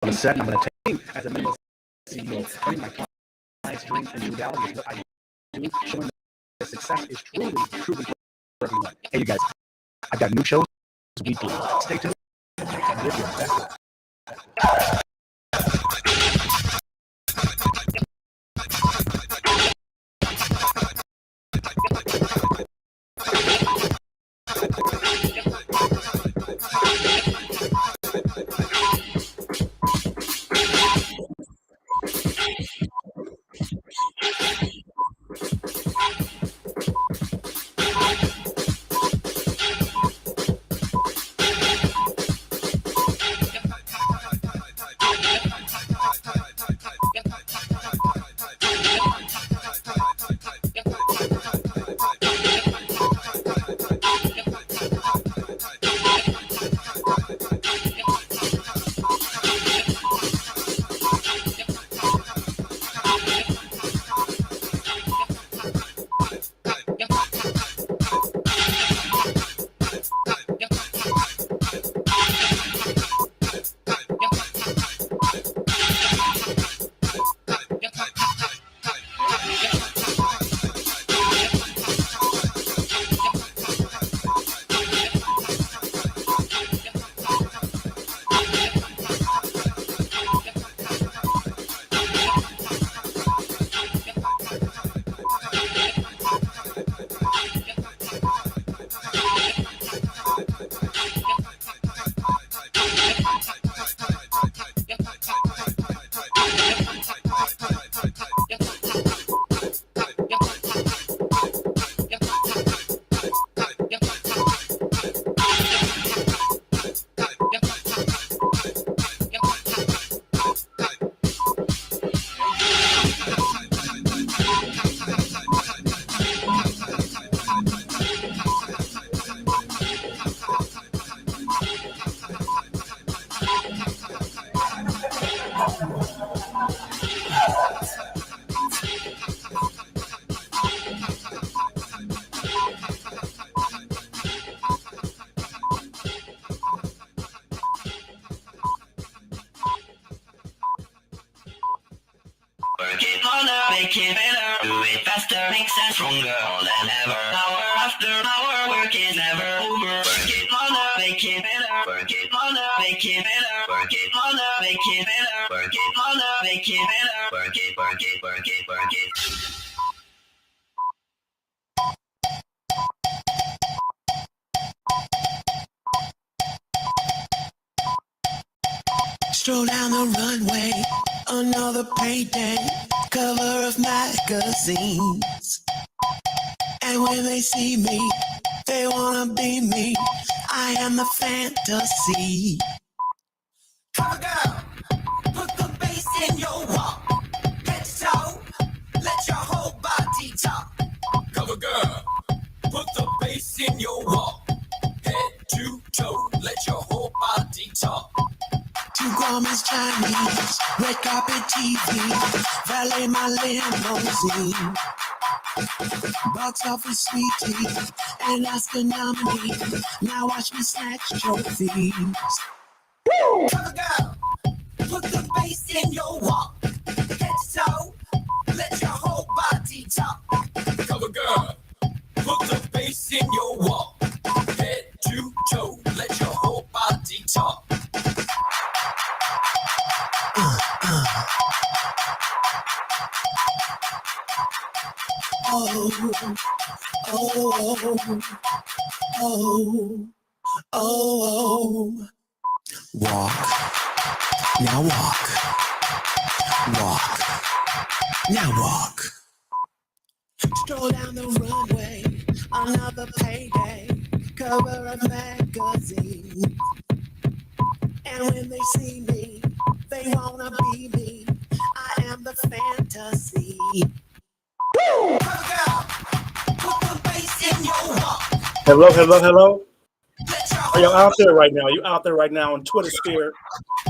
on the set. I'm going to take as a member CEO, bring my clients' dreams and reality is what I do, showing that success is truly for everyone. Hey, you guys, I've got new shows weekly. Stay tuned. And live your best life. Work it harder, make it better, do it faster, makes us stronger more than ever. Hour after hour, work is never over. Work it harder, make it better, work it harder, make it better, work it harder, make it better, work it harder, make it better, work it, work it, work it, work it. Stroll down the runway, another payday, cover of magazines. And when they see me, they wanna be me. I am the fantasy. Cover girl, put the bass in your walk. Head to toe, let your whole body talk. Cover girl, put the bass in your walk. Head to toe, let your whole body talk. Two Guamas Chinese, red carpet TV, valet my limousine. Box office sweetie, and Oscar nominee. Now watch me snatch trophies. Woo! Cover girl, put the bass in your walk. Head to toe, let your whole body talk. Cover girl, put the bass in your walk. Head to toe, let your whole body talk. Oh, oh, oh, oh, oh. Walk, now walk, walk, now walk. Stroll down the runway, another payday, cover a magazine. And when they see me, they wanna be me. I am the fantasy. Woo! Girl, put the bass in your walk. Hello, hello, hello. Are you out there right now? You out there right now on Twitter Sphere,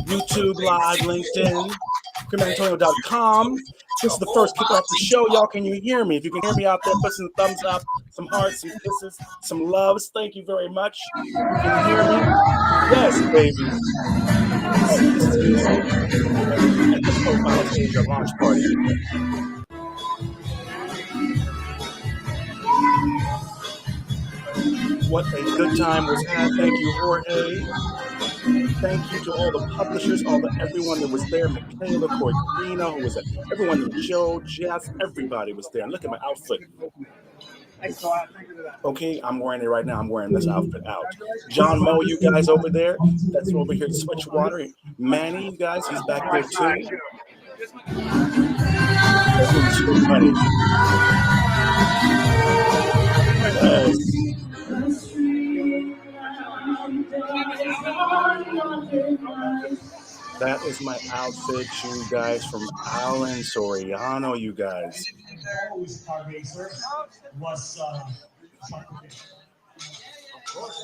YouTube Live, LinkedIn, CreamAntonio.com. This is the first kick off the show. Y'all, can you hear me? If you can hear me out there, put some thumbs up, some hearts, some kisses, some loves. Thank you very much. You can hear me. Yes, baby. This is music at the Profiles Asia launch party. What a good time was had. Thank you, Jorge. Thank you to all the publishers, everyone that was there, Michaela, Corey Carino, who was there, everyone, Joe, Jeff, everybody was there. And look at my outfit. Okay, I'm wearing it right now. I'm wearing this outfit out. John Moe, you guys over there. That's over here, Switchwater. Manny, you guys, he's back there too. That's too funny. Yes. That is my outfit, you guys, from Alan Soriano, you guys.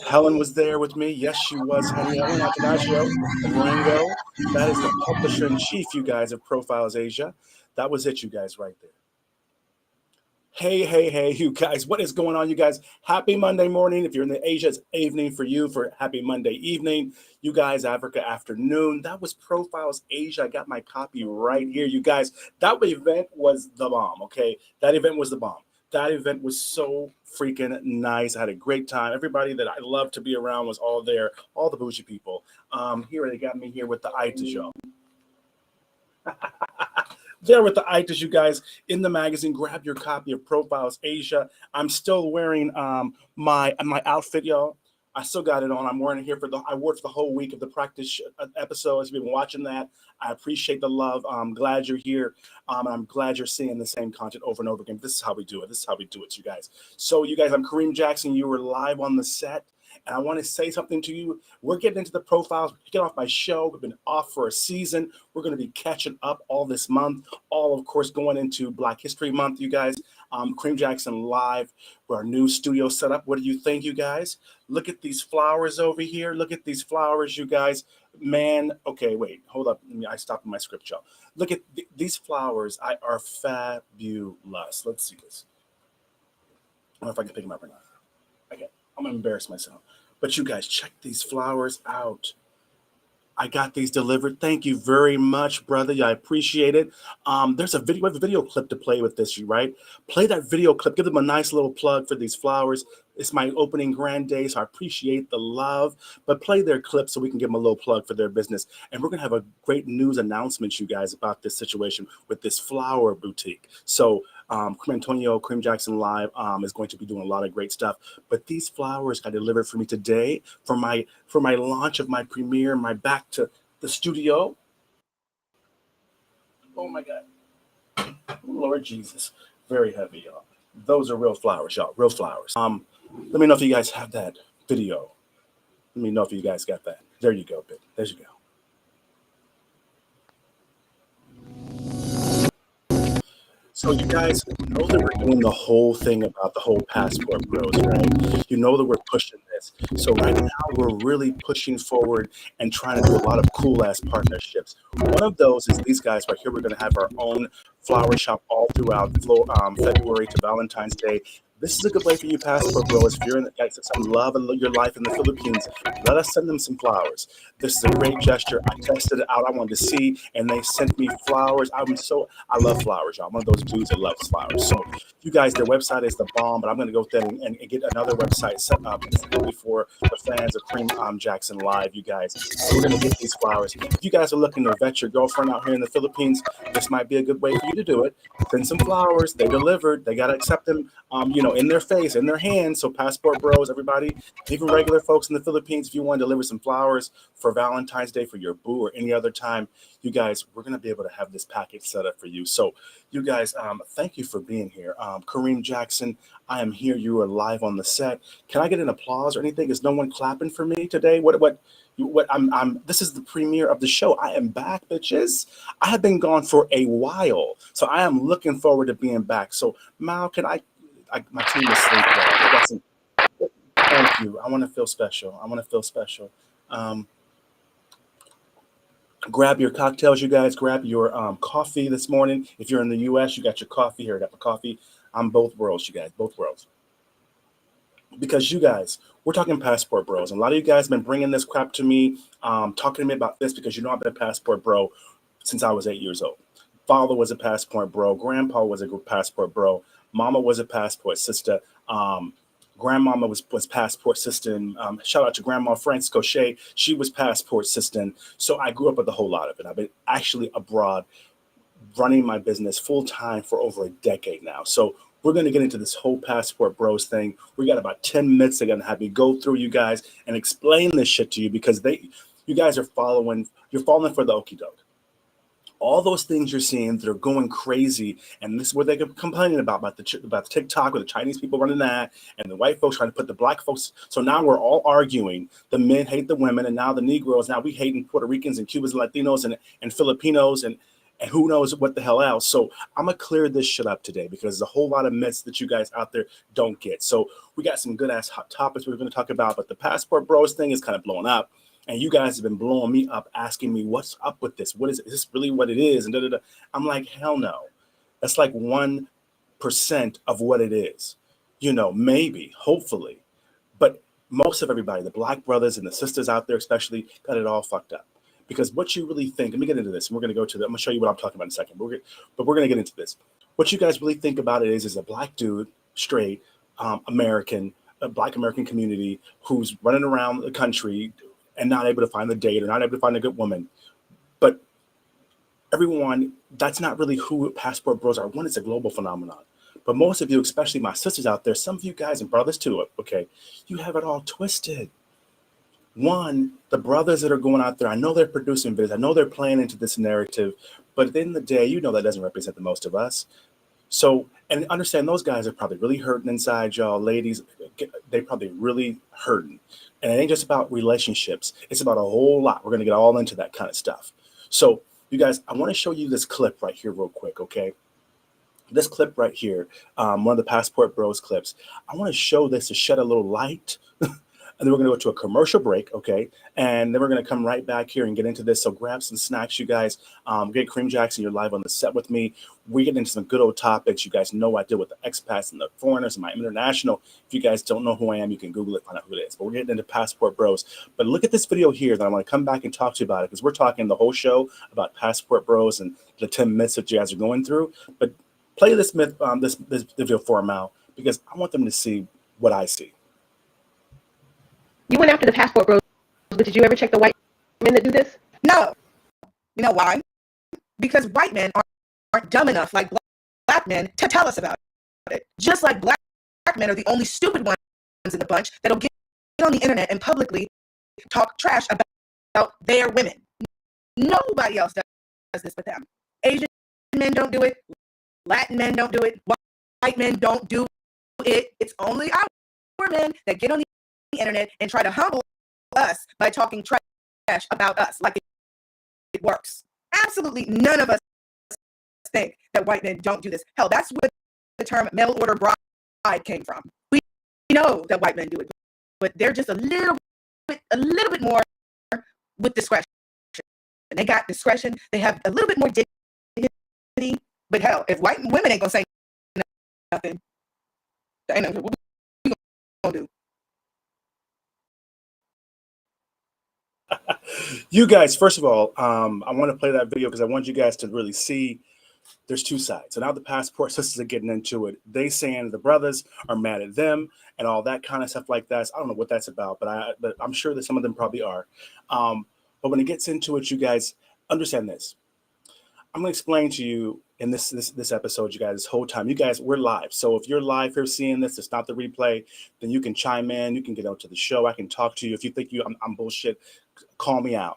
Helen was there with me. Yes, she was, honey. Helen Atanasio and Ringo. That is the publisher-in-chief, you guys, of Profiles Asia. That was it, you guys, right there. Hey, you guys. What is going on, you guys? Happy Monday morning. If you're in the Asia, it's evening for you for happy Monday evening. You guys, Africa afternoon. That was Profiles Asia. I got my copy right here, you guys. That event was the bomb, okay? That event was the bomb. That event was so freaking nice. I had a great time. Everybody that I love to be around was all there, all the bougie people. Here, they got me here with the Itas, y'all. There with the Itas, you guys, in the magazine. Grab your copy of Profiles Asia. I'm still wearing my outfit, y'all. I still got it on. I'm wearing it here I wore it for the whole week of the practice episode. As you've been watching that, I appreciate the love. I'm glad you're here. And I'm glad you're seeing the same content over and over again. This is how we do it. This is how we do it, you guys. So, you guys, I'm Kareem Jackson. You were live on the set. And I want to say something to you. We're getting into the profiles. We're kicking off my show. We've been off for a season. We're going to be catching up all this month. All, of course, going into Black History Month, you guys. Kareem Jackson live. Our new studio setup. What do you think, you guys? Look at these flowers over here. Look at these flowers, you guys. Man, okay, wait. Hold up. I stopped my script, y'all. Look at these flowers. Are fabulous. Let's see this. I don't know if I can pick them up or not. Okay. I'm going to embarrass myself. But you guys, check these flowers out. I got these delivered. Thank you very much, brother. I appreciate it. There's a video clip to play with this, right? Play that video clip. Give them a nice little plug for these flowers. It's my opening grand day, so I appreciate the love. But play their clip so we can give them a little plug for their business. And we're going to have a great news announcement, you guys, about this situation with this flower boutique. So Kareem Jackson Live is going to be doing a lot of great stuff. But these flowers got delivered for me today for my launch of my premiere, my back to the studio. Oh my God. Lord Jesus. Very heavy, y'all. Those are real flowers, y'all. Real flowers. Let me know if you guys have that video. Let me know if you guys got that. There you go, babe. There you go. So you guys know that we're doing the whole thing about the whole passport bros, right? You know that we're pushing this. So right now we're really pushing forward and trying to do a lot of cool ass partnerships. One of those is these guys right here. We're going to have our own flower shop all throughout February to Valentine's Day. This is a good way for you, passport bros. If you're in some love in your life in the Philippines, let us send them some flowers. This is a great gesture. I tested it out. I wanted to see, and they sent me flowers. I love flowers, y'all. I'm one of those dudes that loves flowers. So, you guys, their website is the bomb, but I'm going to go there and get another website set up specifically for the fans of Kareem Jackson Live, you guys. So we're going to get these flowers. If you guys are looking to vet your girlfriend out here in the Philippines, this might be a good way for you to do it. Send some flowers. They delivered. They got to accept them, in their face, in their hands. So passport bros, everybody, even regular folks in the Philippines, if you want to deliver some flowers for Valentine's Day for your boo or any other time, you guys, we're going to be able to have this package set up for you. So you guys, thank you for being here. Kareem Jackson, I am here. You are live on the set. Can I get an applause or anything? Is no one clapping for me today? This is the premiere of the show. I am back, bitches. I have been gone for a while, so I am looking forward to being back. So Mal, my team is asleep. Thank you. I want to feel special. Grab your cocktails, you guys. Grab your coffee this morning. If you're in the U.S., you got your coffee here. I got the coffee. I'm both worlds, you guys. Both worlds. because you guys, we're talking passport bros. And a lot of you guys have been bringing this crap to me, talking to me about this because you know I've been a passport bro since I was 8 years old. Father was a passport bro. Grandpa was a passport bro. Mama was a passport sister. Grandmama was passport sister. Shout out to Grandma Francisco Shea. She was passport sister. So I grew up with a whole lot of it. I've been actually abroad running my business full time for over a decade now. So we're going to get into this whole passport bros thing. We got about 10 minutes. They're going to have me go through you guys and explain this shit to you because you guys are you're falling for the okie doke. All those things you're seeing, they're going crazy. And this is what they're complaining about the TikTok with the Chinese people running that and the white folks trying to put the black folks. So now we're all arguing. The men hate the women and now the Negroes. Now we hating Puerto Ricans and Cubans and Latinos and Filipinos and who knows what the hell else. So I'm going to clear this shit up today because there's a whole lot of myths that you guys out there don't get. So we got some good ass hot topics we're going to talk about, but the passport bros thing is kind of blowing up. And you guys have been blowing me up, asking me, what's up with this? What is it? Is this really what it is? And da-da-da. I'm like, hell no. That's like 1% of what it is. You know, maybe, hopefully. But most of everybody, the black brothers and the sisters out there especially, got it all fucked up. Because what you really think, let me get into this. And we're going to go to I'm going to show you what I'm talking about in a second. But we're going to get into this. What you guys really think about it is a black dude, straight, American, a black American community who's running around the country and not able to find the date or not able to find a good woman. But everyone, that's not really who passport bros are. One, it's a global phenomenon. But most of you, especially my sisters out there, some of you guys and brothers too, okay, you have it all twisted. One, the brothers that are going out there, I know they're producing videos. I know they're playing into this narrative. But at the end of the day, you know that doesn't represent the most of us. So, and understand those guys are probably really hurting inside, y'all. Ladies, they probably really hurting. And it ain't just about relationships. It's about a whole lot. We're going to get all into that kind of stuff. So, you guys, I want to show you this clip right here real quick, okay? This clip right here, one of the Passport Bros clips. I want to show this to shed a little light. And then we're going to go to a commercial break, okay? And then we're going to come right back here and get into this. So grab some snacks, you guys. Get Cream Jackson. You're live on the set with me. We get into some good old topics. You guys know I deal with the expats and the foreigners and my international. If you guys don't know who I am, you can Google it, find out who it is. But we're getting into Passport Bros. But look at this video here that I want to come back and talk to you about it because we're talking the whole show about Passport Bros and the 10 myths that you guys are going through. But play this myth, this video for them out because I want them to see what I see. You went after the passport bros, but did you ever check the white men that do this? No. You know why? Because white men aren't dumb enough like black men to tell us about it. Just like black men are the only stupid ones in the bunch that'll get on the internet and publicly talk trash about their women. Nobody else does this but them. Asian men don't do it. Latin men don't do it. White men don't do it. It's only our men that get on the internet and try to humble us by talking trash about us like it works. Absolutely none of us think that white men don't do this. Hell, that's where the term mail order bride came from. We know that white men do it, but they're just a little bit more with discretion. And they got discretion. They have a little bit more dignity. But hell, if white women ain't gonna say nothing, they ain't nothing. What we gonna do? You guys, first of all, I want to play that video because I want you guys to really see there's two sides. So now the passport sisters are getting into it. They saying the brothers are mad at them and all that kind of stuff like that. So I don't know what that's about, but I'm sure that some of them probably are. But when it gets into it, you guys understand this. I'm going to explain to you in this episode, you guys, this whole time. You guys, we're live. So if you're live here seeing this, it's not the replay, then you can chime in. You can get out to the show. I can talk to you. If you think I'm bullshit, call me out.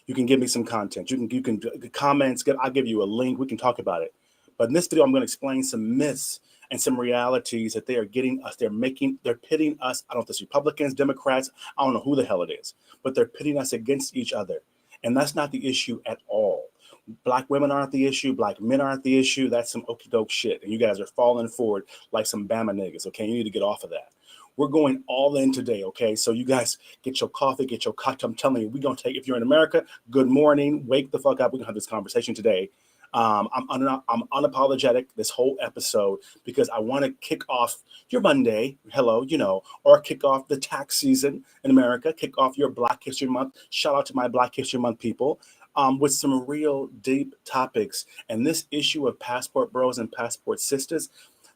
You can give me some content. You can comments. I'll give you a link. We can talk about it. But in this video, I'm going to explain some myths and some realities that they are getting us. They're pitting us. I don't know if it's Republicans, Democrats. I don't know who the hell it is, but they're pitting us against each other. And that's not the issue at all. Black women aren't the issue. Black men aren't the issue. That's some okie doke shit. And you guys are falling forward like some Bama niggas. Okay. You need to get off of that. We're going all in today. Okay. So you guys get your coffee, get your cocktail. I'm telling you, we're going to take, if you're in America, good morning, wake the fuck up. We're going to have this conversation today. I'm unapologetic this whole episode because I want to kick off your Monday, hello, or kick off the tax season in America, kick off your Black History Month. Shout out to my Black History Month people with some real deep topics. And this issue of passport bros and passport sisters,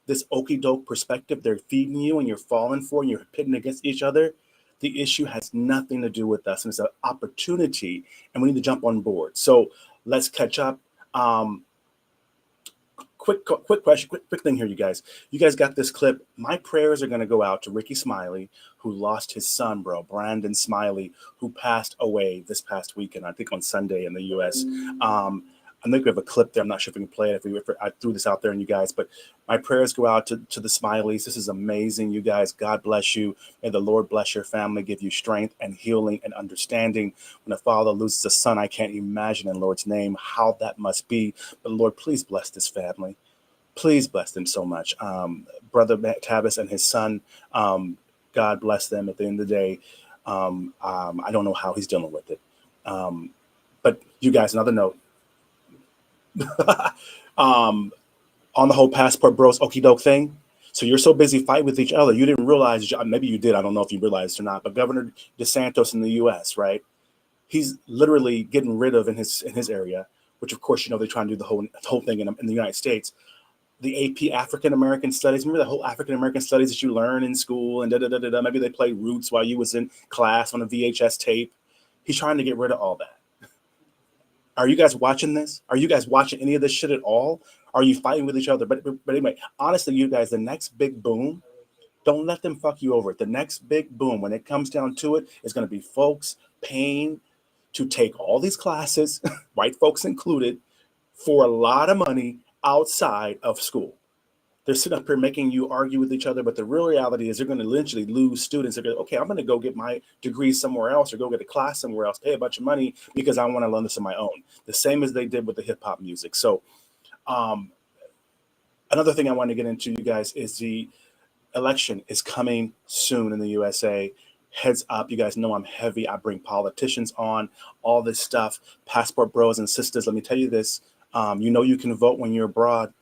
this okie doke perspective they're feeding you and you're falling for and you're pitting against each other. The issue has nothing to do with us, and it's an opportunity, and we need to jump on board. So let's catch up. Quick question, quick thing here, you guys. You guys got this clip. My prayers are going to go out to Ricky Smiley, who lost his son, bro, Brandon Smiley, who passed away this past weekend, I think on Sunday in the U.S. I think we have a clip there. I'm not sure if we can play it. If I threw this out there and you guys, but my prayers go out to the Smileys. This is amazing, you guys. God bless you. May the Lord bless your family, give you strength and healing and understanding. When a father loses a son, I can't imagine in Lord's name how that must be. But Lord, please bless this family. Please bless them so much. Brother Tavis and his son, God bless them at the end of the day. I don't know how he's dealing with it. But you guys, another note. On the whole passport bros okie doke thing. So you're so busy fighting with each other, you didn't realize, maybe you did, I don't know if you realized or not, but Governor DeSantis in the US, right? He's literally getting rid of in his area, which of course, they're trying to do the whole thing in the United States. The AP African American Studies, remember the whole African American Studies that you learn in school and maybe they played Roots while you was in class on a VHS tape. He's trying to get rid of all that. Are you guys watching this? Are you guys watching any of this shit at all? Are you fighting with each other? But anyway, honestly, you guys, the next big boom, don't let them fuck you over. The next big boom, when it comes down to it, is going to be folks paying to take all these classes, white folks included, for a lot of money outside of school. They're sitting up here making you argue with each other, but the real reality is they're going to literally lose students. They're going to, okay, I'm going to go get my degree somewhere else or go get a class somewhere else, pay a bunch of money because I want to learn this on my own. The same as they did with the hip hop music. So another thing I want to get into, you guys, is the election is coming soon in the USA. Heads up, you guys know I'm heavy. I bring politicians on, all this stuff, passport bros and sisters. Let me tell you this. You can vote when you're abroad,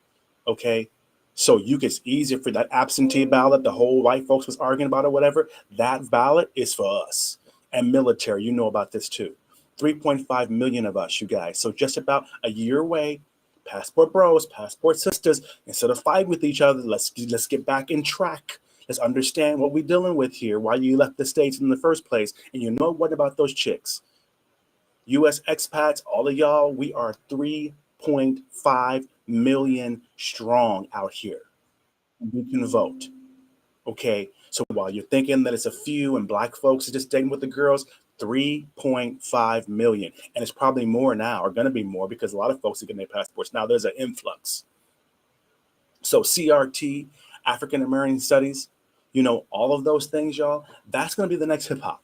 okay? So it's easier for that absentee ballot, the whole white folks was arguing about or whatever. That ballot is for us. And military, you know about this too. 3.5 million of us, you guys. So just about a year away, passport bros, passport sisters, instead of fighting with each other, let's get back in track. Let's understand what we're dealing with here, why you left the States in the first place. And you know what about those chicks? U.S. expats, all of y'all, we are 3.5 million strong out here. We can vote. Okay. So while you're thinking that it's a few and black folks are just dating with the girls, 3.5 million. And it's probably more now, or going to be more, because a lot of folks are getting their passports. Now there's an influx. So CRT, African American Studies, all of those things, y'all, that's going to be the next hip hop.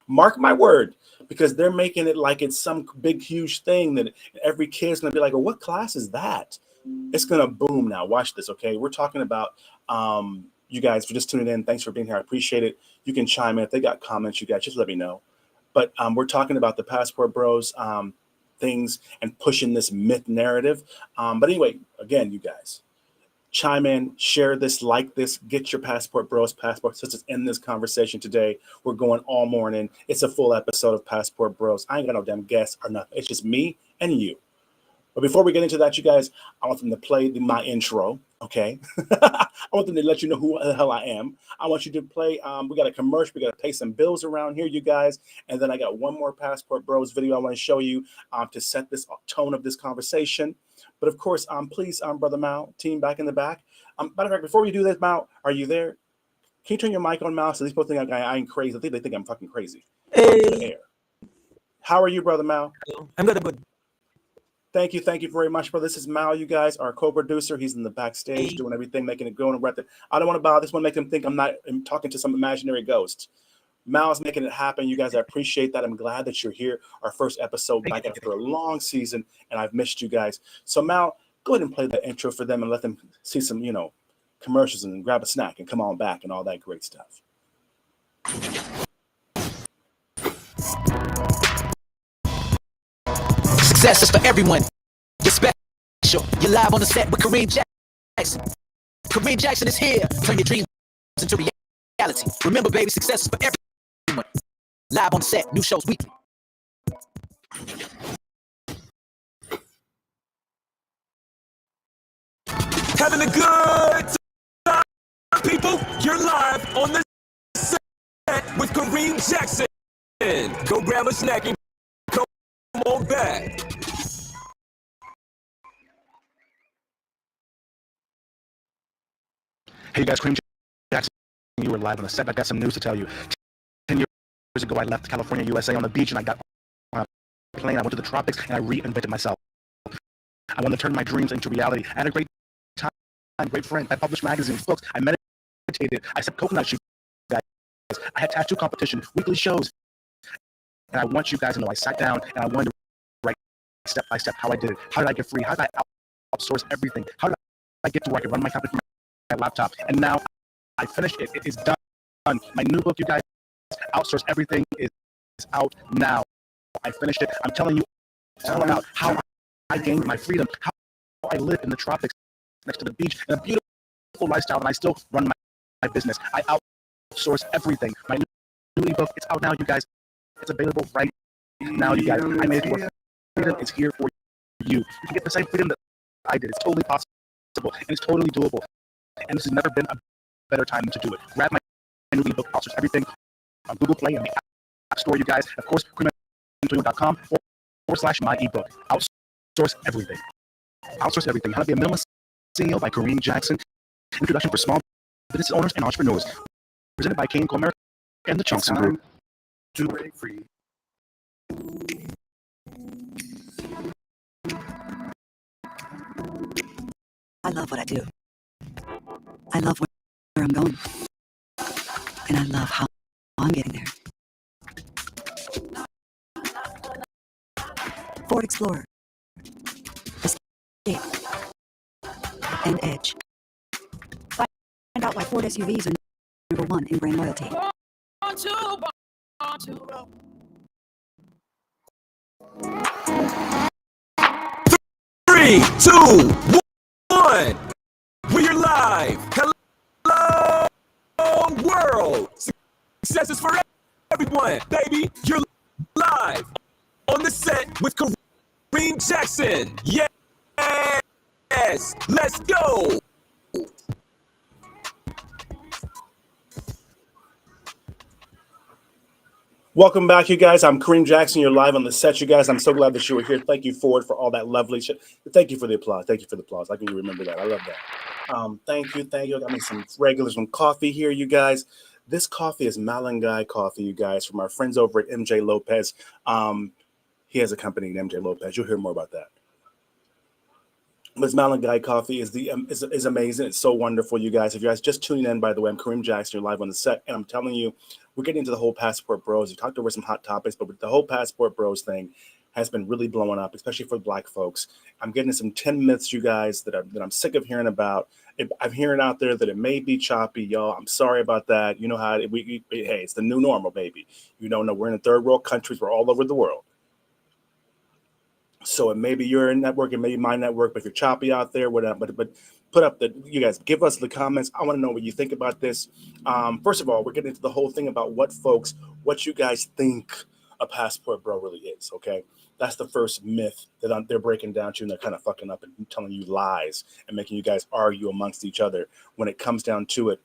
Mark my word, because they're making it like it's some big, huge thing that every kid's going to be like, well, what class is that? It's going to boom now. Watch this, okay? We're talking about, you guys, for just tuning in. Thanks for being here. I appreciate it. You can chime in. If they got comments, you guys, just let me know. But we're talking about the passport bros things and pushing this myth narrative. But anyway, again, you guys, chime in, share this, like this, get your passport bros, passport sisters in this conversation today. We're going all morning. It's a full episode of Passport Bros. I ain't got no damn guests or nothing. It's just me and you. But before we get into that, you guys, I want them to play my intro, okay? I want them to let you know who the hell I am. I want you to play, we got a commercial, we got to pay some bills around here, you guys. And then I got one more Passport Bros video I want to show you to set this tone of this conversation. But of course, please, Brother Mao, team back in the back. Matter of fact, before we do this, Mao, are you there? Can you turn your mic on, Mao? So these people think I ain't crazy. I think they think I'm fucking crazy. Hey. How are you, Brother Mao? I'm good. I'm good. Thank you very much, brother. This is Mao, you guys, our co-producer. He's in the backstage doing everything, making it go. And I don't want to bother. This one make them think I'm talking to some imaginary ghost. Mao's making it happen. You guys, I appreciate that. I'm glad that you're here. Our first episode back after a long season, and I've missed you guys. So Mao, go ahead and play the intro for them and let them see some, commercials and grab a snack and come on back and all that great stuff. Success is for everyone. Respect official. You're live on the set with Kareem Jackson. Kareem Jackson is here. Turn your dreams into reality. Remember, baby, success is for everyone. Live on the set, new shows weekly. Having a good time, people. You're live on the set with Kareem Jackson. Go grab a snack and come on back. Hey, you guys, Kareem Jackson, you were live on the set. I got some news to tell you. 10 years ago, I left California, USA on the beach, and I got on a plane. I went to the tropics, and I reinvented myself. I wanted to turn my dreams into reality. I had a great time, great friend. I published magazines, books. I meditated. I said coconut shoes, guys. I had tattoo competition, weekly shows. And I want you guys to know I sat down, and I wanted to write step by step how I did it. How did I get free? How did I outsource everything? How did I get to where I could run my company from my laptop? And now I finished it. It is done. My new book, you guys, Outsource Everything, is out now. I finished it. I'm telling you all about how I gained my freedom, how I live in the tropics next to the beach in a beautiful lifestyle, and I still run my business. I outsource everything. My new ebook, it's out now, you guys. It's available right now, you guys. I made it to where freedom is here for you. You can get the same freedom that I did. It's totally possible, and it's totally doable. And this has never been a better time to do it. Grab my new ebook, Outsource Everything, on Google Play and the App Store, you guys. Of course, creameantonio.com/my ebook. Outsource Everything. Outsource Everything. How to be a minimalist CEO by Kareem Jackson. Introduction for small business owners and entrepreneurs. Presented by Kane Comer and the Chunks Group. To break free. I love what I do. I love where I'm going. And I love how I'm getting there. Ford Explorer. Escape. And Edge. Find out why Ford SUVs are #1 in brand loyalty. 3, 2, 1. We're live. Hello, world. Success is for everyone, baby. You're live on the set with Kareem Jackson. Yes. Let's go. Welcome back, you guys. I'm Kareem Jackson. You're live on the set, you guys. I'm so glad that you were here. Thank you, Ford, for all that lovely shit. Thank you for the applause. Thank you for the applause. I can remember that. I love that. Thank you. I got me some regulars, some coffee here, you guys. This coffee is Malangay coffee, you guys, from our friends over at MJ Lopez. He has a company named MJ Lopez. You'll hear more about that. This Malangay coffee is amazing. It's so wonderful, you guys. If you guys just tuning in, by the way, I'm Kareem Jackson. You're live on the set, and I'm telling you, we're getting into the whole Passport Bros. We talked over some hot topics, but the whole Passport Bros thing has been really blowing up, especially for Black folks. I'm getting some 10 myths, you guys, that I'm sick of hearing about. I'm hearing out there that it may be choppy, y'all. I'm sorry about that. You know how hey, it's the new normal, baby. You know, no, we're in the third world countries. We're all over the world. So it may be your network, it may be my network, but if you're choppy out there, whatever, but put up you guys, give us the comments. I want to know what you think about this. First of all, we're getting into the whole thing about what you guys think a Passport Bro really is, okay? That's the first myth that they're breaking down to, and they're kind of fucking up and telling you lies and making you guys argue amongst each other. When it comes down to it,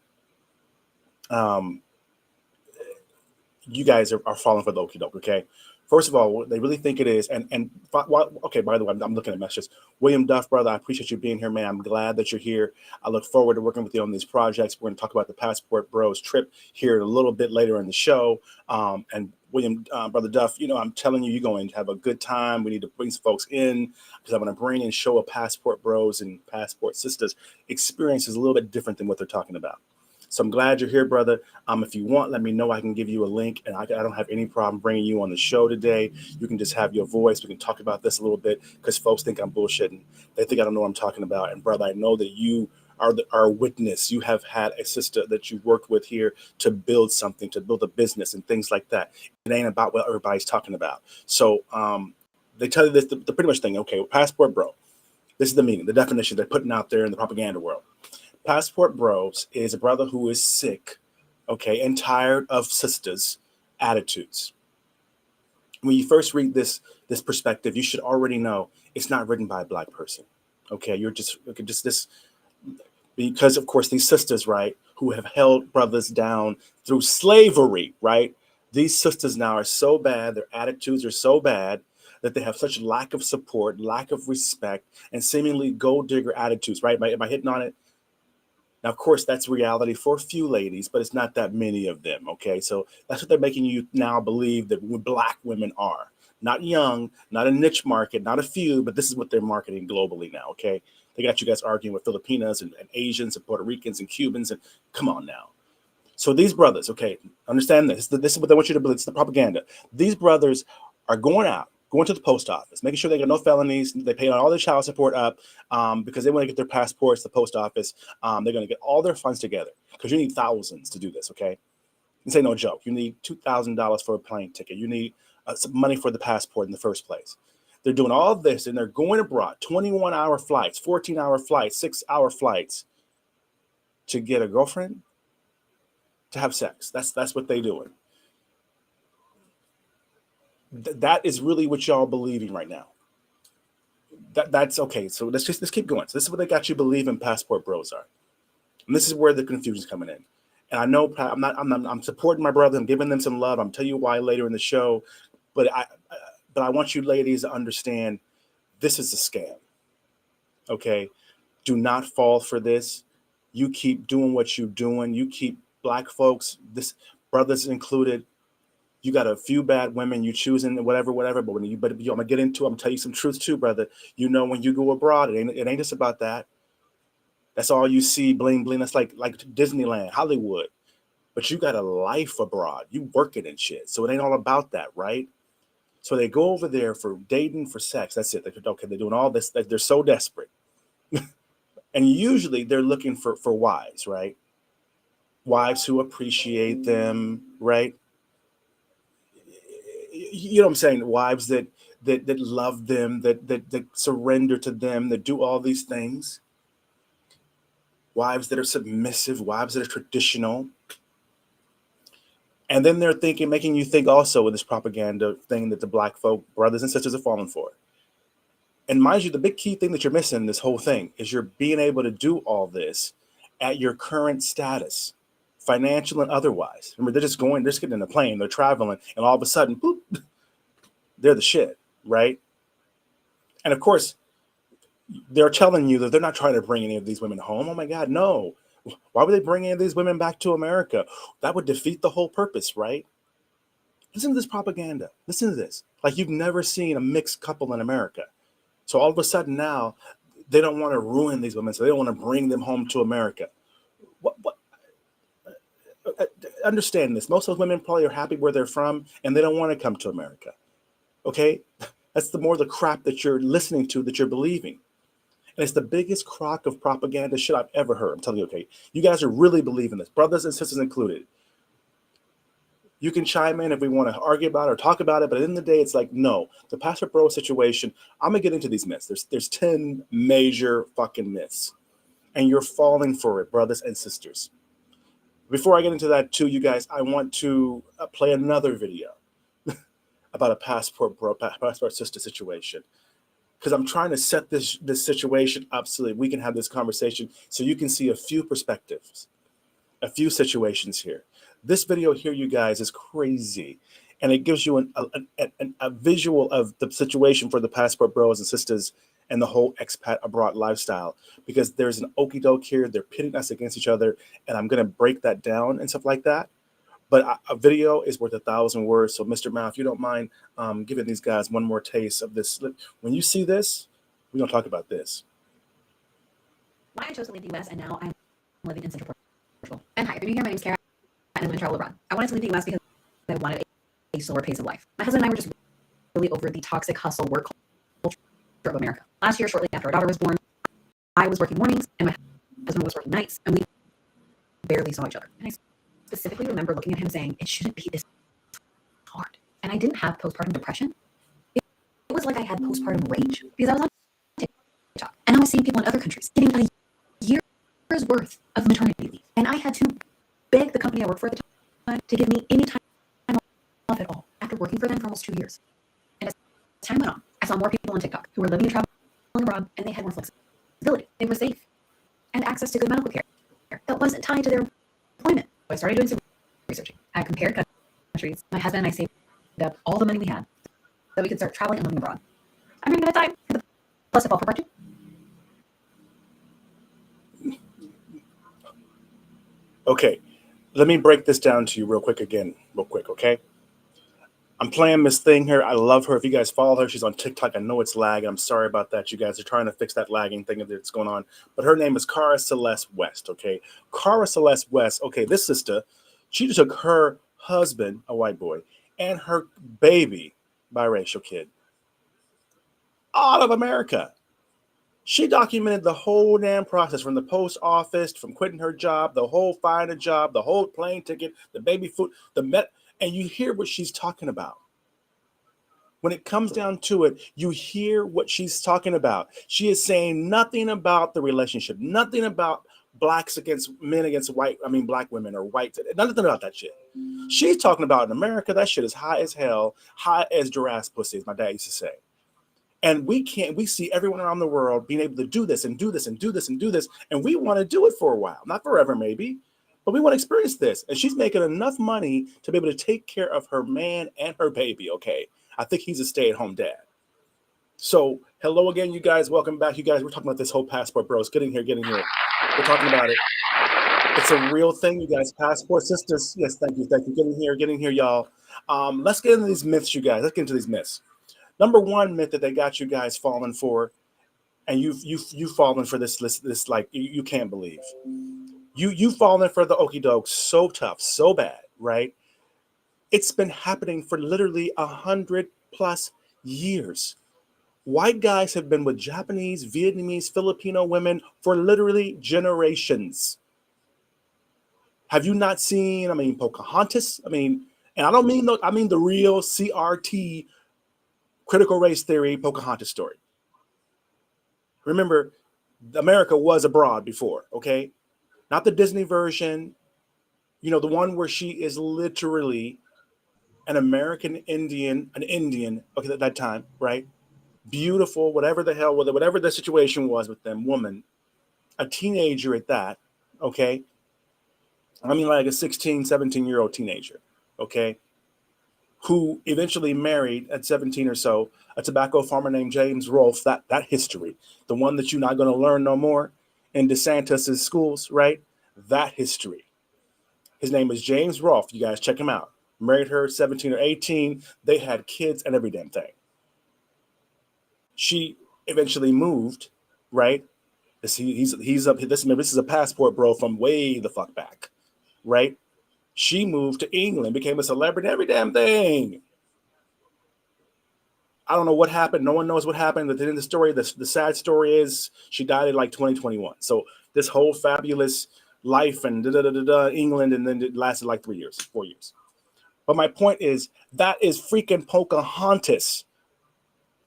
you guys are falling for the okie doke, okay? First of all, what they really think it is, okay, by the way, I'm looking at messages. William Duff, brother, I appreciate you being here, man. I'm glad that you're here. I look forward to working with you on these projects. We're going to talk about the Passport Bros trip here a little bit later in the show. And William, brother Duff, you know, I'm telling you, you're going to have a good time. We need to bring some folks in because I'm going to bring and show a Passport Bros and Passport Sistas experience is a little bit different than what they're talking about. So I'm glad you're here, brother. If you want, let me know. I can give you a link, and I don't have any problem bringing you on the show today. You can just have your voice. We can talk about this a little bit because folks think I'm bullshitting. They think I don't know what I'm talking about. And, brother, I know that you are our witness. You have had a sister that you worked with here to build something, to build a business and things like that. It ain't about what everybody's talking about. So they tell you this, the pretty much thing. Okay, Passport Bro. This is the meaning, the definition they're putting out there in the propaganda world. Passport bros is a brother who is sick, okay, and tired of sisters' attitudes. When you first read this perspective, you should already know it's not written by a black person. Okay, you're just this, because of course these sisters, right, who have held brothers down through slavery, right? These sisters now are so bad, their attitudes are so bad that they have such lack of support, lack of respect, and seemingly gold digger attitudes, right? Am I hitting on it? Now, of course, that's reality for a few ladies, but it's not that many of them, okay? So that's what they're making you now believe that black women are. Not young, not a niche market, not a few, but this is what they're marketing globally now, okay? They got you guys arguing with Filipinas and Asians and Puerto Ricans and Cubans, and come on now. So these brothers, okay, understand this. This is what they want you to believe. It's the propaganda. These brothers are going to the post office, making sure they got no felonies. They pay all their child support up because they want to get their passports, the post office. They're going to get all their funds together because you need thousands to do this, okay? This ain't no joke. You need $2,000 for a plane ticket. You need some money for the passport in the first place. They're doing all this, and they're going abroad, 21-hour flights, 14-hour flights, 6-hour flights to get a girlfriend, to have sex. That's what they're doing. That is really what y'all believing right now. That's okay. So let's keep going. So this is what they got you believing passport bros are, and this is where the confusion's coming in. And I know I'm supporting my brother. I'm giving them some love. I'm tell you why later in the show, but I want you ladies to understand this is a scam. Okay, do not fall for this. You keep doing what you're doing. You keep black folks, this brothers included. You got a few bad women you choosing, whatever. But I'm gonna get into. I'm gonna tell you some truth too, brother. You know, when you go abroad, it ain't just about that. That's all you see, bling bling. That's like Disneyland, Hollywood. But you got a life abroad. You working and shit. So it ain't all about that, right? So they go over there for dating, for sex. That's it. They're doing all this. They're so desperate, and usually they're looking for wives, right? Wives who appreciate them, right? You know what I'm saying? Wives that love them, that surrender to them, that do all these things. Wives that are submissive, wives that are traditional. And then they're making you think also with this propaganda thing that the black folk, brothers and sisters, are falling for. And mind you, the big key thing that you're missing in this whole thing is you're being able to do all this at your current status, financial and otherwise. Remember, they're just getting in a plane, they're traveling, and all of a sudden, boop, they're the shit, right? And of course, they're telling you that they're not trying to bring any of these women home. Oh my God, no. Why would they bring any of these women back to America? That would defeat the whole purpose, right? Listen to this propaganda. Listen to this. Like you've never seen a mixed couple in America. So all of a sudden now, they don't want to ruin these women, so they don't want to bring them home to America. What? Understand this. Most of those women probably are happy where they're from, and they don't want to come to America. Okay? That's the more the crap that you're listening to, that you're believing. And it's the biggest crock of propaganda shit I've ever heard. I'm telling you, okay? You guys are really believing this, brothers and sisters included. You can chime in if we want to argue about it or talk about it, but at the end of the day, it's like, no. The Pastor Bro situation, I'm going to get into these myths. There's 10 major fucking myths, and you're falling for it, brothers and sisters. Before I get into that too, you guys, I want to play another video about a passport sister situation. Because I'm trying to set this situation up so that we can have this conversation so you can see a few perspectives, a few situations here. This video here, you guys, is crazy. And it gives you a visual of the situation for the passport bros and sisters and the whole expat abroad lifestyle. Because there's an okie doke here. They're pitting us against each other. And I'm going to break that down and stuff like that. But a video is worth 1,000 words. So, Mr. Mao, if you don't mind giving these guys one more taste of this. When you see this, we're going to talk about this. Why I chose to leave the U.S. and now I'm living in Central Portugal. And hi, if you're new here, my name is Kara, and I'm going to travel abroad. I wanted to leave the U.S. because I wanted a slower pace of life. My husband and I were just really over the toxic hustle work culture of America. Last year, shortly after our daughter was born, I was working mornings and my husband was working nights, and we barely saw each other. And I specifically remember looking at him saying, it shouldn't be this hard. And I didn't have postpartum depression. It was like I had postpartum rage because I was on TikTok. And was seeing people in other countries getting a year's worth of maternity leave. And I had to beg the company I worked for at the time to give me any time off at all after working for them for almost 2 years. And as time went on, I saw more people on TikTok who were living and traveling abroad, and they had more flexibility. They were safe and access to good medical care that wasn't tied to their employment. So I started doing some researching. I compared countries. My husband and I saved up all the money we had so we could start traveling and living abroad. I'm having a good time. Plus, if all for part 2. Okay, let me break this down to you real quick, okay? I'm playing Miss Thing here. I love her. If you guys follow her, she's on TikTok. I know it's lagging. I'm sorry about that. You guys are trying to fix that lagging thing that's going on. But her name is Cara Celeste West, okay? Cara Celeste West, okay, this sister, she took her husband, a white boy, and her baby, biracial kid, out of America. She documented the whole damn process from the post office, from quitting her job, the whole finding a job, the whole plane ticket, the baby food, and you hear what she's talking about. When it comes down to it, you hear what she's talking about. She is saying nothing about the relationship, nothing about blacks against men against white, black women or white, nothing about that shit. She's talking about in America, that shit is high as hell, high as giraffes pussy, as my dad used to say. And we see everyone around the world being able to do this and do this and do this and do this. And we want to do it for a while, not forever, maybe, but we want to experience this. And she's making enough money to be able to take care of her man and her baby. Okay. I think he's a stay-at-home dad. So hello again, you guys. Welcome back. You guys, we're talking about this whole passport, bros. Get in here. We're talking about it. It's a real thing, you guys. Passport sisters. Yes, thank you. Get in here, y'all. Let's get into these myths, you guys. Let's get into these myths. Number one myth that they got you guys falling for, and you've fallen for this like you can't believe. You've fallen for the okie doke so tough, so bad, right? It's been happening for literally 100+ years. White guys have been with Japanese, Vietnamese, Filipino women for literally generations. Have you not seen, Pocahontas? And I don't mean the real CRT, critical race theory, Pocahontas story. Remember, America was abroad before, okay? Not the Disney version, the one where she is literally an American Indian, okay, at that time, right? Beautiful, whatever the situation was with them, woman, a teenager at that, okay? Like a 16, 17-year-old teenager, okay? Who eventually married at 17 or so a tobacco farmer named James Rolfe. That history, the one that you're not going to learn no more in DeSantis' schools, right? That history. His name is James Rolfe. You guys check him out. Married her 17 or 18. They had kids and every damn thing. She eventually moved, right? This is a passport bro from way the fuck back, right? She moved to England, became a celebrity, every damn thing. I don't know what happened. No one knows what happened. But in the story, the sad story is she died in like 2021. So this whole fabulous life and England, and then it lasted like 4 years. But my point is, that is freaking Pocahontas.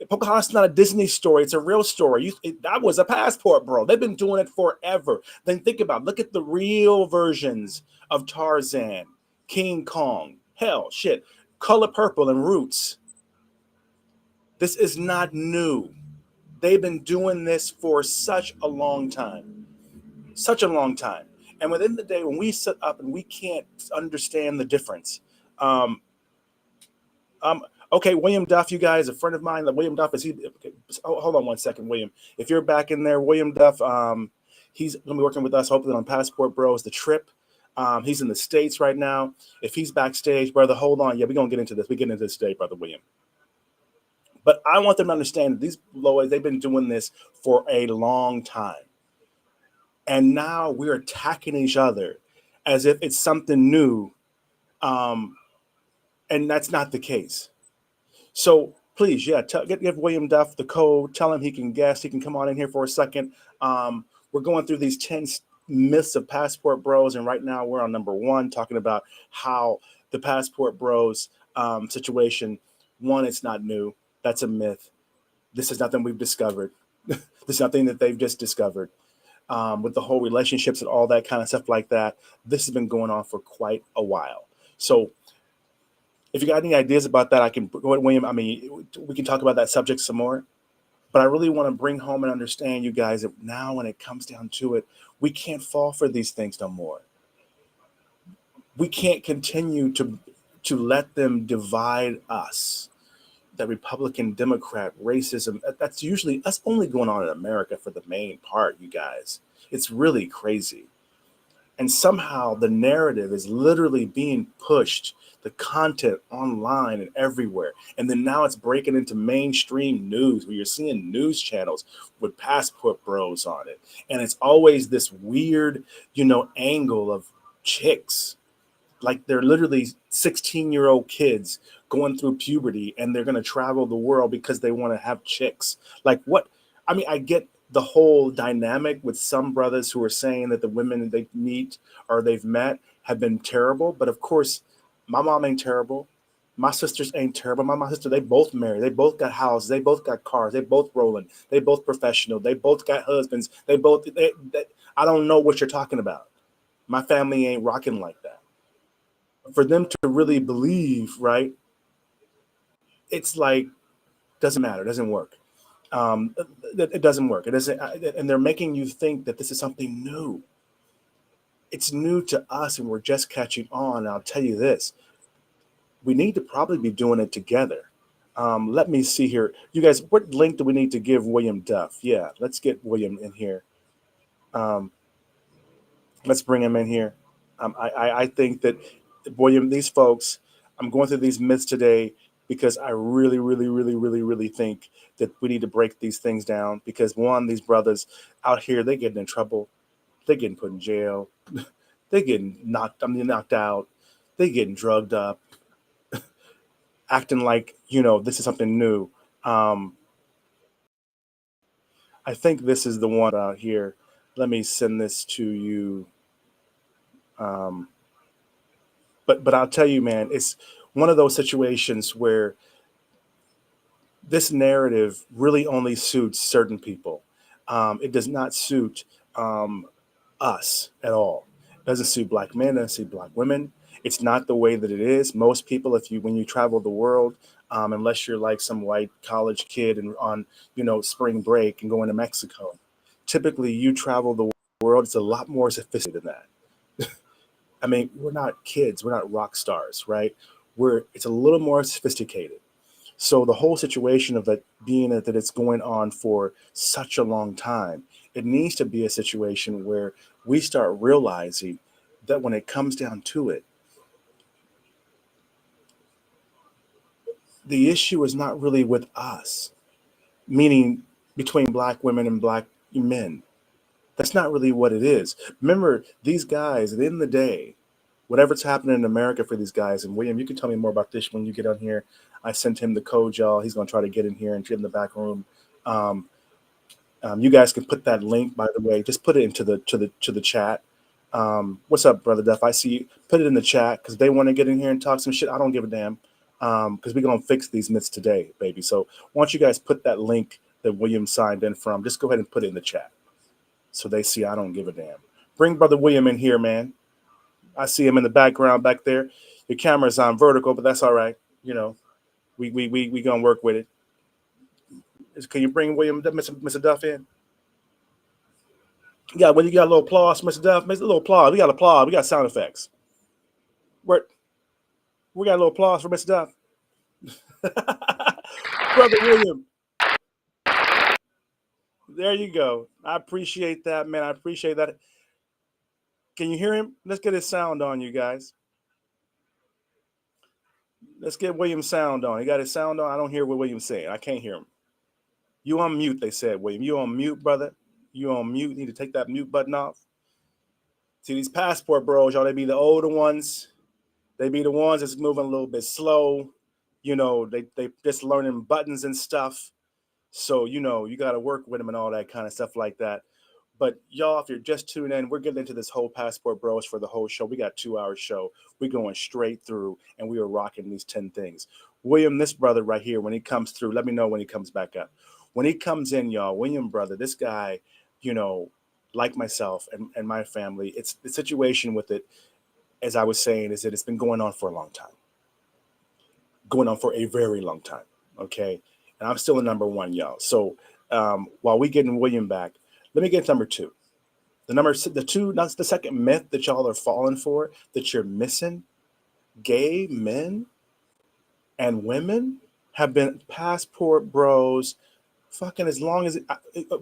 Pocahontas is not a Disney story. It's a real story. That was a passport, bro. They've been doing it forever. Then think about it. Look at the real versions of Tarzan, King Kong, hell, shit, Color Purple and Roots. This is not new. They've been doing this for such a long time. And within the day, when we sit up and we can't understand the difference, okay, William Duff, you guys, a friend of mine. William Duff, is he? Okay, hold on one second, William. If you're back in there, William Duff, he's going to be working with us, hopefully on Passport Bros, the trip. He's in the States right now. If he's backstage, brother, hold on. Yeah, we're going to get into this. We get into this today, Brother William. But I want them to understand that these boys, they've been doing this for a long time. And now we're attacking each other as if it's something new. And that's not the case. So please, give William Duff the code. Tell him he can guess. He can come on in here for a second. We're going through these 10 myths of Passport Bros. And right now we're on number 1, talking about how the Passport Bros situation, one, it's not new. That's a myth. This is nothing we've discovered. This is something that they've just discovered. With the whole relationships and all that kind of stuff like that, this has been going on for quite a while. So if you got any ideas about that, I can go ahead, William. I mean, we can talk about that subject some more. But I really want to bring home and understand you guys that now, when it comes down to it, we can't fall for these things no more. We can't continue to let them divide us. That Republican, Democrat, racism, that's only going on in America for the main part, you guys. It's really crazy. And somehow the narrative is literally being pushed, the content online and everywhere. And then now it's breaking into mainstream news where you're seeing news channels with passport bros on it. And it's always this weird, angle of chicks. Like they're literally 16-year-old kids going through puberty and they're going to travel the world because they want to have chicks. Like what? I mean, I get the whole dynamic with some brothers who are saying that the women they meet or they've met have been terrible. But of course, my mom ain't terrible. My sisters ain't terrible. My sister, they both married. They both got houses. They both got cars. They both rolling. They both professional. They both got husbands. I don't know what you're talking about. My family ain't rocking like that. For them to really believe, right? It's like, doesn't matter. It doesn't work. It doesn't work. It doesn't, and they're making you think that this is something new. It's new to us, and we're just catching on. And I'll tell you this: we need to probably be doing it together. Let me see here, you guys. What link do we need to give William Duff? Yeah, let's get William in here. Um, let's bring him in here. I think that William, these folks, I'm going through these myths today because I really, really, really, really, really think that we need to break these things down because one, these brothers out here, they're getting in trouble. They're getting put in jail. They're getting knocked out. They're getting drugged up, acting like, this is something new. I think this is the one out here. Let me send this to you. Um, but I'll tell you, man, it's one of those situations where this narrative really only suits certain people. It does not suit us at all. It doesn't suit black men. It doesn't suit black women. It's not the way that it is. Most people, when you travel the world, unless you're like some white college kid and on spring break and going to Mexico, typically you travel the world. It's a lot more sophisticated than that. I mean, we're not kids. We're not rock stars, right? It's a little more sophisticated. So the whole situation of that being that it's going on for such a long time, it needs to be a situation where we start realizing that when it comes down to it, the issue is not really with us, meaning between black women and black men. That's not really what it is. Remember, these guys, at the end of the day, whatever's happening in America for these guys, and William, you can tell me more about this when you get on here. I sent him the code, y'all. He's going to try to get in here and get in the back room. You guys can put that link, by the way. Just put it into the chat. What's up, Brother Duff? I see you. Put it in the chat because they want to get in here and talk some shit. I don't give a damn because we're going to fix these myths today, baby. So why don't you guys put that link that William signed in from, just go ahead and put it in the chat so they see I don't give a damn. Bring Brother William in here, man. I see him in the background back there. Your camera's on vertical, but that's all right. We gonna work with it. Can you bring Mr. Duff in? Yeah, when you got a little applause, Mr. Duff, a little applause. We got applause. We got sound effects. We got a little applause for Mr. Duff. Brother William. There you go. I appreciate that, man. I appreciate that. Can you hear him? Let's get his sound on, you guys. Let's get William's sound on. He got his sound on. I don't hear what William's saying. I can't hear him. You on mute, they said, William. You on mute, brother. You on mute. You need to take that mute button off. See, these passport bros, y'all, they be the older ones. They be the ones that's moving a little bit slow. They just learning buttons and stuff. So, you got to work with them and all that kind of stuff like that. But y'all, if you're just tuning in, we're getting into this whole Passport Bros for the whole show. We got a 2-hour show. We're going straight through, and we are rocking these 10 things. William, this brother right here, when he comes through, let me know when he comes back up. when he comes in, y'all, William brother, this guy, you know, like myself and my family, it's the situation with it, as I was saying, is that it's been going on for a long time, going on for a very long time. Okay. And I'm still a number one, y'all. So while we getting William back, let me get number two. That's the second myth that y'all are falling for, that you're missing. Gay men and women have been passport bros fucking as long as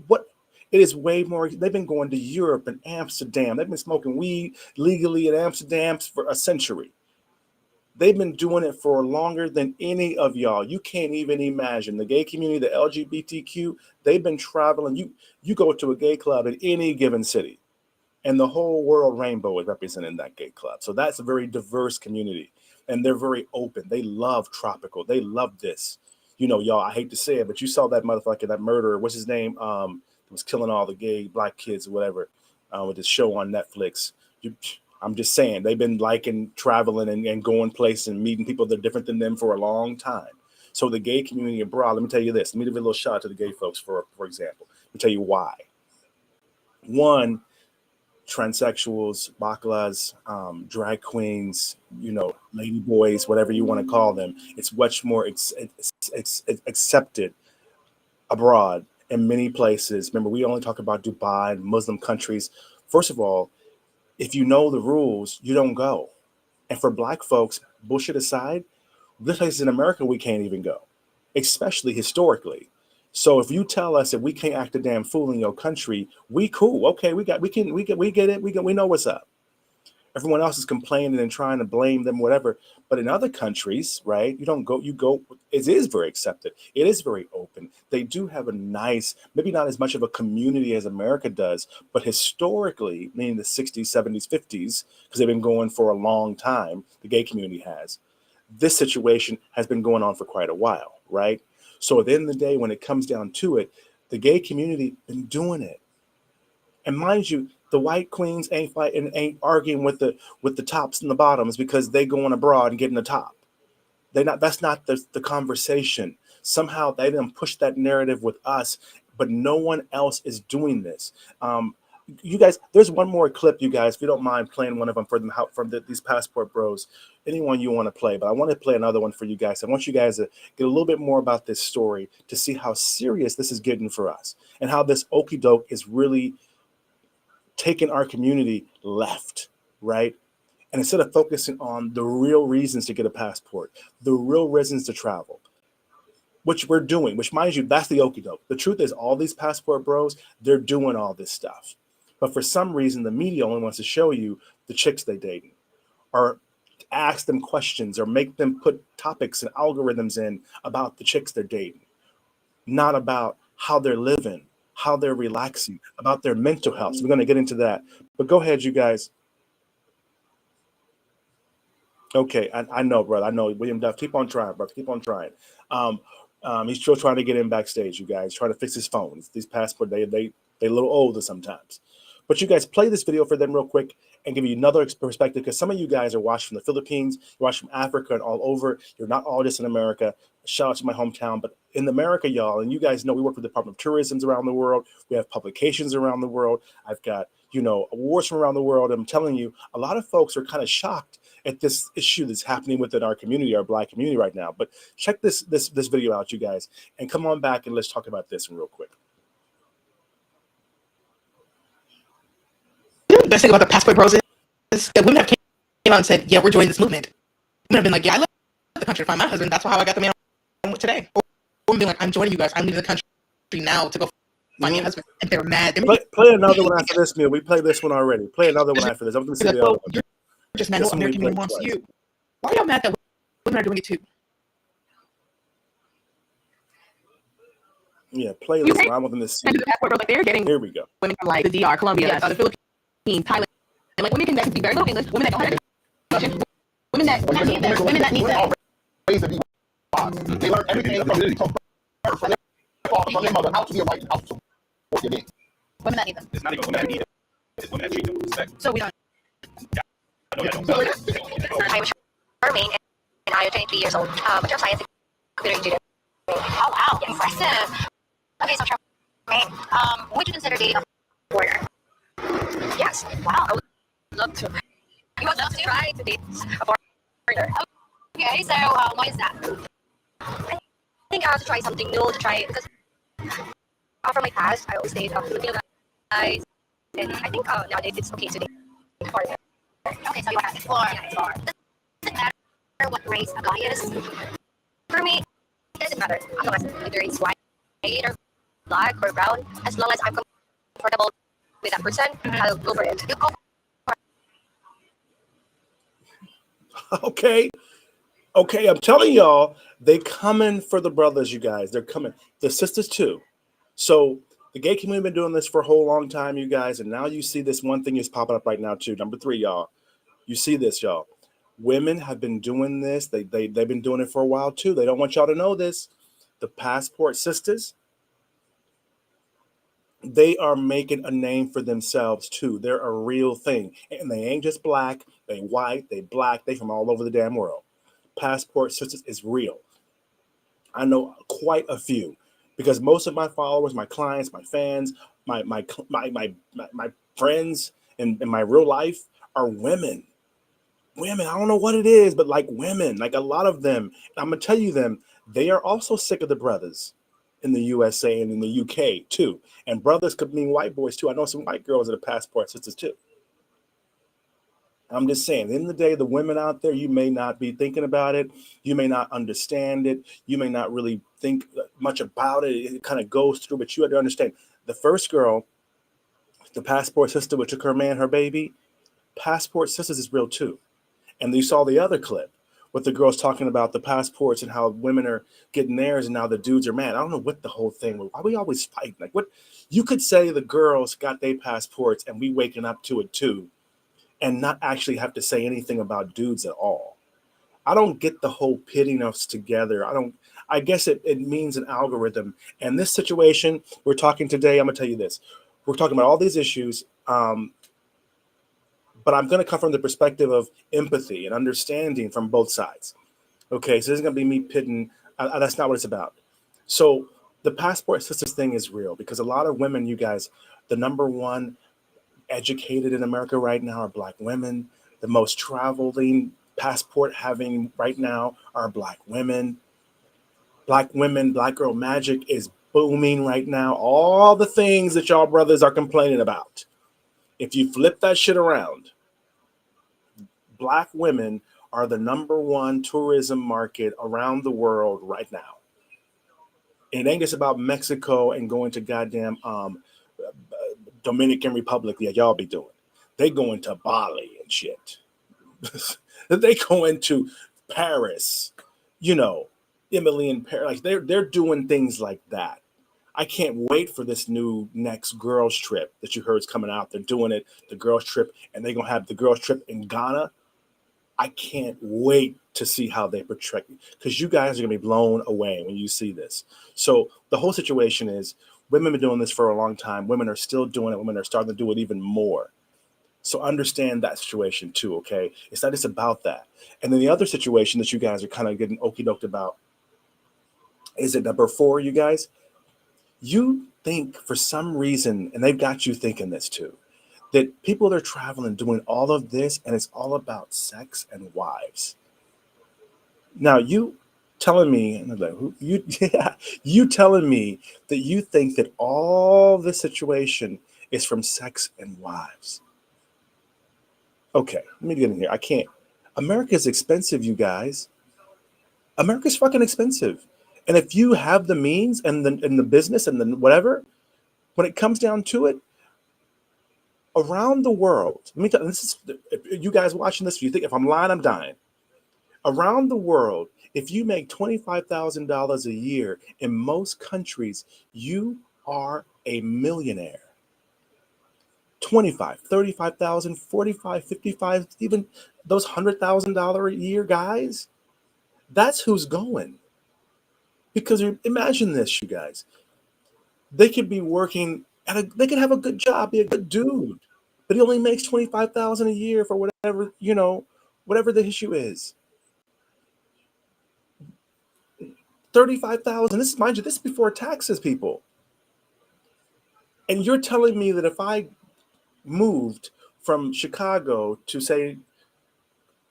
what it is way more. They've been going to Europe and Amsterdam. They've been smoking weed legally in Amsterdam for a century. They've been doing it for longer than any of y'all. You can't even imagine. The gay community, the LGBTQ, they've been traveling. You go to a gay club in any given city, and the whole world rainbow is represented in that gay club. So that's a very diverse community, and they're very open. They love tropical. They love this. You know, y'all, I hate to say it, but you saw that motherfucker, that murderer, what's his name? Was killing all the gay black kids or whatever, with this show on Netflix. I'm just saying, they've been liking traveling and going places and meeting people that are different than them for a long time. So the gay community abroad, let me tell you this. Let me give a little shout out to the gay folks, for example. Let me tell you why. One, transsexuals, baklas, drag queens, you know, lady boys, whatever you want to call them. It's much more accepted abroad in many places. Remember, we only talk about Dubai and Muslim countries. First of all, if you know the rules, you don't go. And for black folks, bullshit aside, this places in America we can't even go, especially historically. So if you tell us that we can't act a damn fool in your country, we cool. Okay, we get it. We know what's up. Everyone else is complaining and trying to blame them, whatever. But in other countries, right, you don't go, you go, it is very accepted. It is very open. They do have a nice, maybe not as much of a community as America does, but historically, meaning the 60s, 70s, 50s, because they've been going for a long time, the gay community has. This situation has been going on for quite a while, right? So at the end of the day, when it comes down to it, the gay community been doing it. And mind you, the white queens ain't fighting, ain't arguing with the tops and the bottoms because they going abroad and getting the top. That's not the conversation. Somehow they didn't push that narrative with us, but no one else is doing this. You guys, there's one more clip, you guys, if you don't mind playing one of them from these passport bros. Anyone you want to play, but I want to play another one for you guys. I want you guys to get a little bit more about this story to see how serious this is getting for us and how this okie doke is really taking our community left, right? And instead of focusing on the real reasons to get a passport, the real reasons to travel, which we're doing, which, mind you, that's the okie doke. The truth is, all these passport bros, they're doing all this stuff. But for some reason, the media only wants to show you the chicks they dating, or ask them questions, or make them put topics and algorithms in about the chicks they're dating, not about how they're living, how they're relaxing, about their mental health. So we're going to get into that. But go ahead, you guys. Okay, I know, brother. I know, William Duff. Keep on trying, brother. Keep on trying. He's still trying to get in backstage, you guys. Trying to fix his phone. These passport, they a little older sometimes. But you guys, play this video for them real quick and give you another perspective, because some of you guys are watching from the Philippines, you're watching from Africa and all over. You're not all just in America. Shout out to my hometown. But in America, y'all, and you guys know we work with the Department of Tourism around the world. We have publications around the world. I've got, awards from around the world. I'm telling you, a lot of folks are kind of shocked at this issue that's happening within our community, our Black community right now. But check this video out, you guys, and come on back and let's talk about this real quick. The best thing about the passport bros is that women have came out and said, yeah, we're joining this movement. Women have been like, yeah, I left the country to find my husband. That's how I got the man I'm with today. Or women being like, I'm joining you guys. I'm leaving the country now to go find me a husband. And they're mad. Play another one after this, Neil. We played this one already. Play another one after this. I'm going to see the other one. You're just mad. No American man wants you. Why are y'all mad that women are doing it too? Yeah, play this one. I want them to see. Like they're getting Here we go. women from like the DR, Colombia, the Philippines, Thailand, and like women can speak very little English. Women that don't have education. Women that need them. Women that need them. They learn everything from birth, from their father, from their mother, how to be a wife, how to support your being. Women that need them. It's not even women that need them. It's women that treat them with respect. So we don't. I'm Charmaine, and I am 23 years old. Material science and computer engineering. Oh wow, impressive. Okay, so Charmaine, would you consider dating a foreigner? Yes. Wow, I would love to. You would love to try to date a foreigner. Okay, so why is that? I think I have to try something new to try because from my past, I always dated Filipino guys, and I think nowadays it's okay to date a foreigner. Okay, so you want to explore. Yeah, explore. Doesn't matter what race a guy is. For me, it doesn't matter. As long as either it's white or black or brown, as long as I'm comfortable with that person, I'll go for it. You go Okay. Okay, I'm telling y'all, they coming for the brothers, you guys. They're coming. The sisters too. So the gay community been doing this for a whole long time, you guys, and now you see this one thing is popping up right now too. Number 3, y'all. You see this, y'all. Women have been doing this. They've been doing it for a while too. They don't want y'all to know this. The passport sisters, they are making a name for themselves too. They're a real thing, and they ain't just black. They white. They black. They from all over the damn world. Passport sisters is real. I know quite a few because most of my followers, my clients, my fans, my friends in my real life are women. Women, I don't know what it is, but like women, like a lot of them. I'm gonna tell you them, they are also sick of the brothers in the USA and in the UK too. And brothers could mean white boys too. I know some white girls that are passport sisters too. I'm just saying, at the end of the day, the women out there, you may not be thinking about it. You may not understand it. You may not really think much about it. It kind of goes through, but you have to understand. The first girl, the passport sister, which took her man, her baby, passport sisters is real too. And you saw the other clip with the girls talking about the passports and how women are getting theirs and now the dudes are mad. I don't know what the whole thing was. Why we always fighting? Like what you could say the girls got their passports and we waking up to it too, and not actually have to say anything about dudes at all. I don't get the whole pitting us together. I guess it means an algorithm. And this situation we're talking today, I'm gonna tell you this. We're talking about all these issues, but I'm gonna come from the perspective of empathy and understanding from both sides. Okay, so this is gonna be me pitting. That's not what it's about. So the passport sisters thing is real because a lot of women, you guys, the number one educated in America right now are black women. The most traveling passport having right now are black women. Black women, black girl magic is booming right now. All the things that y'all brothers are complaining about. If you flip that shit around, black women are the number one tourism market around the world right now. It ain't just about Mexico and going to goddamn Dominican Republic like y'all be doing. They going to Bali and shit. They going to Paris, Emily in Paris. Like they're doing things like that. I can't wait for this new next girls trip that you heard is coming out. They're doing it, the girls trip, and they're gonna have the girls trip in Ghana. I can't wait to see how they portray because you guys are gonna be blown away when you see this. So the whole situation is women have been doing this for a long time. Women are still doing it. Women are starting to do it even more. So understand that situation too, okay? It's not just about that. And then the other situation that you guys are kind of getting okey doked about is at number 4, you guys. You think for some reason, and they've got you thinking this too, that people are traveling doing all of this and it's all about sex and wives. Now you telling me, you telling me that you think that all this situation is from sex and wives. Okay, let me get in here. I can't. America's expensive, you guys. America's fucking expensive. And if you have the means and the business and the whatever, when it comes down to it, around the world, let me tell you, this is if you guys watching this, if you think if I'm lying, I'm dying. Around the world, if you make $25,000 a year in most countries, you are a millionaire. 25, 35,000, 45, 55, even those $100,000 a year guys, that's who's going. Because imagine this, you guys. They could be working they could have a good job, be a good dude, but he only makes 25,000 a year for whatever, whatever the issue is. 35,000. This, mind you, this is before taxes, people. And you're telling me that if I moved from Chicago to, say,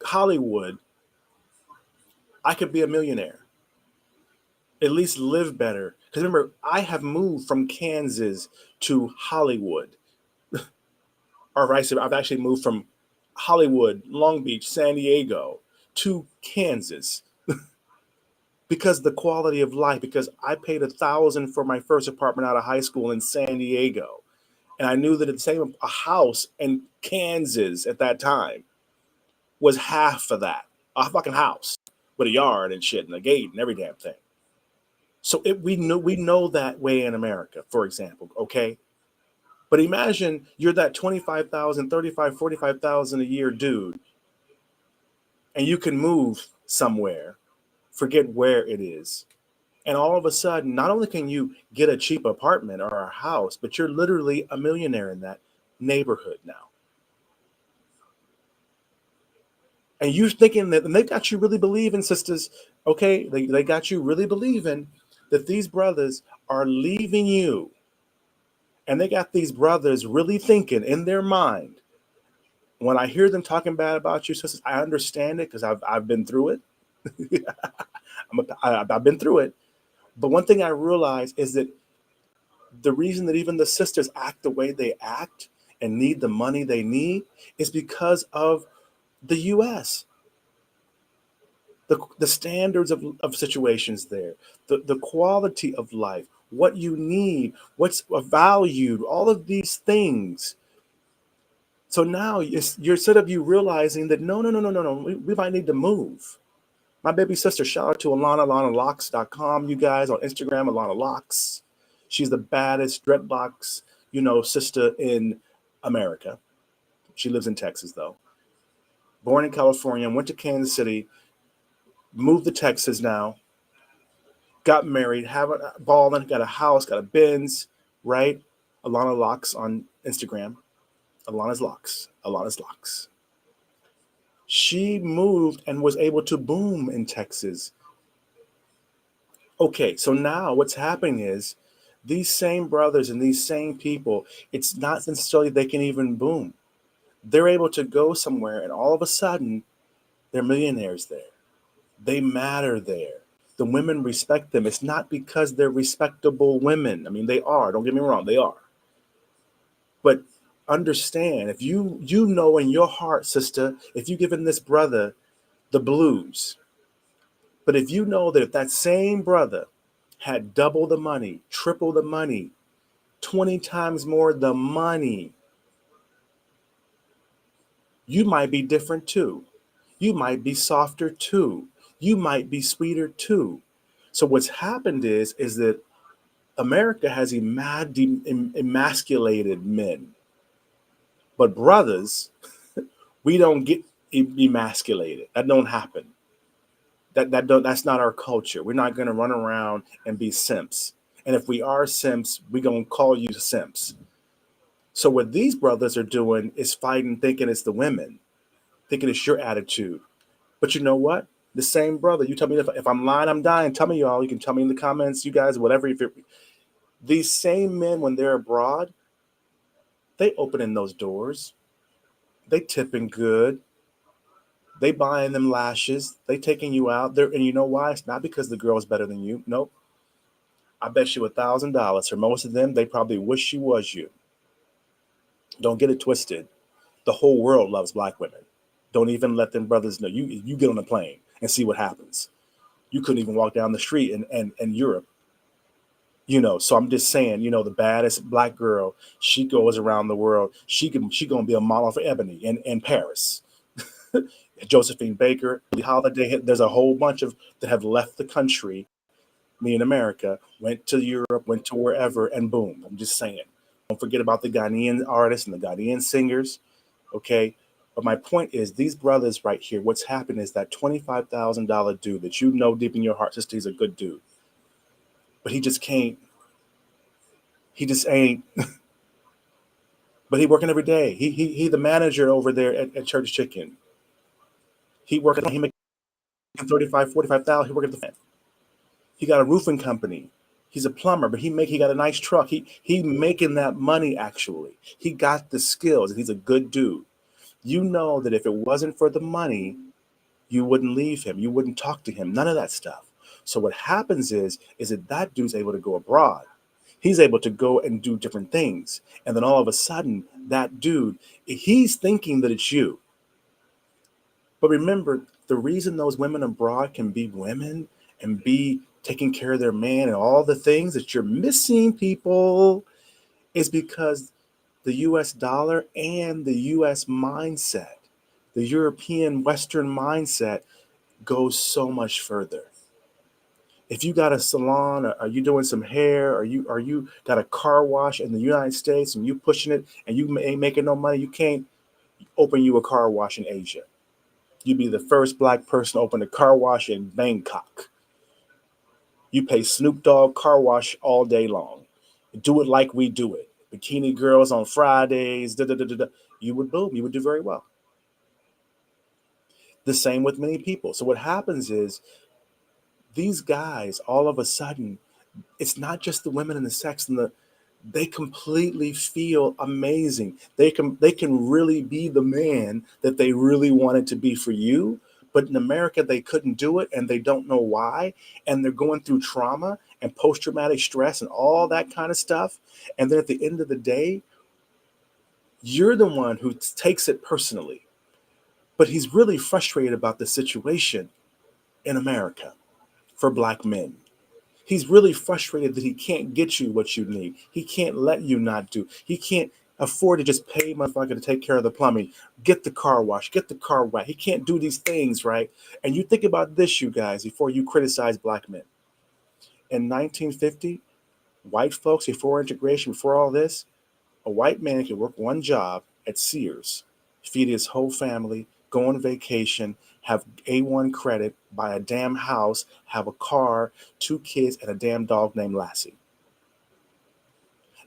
Hollywood, I could be a millionaire, at least live better. Because remember, I have moved from Kansas to Hollywood, or I've actually moved from Hollywood, Long Beach, San Diego to Kansas because the quality of life. Because I paid $1,000 for my first apartment out of high school in San Diego, and I knew that the same a house in Kansas at that time was half of that, a fucking house with a yard and shit and a gate and every damn thing. So we know that way in America, for example, okay? But imagine you're that 25,000, 35, 45,000 a year dude, and you can move somewhere, forget where it is. And all of a sudden, not only can you get a cheap apartment or a house, but you're literally a millionaire in that neighborhood now. And you're thinking that, and they got you really believing, sisters, okay? They got you really believing that these brothers are leaving you. And they got these brothers really thinking in their mind, when I hear them talking bad about you, sisters, I understand it because I've been through it. I've been through it. But one thing I realize is that the reason that even the sisters act the way they act and need the money they need is because of the U.S. The standards of situations there, the quality of life, what you need, what's valued, all of these things. So now you're sort of you realizing that no, we might need to move. My baby sister, shout out to AlanaLocks.com, you guys, on Instagram, Alana Locks. She's the baddest dreadlocks, sister in America. She lives in Texas, though. Born in California, went to Kansas City, moved to Texas now, got married, have a balling, got a house, got a Benz, right? Alana Locks on Instagram. Alana's Locks. She moved and was able to boom in Texas. Okay, so now what's happening is these same brothers and these same people, it's not necessarily they can even boom. They're able to go somewhere and all of a sudden they're millionaires there. They matter there. The women respect them. It's not because they're respectable women. I mean, they are. Don't get me wrong, they are. But understand, if you know in your heart, sister, if you've given this brother the blues, but if you know that if that same brother had double the money, triple the money, 20 times more the money, you might be different too. You might be softer too. You might be sweeter too. So what's happened is that America has emasculated men. But brothers, we don't get emasculated. That don't happen. That's not our culture. We're not going to run around and be simps. And if we are simps, we're going to call you simps. So what these brothers are doing is fighting, thinking it's the women, thinking it's your attitude. But you know what? The same brother, you tell me if I'm lying, I'm dying. Tell me, y'all. You can tell me in the comments, you guys, whatever. These same men, when they're abroad, they opening those doors. They tipping good. They buying them lashes. They taking you out there. And you know why? It's not because the girl is better than you. Nope. I bet you $1,000. For most of them, they probably wish she was you. Don't get it twisted. The whole world loves black women. Don't even let them brothers know. You get on a plane and see what happens. You couldn't even walk down the street in Europe. So I'm just saying, the baddest black girl, she goes around the world. She gonna be a model for Ebony in Paris. Josephine Baker, Holiday. There's a whole bunch of that have left the country. Me in America went to Europe, went to wherever, and boom. I'm just saying. Don't forget about the Ghanaian artists and the Ghanaian singers. Okay. But my point is, these brothers right here, what's happened is that $25,000 dude that you know deep in your heart, sister, he's a good dude. But he just can't. He just ain't. But he working every day. He the manager over there at Church Chicken. He working. He making 35, 45,000. He working at the fan. He got a roofing company. He's a plumber, but he got a nice truck. He making that money actually. He got the skills and he's a good dude. You know that if it wasn't for the money, you wouldn't leave him. You wouldn't talk to him. None of that stuff. So what happens is that dude's able to go abroad. He's able to go and do different things. And then all of a sudden, that dude, he's thinking that it's you. But remember, the reason those women abroad can be women and be taking care of their man and all the things that you're missing, people, is because the US dollar and the US mindset, the European Western mindset goes so much further. If you got a salon, or are you doing some hair, or you got a car wash in the United States and you pushing it and you ain't making no money, you can't open you a car wash in Asia. You'd be the first black person to open a car wash in Bangkok. You pay Snoop Dogg car wash all day long. Do it like we do it. Bikini girls on Fridays, da, da, da, da, da. You would boom. You would do very well. The same with many people. So what happens is these guys, all of a sudden, it's not just the women and the sex and they completely feel amazing. They can really be the man that they really wanted to be for you. But in America, they couldn't do it and they don't know why. And they're going through trauma and post-traumatic stress and all that kind of stuff. And then at the end of the day, you're the one who takes it personally. But he's really frustrated about the situation in America for black men. He's really frustrated that he can't get you what you need. He can't let you not do. He can't afford to just pay motherfucker to take care of the plumbing, get the car wash, get the car wet. He can't do these things, right? And you think about this, you guys, before you criticize black men. In 1950, white folks, before integration, before all this, a white man could work one job at Sears, feed his whole family, go on vacation, have A1 credit, buy a damn house, have a car, 2 kids, and a damn dog named Lassie.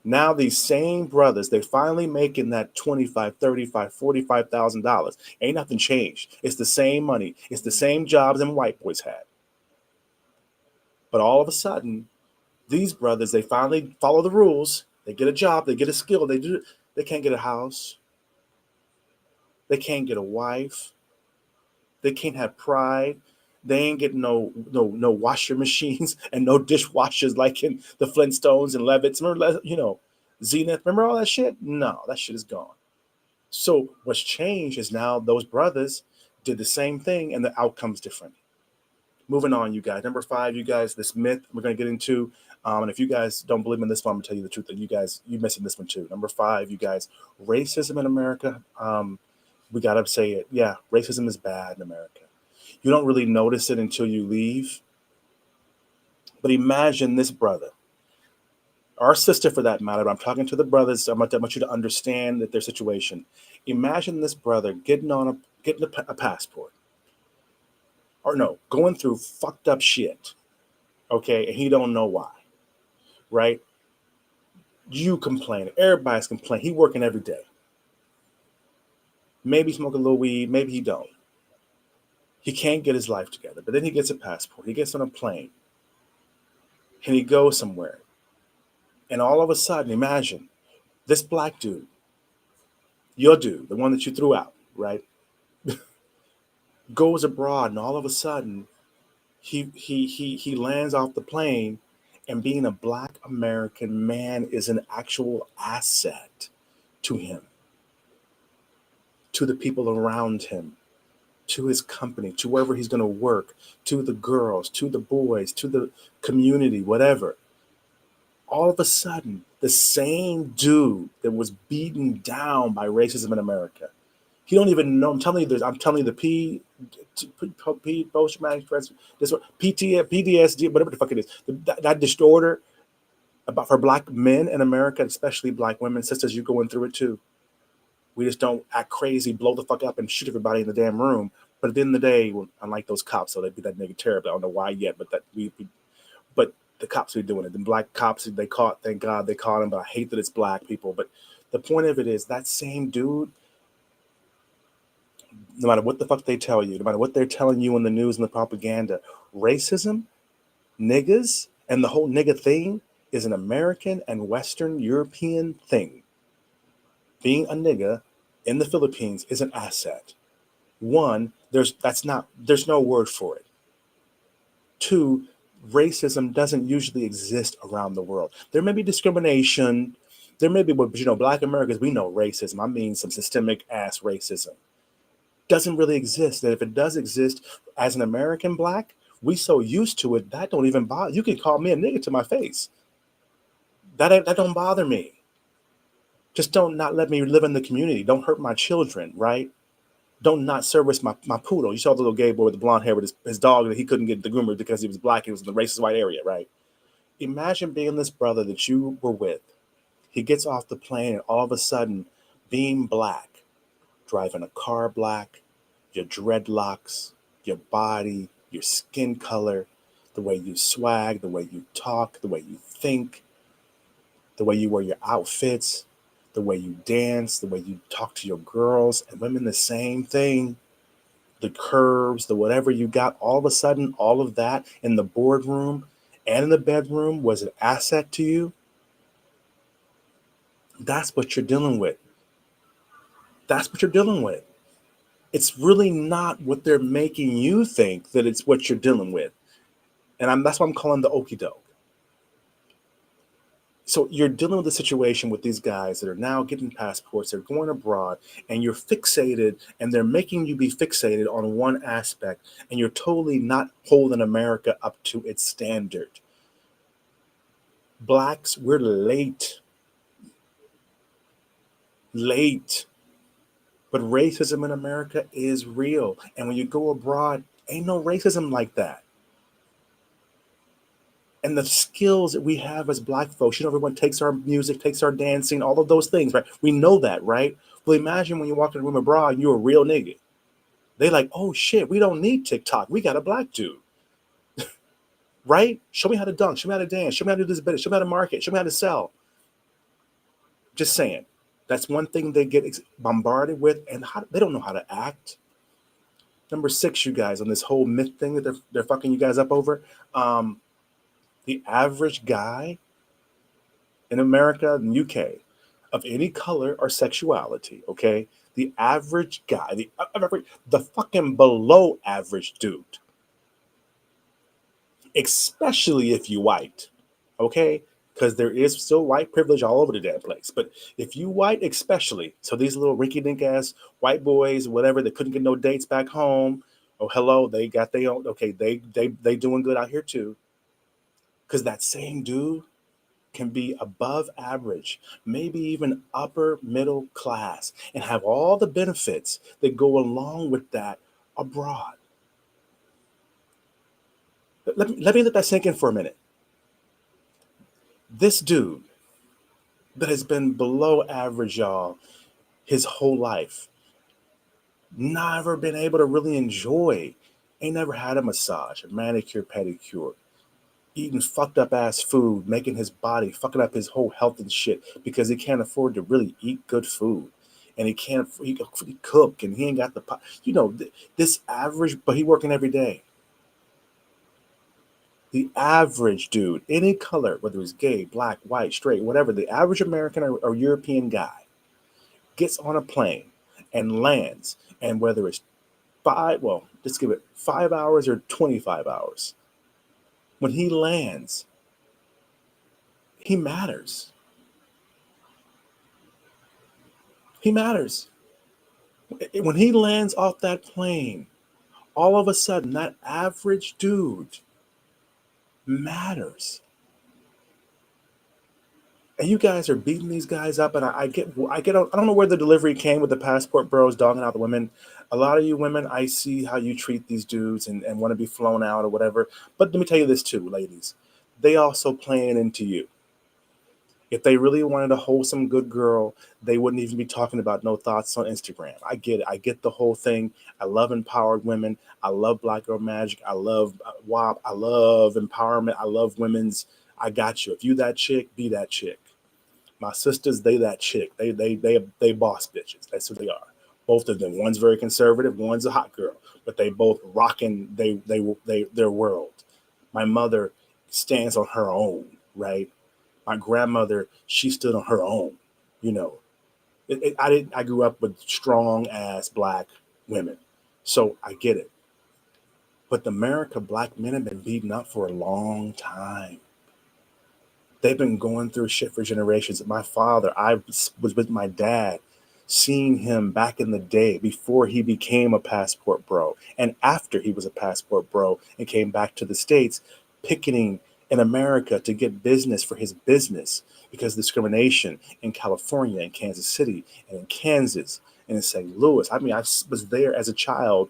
Now these same brothers, they're finally making that $25,000, $35,000, $45,000. Ain't nothing changed. It's the same money. It's the same jobs them white boys had. But all of a sudden, these brothers, they finally follow the rules. They get a job, they get a skill, they can't get a house. They can't get a wife. They can't have pride. They ain't getting no washer machines and no dishwashers like in the Flintstones and Levitts. Remember, Zenith. Remember all that shit? No, that shit is gone. So what's changed is now those brothers did the same thing and the outcome's different. Moving on, you guys. Number 5, you guys, this myth we're going to get into. And if you guys don't believe in this one, I'm going to tell you the truth that you're missing this one too. Number 5, you guys, racism in America. We got to say it. Yeah, racism is bad in America. You don't really notice it until you leave. But imagine this brother, or sister for that matter. But I'm talking to the brothers. I want you to understand that their situation. Imagine this brother getting a passport. Or no, going through fucked up shit. Okay, and he don't know why. Right? You complain. Everybody's complaining. He working every day. Maybe smoke a little weed. Maybe he don't. He can't get his life together. But then he gets a passport. He gets on a plane. And he goes somewhere. And all of a sudden, imagine this black dude, your dude, the one that you threw out, right? Goes abroad, and all of a sudden, he lands off the plane, and being a black American man is an actual asset to him, to the people around him, to his company, to wherever he's going to work, to the girls, to the boys, to the community, whatever. All of a sudden, the same dude that was beaten down by racism in America, he don't even know. I'm telling you, the post-traumatic stress, PTSD, whatever the fuck it is, that disorder for black men in America, especially black women, sisters, you're going through it too. We just don't act crazy, blow the fuck up, and shoot everybody in the damn room. But at the end of the day, unlike those cops, so they beat that nigga terribly. I don't know why yet, but the cops are doing it. The black cops they caught, thank God they caught him, but I hate that it's black people. But the point of it is that same dude, no matter what the fuck they tell you, no matter what they're telling you in the news and the propaganda, racism, niggas, And the whole nigga thing is an American and Western European thing. Being a nigga in the Philippines is an asset. One, there's no word for it. Two, racism doesn't usually exist around the world. There may be discrimination. There may be, but Black Americans, we know racism. I mean, some systemic ass racism doesn't really exist. And if it does exist, as an American Black, we so used to it that don't even bother. You can call me a nigga to my face. That don't bother me. Just don't not let me live in the community. Don't hurt my children, right? Don't not service my poodle. You saw the little gay boy with the blonde hair with his dog that he couldn't get the groomer because he was Black. He was in the racist white area, right? Imagine being this brother that you were with. He gets off the plane and all of a sudden, being Black, driving a car Black, your dreadlocks, your body, your skin color, the way you swag, the way you talk, the way you think, the way you wear your outfits, the way you dance, the way you talk to your girls and women, the same thing. The curves, the whatever you got, all of a sudden, all of that in the boardroom and in the bedroom was an asset to you. That's what you're dealing with. That's what you're dealing with. It's really not what they're making you think that it's what you're dealing with. And that's what I'm calling the okie doke. So you're dealing with a situation with these guys that are now getting passports, they're going abroad, and you're fixated, and they're making you be fixated on one aspect, and you're totally not holding America up to its standard. Blacks, we're late. But racism in America is real. And when you go abroad, ain't no racism like that. And the skills that we have as Black folks, everyone takes our music, takes our dancing, all of those things, right? We know that, right? Well, imagine when you walk in a room abroad and you're a real nigga. They like, oh shit, we don't need TikTok. We got a Black dude. Right? Show me how to dunk. Show me how to dance. Show me how to do this business. Show me how to market. Show me how to sell. Just saying. That's one thing they get bombarded with, and they don't know how to act. Number 6, you guys, on this whole myth thing that they're fucking you guys up over. The average guy in America and UK of any color or sexuality, okay? The average guy, the fucking below average dude, especially if you white, okay? Because there is still white privilege all over the damn place. But if you white especially, so these little rinky-dink ass white boys, whatever, they couldn't get no dates back home. Oh, hello, they got their own, okay, they doing good out here too. Because that same dude can be above average, maybe even upper middle class, and have all the benefits that go along with that abroad. Let me let that sink in for a minute. This dude that has been below average, y'all, his whole life, never been able to really enjoy, ain't never had a massage, a manicure, pedicure, eating fucked up ass food, making his body, fucking up his whole health and shit because he can't afford to really eat good food. And he can't cook, and he ain't got the, this average, but he working every day. The average dude, any color, whether it's gay, Black, white, straight, whatever, the average American or European guy gets on a plane and lands, and whether it's let's give it 5 hours or 25 hours, when he lands, he matters. He matters. When he lands off that plane, all of a sudden, that average dude matters. And you guys are beating these guys up, and I don't know where the delivery came with the passport bros dogging out the women. A lot of you women, I see how you treat these dudes and want to be flown out or whatever. But let me tell you this too, ladies. They also playing into you. If they really wanted a wholesome good girl, they wouldn't even be talking about no thoughts on Instagram. I get it. I get the whole thing. I love empowered women. I love Black Girl Magic. I love WAP. I love empowerment. I love women's. I got you. If you that chick, be that chick. My sisters, they that chick. They boss bitches. That's who they are. Both of them. One's very conservative. One's a hot girl. But they both rocking their world. My mother stands on her own, right? My grandmother, she stood on her own, you know. I grew up with strong ass black women, so I get it. But the America, black men have been beaten up for a long time. They've been going through shit for generations. My father, I was with my dad, seeing him back in the day before he became a passport bro and after he was a passport bro and came back to the States, picketing in America to get business for his business because of discrimination in California and Kansas City and in Kansas and in St. Louis. I mean, was there as a child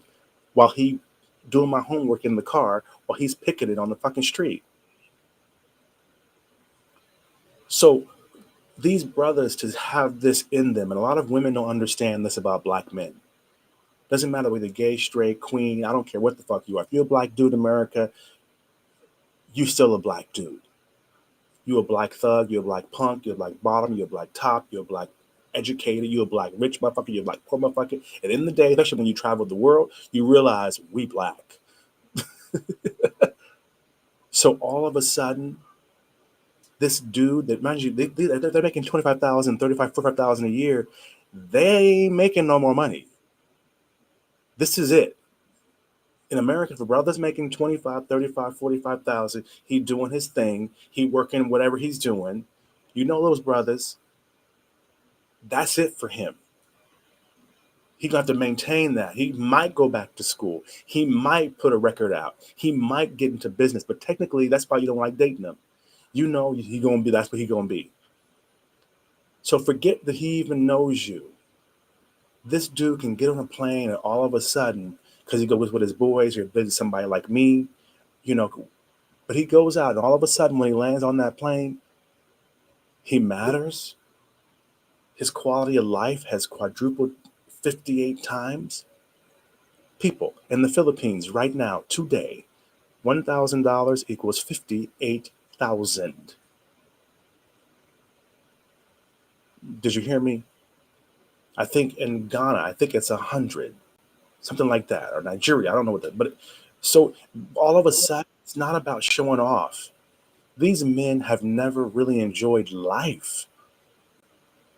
while he doing my homework in the car while he's picketed on the fucking street. So these brothers to have this in them, and a lot of women don't understand this about black men. Doesn't matter whether gay, straight, queen, I don't care what the fuck you are. If you're a black dude in America, you still a black dude. You a black thug, you're a black punk, you're a black bottom, you're a black top, you're a black educated, you're a black rich motherfucker, you're a black poor motherfucker. And in the day, especially when you travel the world, you realize we black. So all of a sudden, this dude that, mind you, they're making 25,000, 35, 45,000 a year. They ain't making no more money. This is it. In America, if a brother's making 25, 35, 45,000, he doing his thing, he working whatever he's doing. You know those brothers, that's it for him. He gonna have to maintain that. He might go back to school. He might put a record out. He might get into business, but technically that's why you don't like dating him. You know he gonna be, that's what he gonna be. So forget that he even knows you. This dude can get on a plane and all of a sudden, because he goes with his boys or visit somebody like me, you know, but he goes out and all of a sudden when he lands on that plane, he matters. His quality of life has quadrupled 58 times. People in the Philippines right now, today, $1,000 equals 58,000. Did you hear me? I think in Ghana, I think it's 100, something like that, or Nigeria. I don't know what that, but so all of a sudden, it's not about showing off. These men have never really enjoyed life.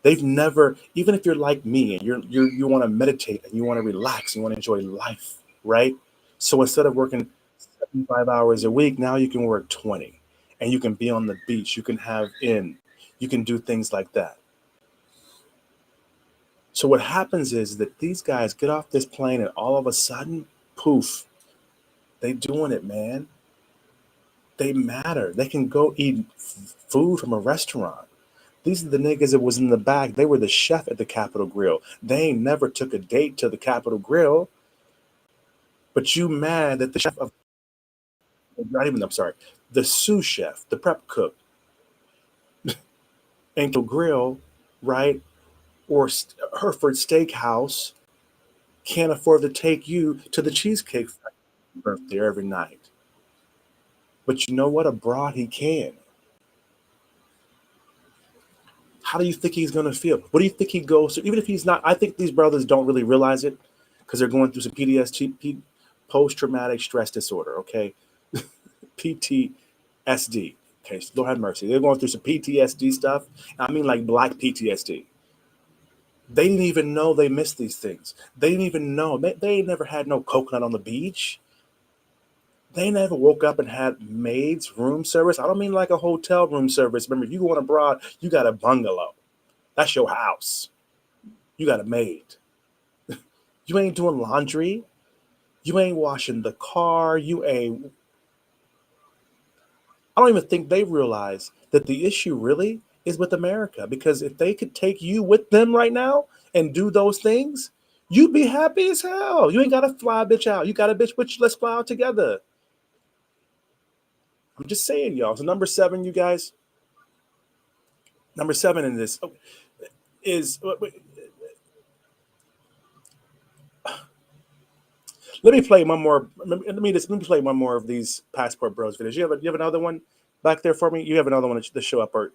They've never, even if you're like me and you want to meditate and you want to relax, you want to enjoy life, right? So instead of working 75 hours a week, now you can work 20, and you can be on the beach, you can you can do things like that. So what happens is that these guys get off this plane and all of a sudden, poof, they doing it, man. They matter. They can go eat food from a restaurant. These are the niggas that was in the back. They were the chef at the Capitol Grill. They ain't never took a date to the Capitol Grill. But you mad that the chef of, not even, I'm sorry, the sous chef, the prep cook, ain't the grill, right? Or Hereford Steakhouse can't afford to take you to the Cheesecake Factory birthday every night. But you know what? Abroad, he can. How do you think he's going to feel? What do you think he goes through? Even if he's not, I think these brothers don't really realize it because they're going through some PTSD, post-traumatic stress disorder, okay? PTSD, okay? So Lord have mercy. They're going through some PTSD stuff. I mean like black PTSD. They didn't even know they missed these things. They didn't even know. They ain't never had no coconut on the beach. They never woke up and had maids, room service. I don't mean like a hotel room service. Remember, if you going abroad, you got a bungalow. That's your house. You got a maid. You ain't doing laundry. You ain't washing the car. You ain't. I don't even think they realize that the issue really is with America. Because if they could take you with them right now and do those things, you'd be happy as hell. You ain't got to fly a bitch out. You got a bitch with you. Let's fly out together. I'm just saying, y'all. So number 7, you guys. Number 7 in this is. Let me play one more. Let me play one more of these Passport Bros videos. You have another one back there for me. You have another one to show up, or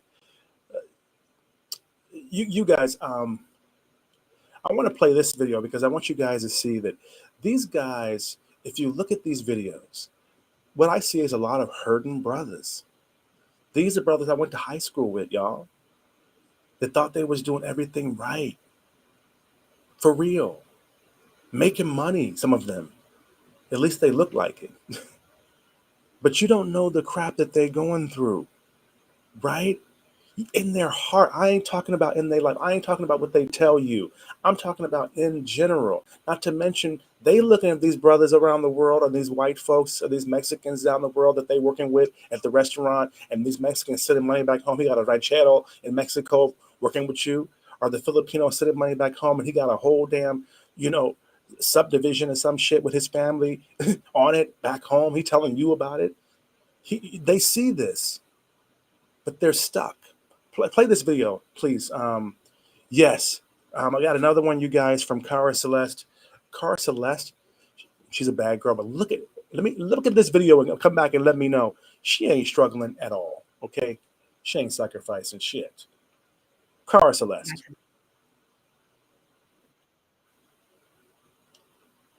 you guys. I want to play this video because I want you guys to see that these guys. If you look at these videos, what I see is a lot of hurting brothers. These are brothers I went to high school with, y'all, that thought they was doing everything right, for real, making money, some of them. At least they look like it. But you don't know the crap that they're going through, right? In their heart. I ain't talking about in their life. I ain't talking about what they tell you. I'm talking about in general. Not to mention, they looking at these brothers around the world, or these white folks, or these Mexicans down the world that they working with at the restaurant, and these Mexicans sending money back home. He got a ranchero in Mexico working with you, or the Filipino sending money back home, and he got a whole damn, subdivision or some shit with his family on it back home. He telling you about it. They see this, but they're stuck. Play this video, please. Yes, I got another one, you guys, from Cara Celeste. Cara Celeste, she's a bad girl, but look at this video and come back and let me know she ain't struggling at all. Okay, she ain't sacrificing shit. Cara Celeste.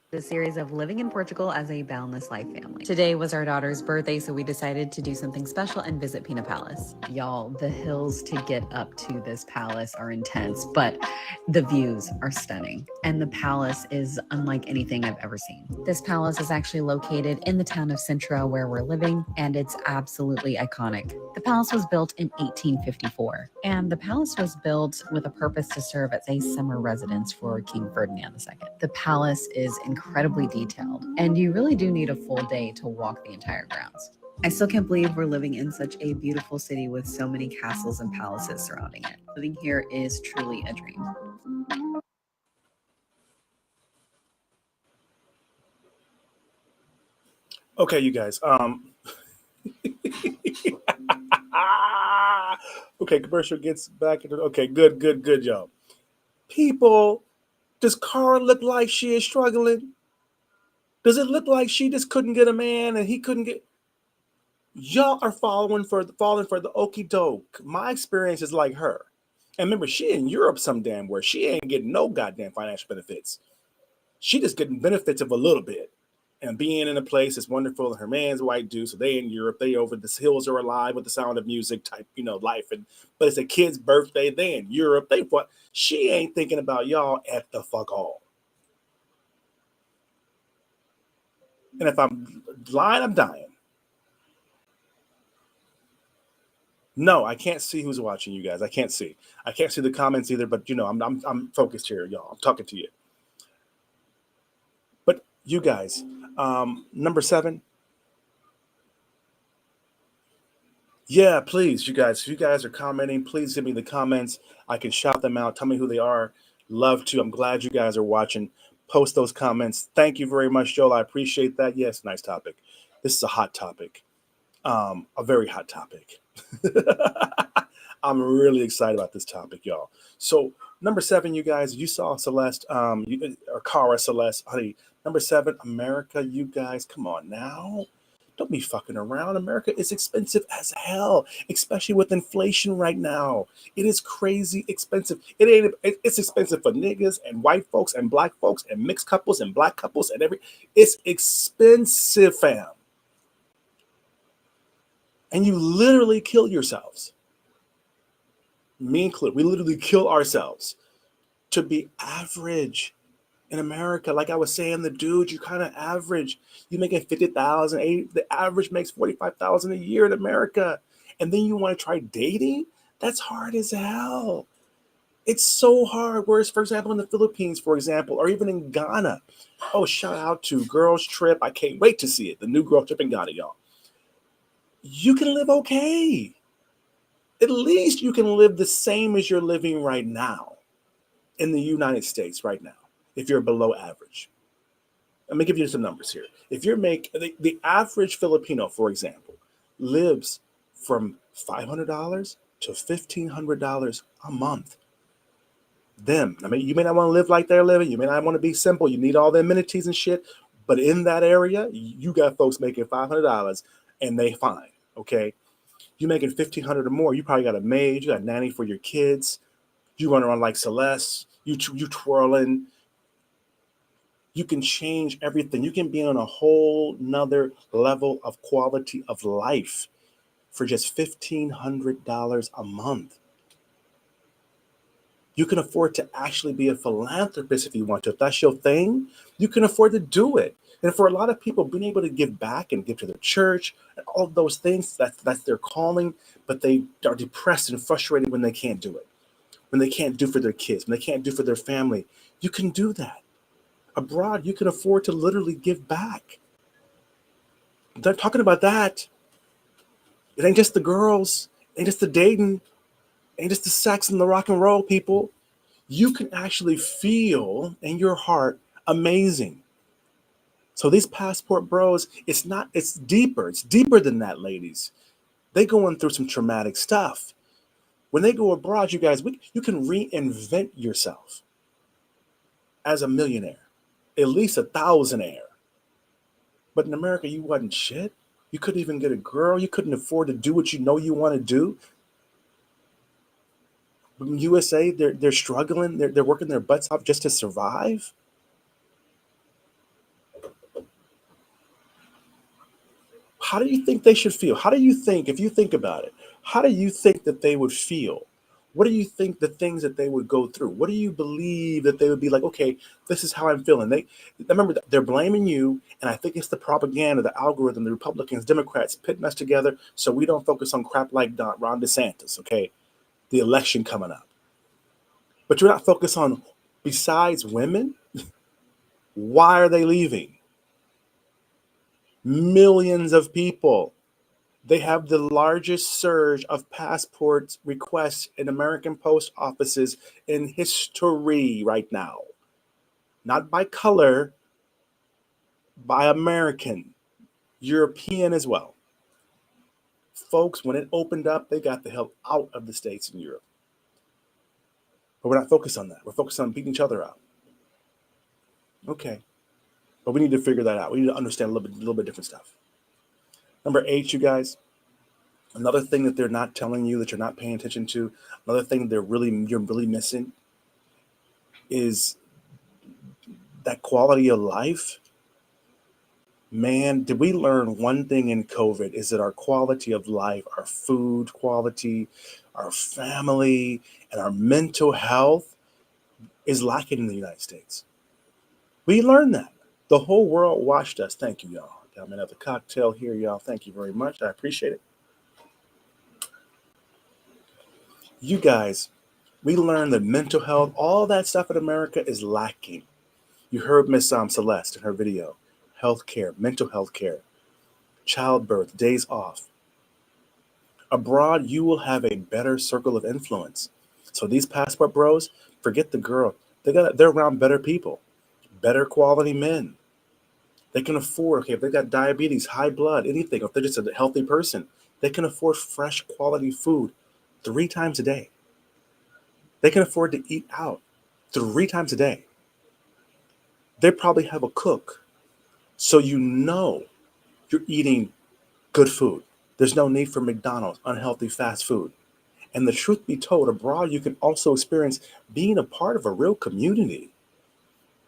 The series of living in Portugal as a boundless life family. Today was our daughter's birthday, so we decided to do something special and visit Pina Palace. Y'all, the hills to get up to this palace are intense, but the views are stunning. And the palace is unlike anything I've ever seen. This palace is actually located in the town of Sintra where we're living, and it's absolutely iconic. The palace was built in 1854, and the palace was built with a purpose to serve as a summer residence for King Ferdinand II. The palace is incredibly detailed, and you really do need a full day to walk the entire grounds. I still can't believe we're living in such a beautiful city with so many castles and palaces surrounding it. Living here is truly a dream. Okay, you guys. Okay, commercial gets back into. Okay, good, y'all. People, does Cara look like she is struggling? Does it look like she just couldn't get a man and he couldn't get? Y'all are falling for the okie doke. My experience is like her. And remember, she in Europe some damn where. She ain't getting no goddamn financial benefits. She just getting benefits of a little bit. And being in a place that's wonderful, and her man's white dude, so they in Europe, they over the hills are alive with the sound of music type, life. But it's a kid's birthday, they in Europe, they what? She ain't thinking about y'all at the fuck all. And if I'm lying, I'm dying. No, I can't see who's watching, you guys. I can't see the comments either. But I'm focused here, y'all. I'm talking to you. But you guys, number 7. Yeah, please, you guys. If you guys are commenting, please give me the comments. I can shout them out. Tell me who they are. Love to. I'm glad you guys are watching. Post those comments. Thank you very much, Joel. I appreciate that. Yes, nice topic. This is a hot topic. A very hot topic. I'm really excited about this topic, y'all. So number 7, you guys, you saw Celeste, or Cara Celeste, honey. Number 7, America, you guys, come on now. Don't be fucking around. America is expensive as hell, especially with inflation right now. It is crazy expensive. It's expensive for niggas and white folks and black folks and mixed couples and black couples and it's expensive, fam. And you literally kill yourselves. Me included. We literally kill ourselves to be average in America. Like I was saying, the dude, you kind of average. You making 50,000, 80. The average makes 45,000 a year in America. And then you want to try dating? That's hard as hell. It's so hard. Whereas, for example, in the Philippines, for example, or even in Ghana. Oh, shout out to Girls Trip. I can't wait to see it. The new Girl Trip in Ghana, y'all. You can live okay. At least you can live the same as you're living right now in the United States right now, if you're below average. Let me give you some numbers here. If you're the average Filipino, for example, lives from $500 to $1,500 a month. I mean, you may not want to live like they're living. You may not want to be simple. You need all the amenities and shit. But in that area, you got folks making $500 and they fine. Okay. You making $1,500 or more. You probably got a maid. You got a nanny for your kids. You run around like Celeste. You twirling. You can change everything. You can be on a whole nother level of quality of life for just $1,500 a month. You can afford to actually be a philanthropist if you want to. If that's your thing, you can afford to do it. And for a lot of people, being able to give back and give to their church and all of those things, that's their calling, but they are depressed and frustrated when they can't do it, when they can't do for their kids, when they can't do for their family. You can do that. Abroad, you can afford to literally give back. They're talking about that. It ain't just the girls, it ain't just the dating, it ain't just the sex and the rock and roll, people. You can actually feel in your heart amazing. So these passport bros, it's deeper. It's deeper than that, ladies. They going through some traumatic stuff. When they go abroad, you guys, you can reinvent yourself as a millionaire, at least a thousandaire. But in America, you wasn't shit. You couldn't even get a girl. You couldn't afford to do what you know you want to do. But in USA, they're struggling. They're working their butts off just to survive. How do you think they should feel? How do you think, if you think about it, how do you think that they would feel? What do you think the things that they would go through? What do you believe that they would be like, okay, this is how I'm feeling? Remember, they're blaming you, and I think it's the propaganda, the algorithm, the Republicans, Democrats pitting us together so we don't focus on crap like Ron DeSantis, okay? The election coming up. But you're not focused on, besides women, why are they leaving? Millions of people. They have the largest surge of passport requests in American post offices in history right now. Not by color, by American, European as well. Folks, when it opened up, they got the hell out of the States and Europe. But we're not focused on that. We're focused on beating each other up. Okay. But we need to figure that out. We need to understand a little bit different stuff. Number 8, you guys. Another thing that they're not telling you, that you're not paying attention to, another thing you're really missing is that quality of life. Man, did we learn one thing in COVID, is that our quality of life, our food quality, our family, and our mental health is lacking in the United States. We learned that. The whole world watched us. Thank you, y'all. Got me another cocktail here, y'all. Thank you very much. I appreciate it. You guys, we learned that mental health, all that stuff in America is lacking. You heard Miss Celeste in her video. Healthcare, mental health care, childbirth, days off. Abroad, you will have a better circle of influence. So these passport bros, forget the girl. They're around better people, better quality men. They can afford, okay, if they got diabetes, high blood, anything, if they're just a healthy person, they can afford fresh quality food 3 times a day. They can afford to eat out 3 times a day. They probably have a cook. So you know you're eating good food. There's no need for McDonald's, unhealthy fast food. And the truth be told, abroad, you can also experience being a part of a real community.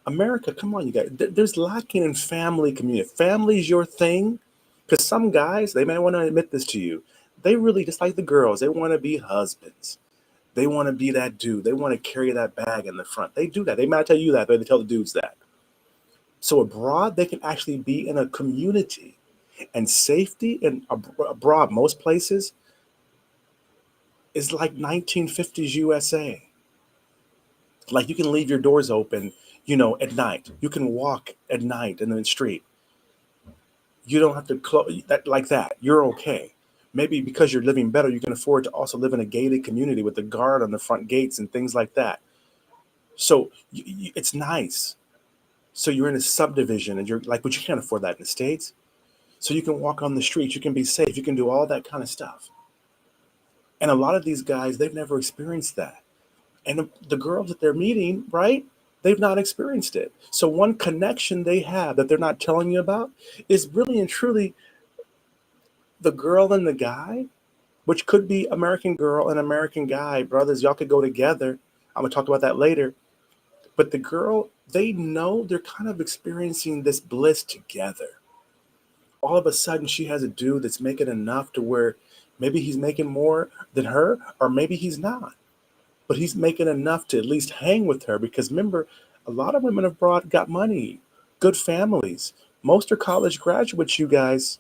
America, come on, you guys. There's lacking in family community. Family's your thing. Because some guys, they may want to admit this to you. They really, just like the girls, they want to be husbands. They want to be that dude. They want to carry that bag in the front. They do that. They might tell you that, but they tell the dudes that. So abroad, they can actually be in a community. And safety in abroad, most places, is like 1950s USA. Like you can leave your doors open, at night. You can walk at night in the street. You don't have to close that like that. You're okay. Maybe because you're living better, you can afford to also live in a gated community with a guard on the front gates and things like that. So it's nice. So you're in a subdivision and you're like, but you can't afford that in the States. So you can walk on the streets, you can be safe, you can do all that kind of stuff. And a lot of these guys, they've never experienced that. And the girls that they're meeting, right? They've not experienced it. So one connection they have that they're not telling you about is really and truly the girl and the guy, which could be American girl and American guy. Brothers, y'all could go together. I'm going to talk about that later. But the girl, they know they're kind of experiencing this bliss together. All of a sudden, she has a dude that's making enough to where maybe he's making more than her, or maybe he's not. But he's making enough to at least hang with her because remember, a lot of women abroad got money, good families. Most are college graduates, you guys.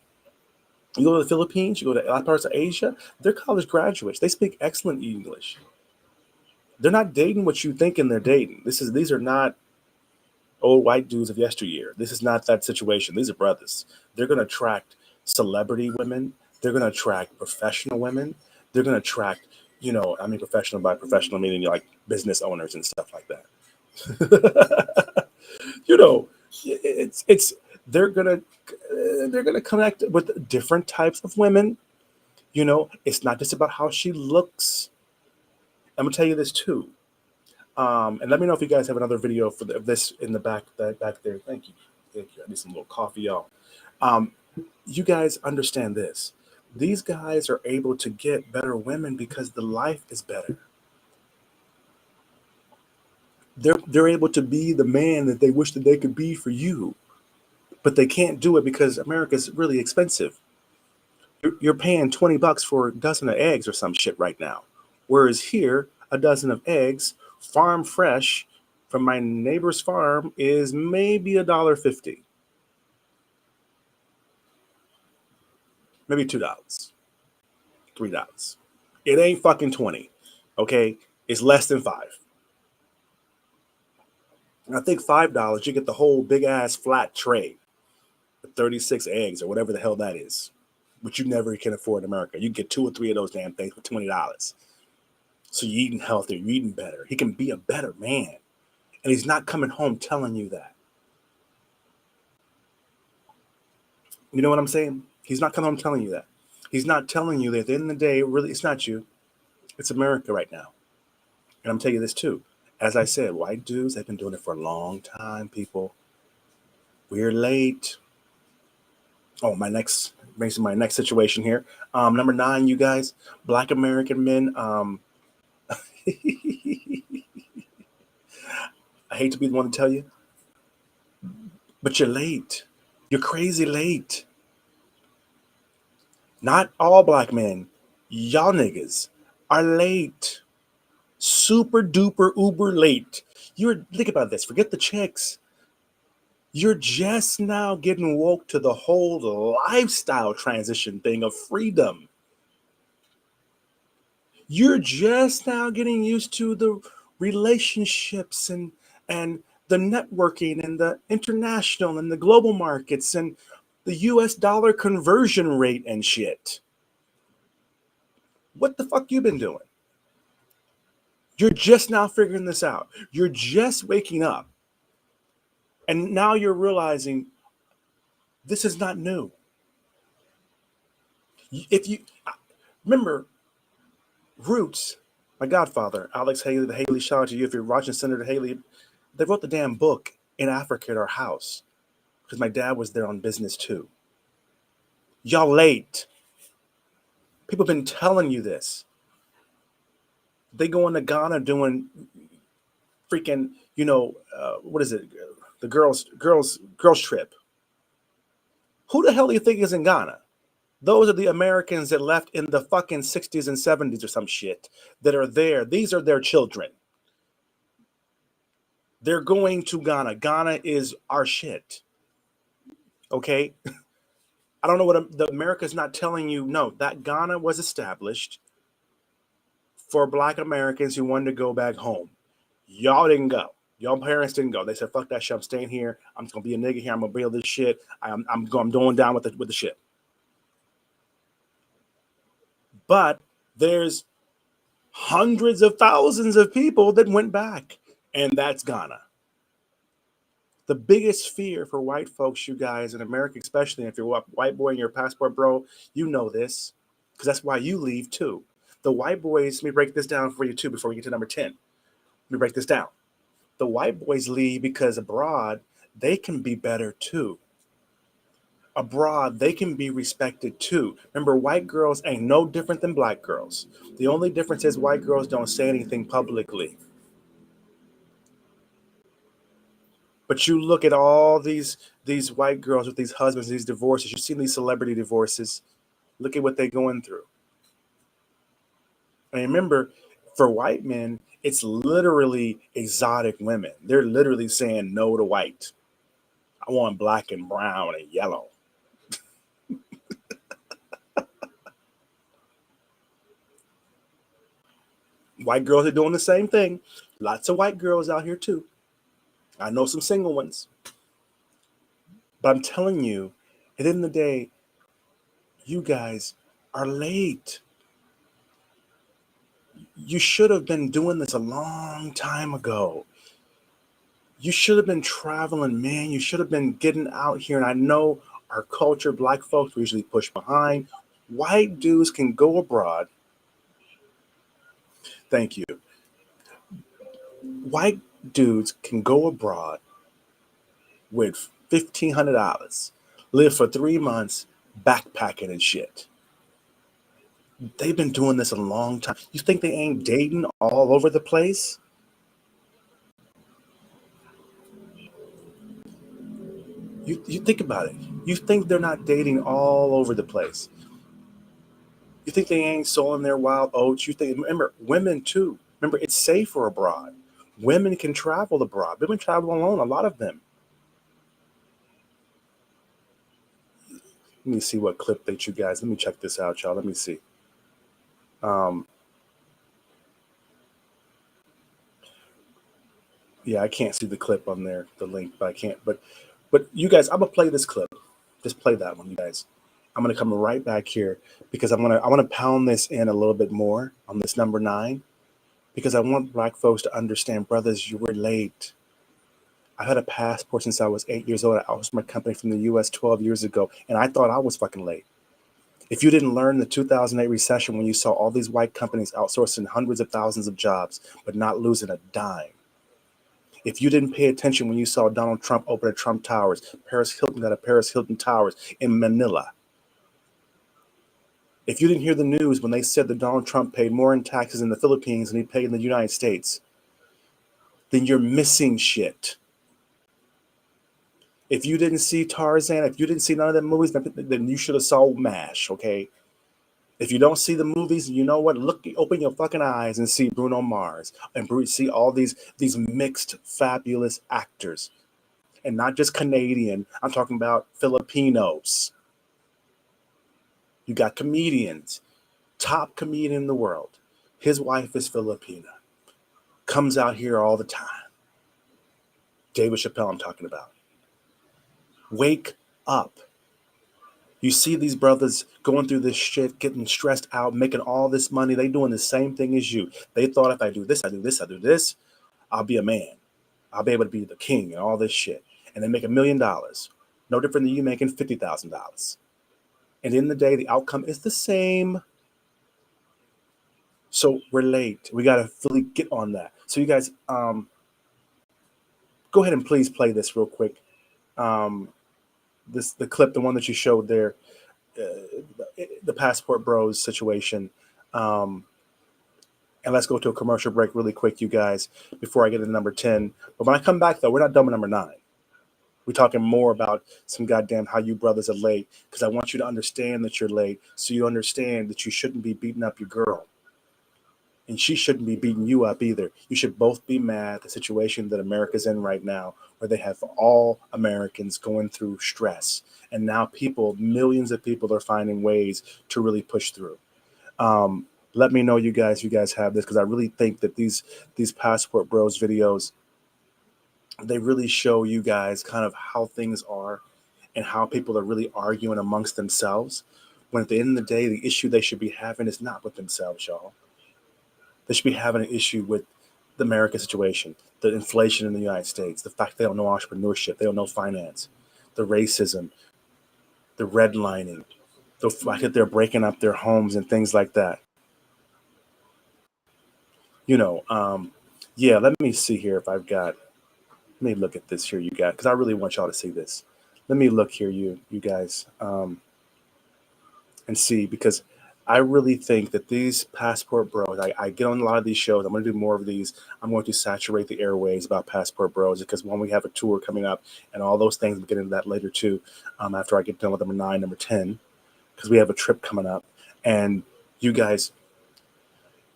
You go to the Philippines, you go to a lot of parts of Asia, they're college graduates. They speak excellent English. They're not dating what you thinking they're dating. These are not old white dudes of yesteryear. This is not that situation. These are brothers. They're going to attract celebrity women. They're going to attract professional women. They're going to attract, I mean, professional by professional meaning like business owners and stuff like that. It's they're gonna connect with different types of women. It's not just about how she looks. I'm gonna tell you this too. And let me know if you guys have another video of this in the back back there. Thank you. I need some little coffee, y'all. You guys understand this. These guys are able to get better women because the life is better. They're able to be the man that they wish that they could be for you, but they can't do it because America's really expensive. You're paying $20 for a dozen of eggs or some shit right now, whereas here a dozen of eggs, farm fresh from my neighbor's farm, is maybe $1.50, maybe $2, $3. It ain't fucking 20, okay? It's less than 5. And I think $5 you get the whole big ass flat tray with 36 eggs or whatever the hell that is, which you never can afford in America. You can get 2 or 3 of those damn things for $20. So you're eating healthier, you're eating better. He can be a better man. And he's not coming home telling you that. You know what I'm saying? He's not coming home telling you that. He's not telling you that at the end of the day, really, it's not you. It's America right now. And I'm telling you this too. As I said, white dudes have been doing it for a long time, people. We're late. Oh, my next situation here. Number 9, you guys, Black American men. I hate to be the one to tell you, but you're late. You're crazy late. Not all black men. Y'all niggas are late. Super duper uber late. Think about this. Forget the chicks. You're just now getting woke to the whole lifestyle transition thing of freedom. You're just now getting used to the relationships and the networking and the international and the global markets and the US dollar conversion rate and shit. What the fuck you been doing? You're just now figuring this out. You're just waking up. And now you're realizing this is not new. If you remember Roots, my godfather, Alex Haley, the Haley, shout out to you if you're watching Senator Haley. They wrote the damn book in Africa at our house because my dad was there on business too. Y'all late. People have been telling you this. They go into Ghana doing freaking, what is it? The girls trip. Who the hell do you think is in Ghana? Those are the Americans that left in the fucking 60s and 70s or some shit that are there. These are their children. They're going to Ghana. Ghana is our shit. Okay? I don't know what the America's not telling you. No, that Ghana was established for Black Americans who wanted to go back home. Y'all didn't go. Y'all parents didn't go. They said, fuck that shit. I'm staying here. I'm just going to be a nigga here. I'm going to build this shit. I'm going down with the shit. But there's hundreds of thousands of people that went back, and that's Ghana. The biggest fear for white folks, you guys, in America, especially if you're a white boy and your passport, bro, you know this, because that's why you leave too. The white boys, let me break this down for you too before we get to number 10. Let me break this down. The white boys leave because abroad, they can be better too. Abroad, they can be respected too. Remember, white girls ain't no different than black girls. The only difference is white girls don't say anything publicly. But you look at all these white girls with these husbands, these divorces. You've seen these celebrity divorces. Look at what they're going through. And remember, for white men, it's literally exotic women. They're literally saying no to white. I want black and brown and yellow. White girls are doing the same thing. Lots of white girls out here too. I know some single ones. But I'm telling you, at the end of the day, you guys are late. You should have been doing this a long time ago. You should have been traveling, man. You should have been getting out here. And I know our culture, black folks, we usually push behind. White dudes can go abroad. Thank you. White dudes can go abroad with $1,500, live for 3 months, backpacking and shit. They've been doing this a long time. You think they ain't dating all over the place? You think about it. You think they're not dating all over the place? You think they ain't sowing their wild oats? You think, remember, women too. Remember, it's safer abroad. Women can travel abroad. Women travel alone, a lot of them. Let me see what clip that you guys, let me check this out, y'all. Let me see. Yeah, I can't see the clip on there, the link, but I can't. But you guys, I'm gonna play this clip. Just play that one, you guys. I'm gonna come right back here because I wanna pound this in a little bit more on this number 9, because I want black folks to understand, brothers, you were late. I had a passport since I was 8 years old. I outsourced my company from the US 12 years ago, and I thought I was fucking late. If you didn't learn the 2008 recession when you saw all these white companies outsourcing hundreds of thousands of jobs, but not losing a dime. If you didn't pay attention when you saw Donald Trump open a Trump Towers, Paris Hilton got a Paris Hilton Towers in Manila. If you didn't hear the news when they said that Donald Trump paid more in taxes in the Philippines than he paid in the United States, then you're missing shit. If you didn't see Tarzan, if you didn't see none of them movies, then you should have saw MASH, okay? If you don't see the movies, you know what? Look, open your fucking eyes and see Bruno Mars and see all these mixed, fabulous actors, and not just Canadian. I'm talking about Filipinos. You got comedians, top comedian in the world. His wife is Filipina. Comes out here all the time. David Chappelle, I'm talking about. Wake up. You see these brothers going through this shit, getting stressed out, making all this money. They doing the same thing as you. They thought if I do this, I do this, I do this, I'll be a man. I'll be able to be the king and all this shit. And they make $1 million. No different than you making $50,000. And in the day, the outcome is the same. So we're late. We got to fully get on that. So you guys, go ahead and please play this real quick. The clip, the one that you showed there, the Passport Bros situation. And let's go to a commercial break really quick, you guys, before I get into number 10. But when I come back, though, we're not done with number 9. We're talking more about some goddamn how you brothers are late, because I want you to understand that you're late, so you understand that you shouldn't be beating up your girl. And she shouldn't be beating you up either. You should both be mad at the situation that America's in right now, where they have all Americans going through stress. And now people, millions of people are finding ways to really push through. Let me know, you guys have this, because I really think that these Passport Bros videos, they really show you guys kind of how things are and how people are really arguing amongst themselves, when at the end of the day, the issue they should be having is not with themselves, y'all. They should be having an issue with the American situation, the inflation in the United States, the fact they don't know entrepreneurship, they don't know finance, the racism, the redlining, the fact that they're breaking up their homes and things like that. Yeah, let me see here if I've got, let me look at this here, you guys, because I really want y'all to see this. Let me look here, you guys, and see, because I really think that these passport bros, I get on a lot of these shows. I'm going to do more of these. I'm going to saturate the airways about passport bros because when we have a tour coming up and all those things, we'll get into that later too, after I get done with number 9, number 10, because we have a trip coming up. And you guys,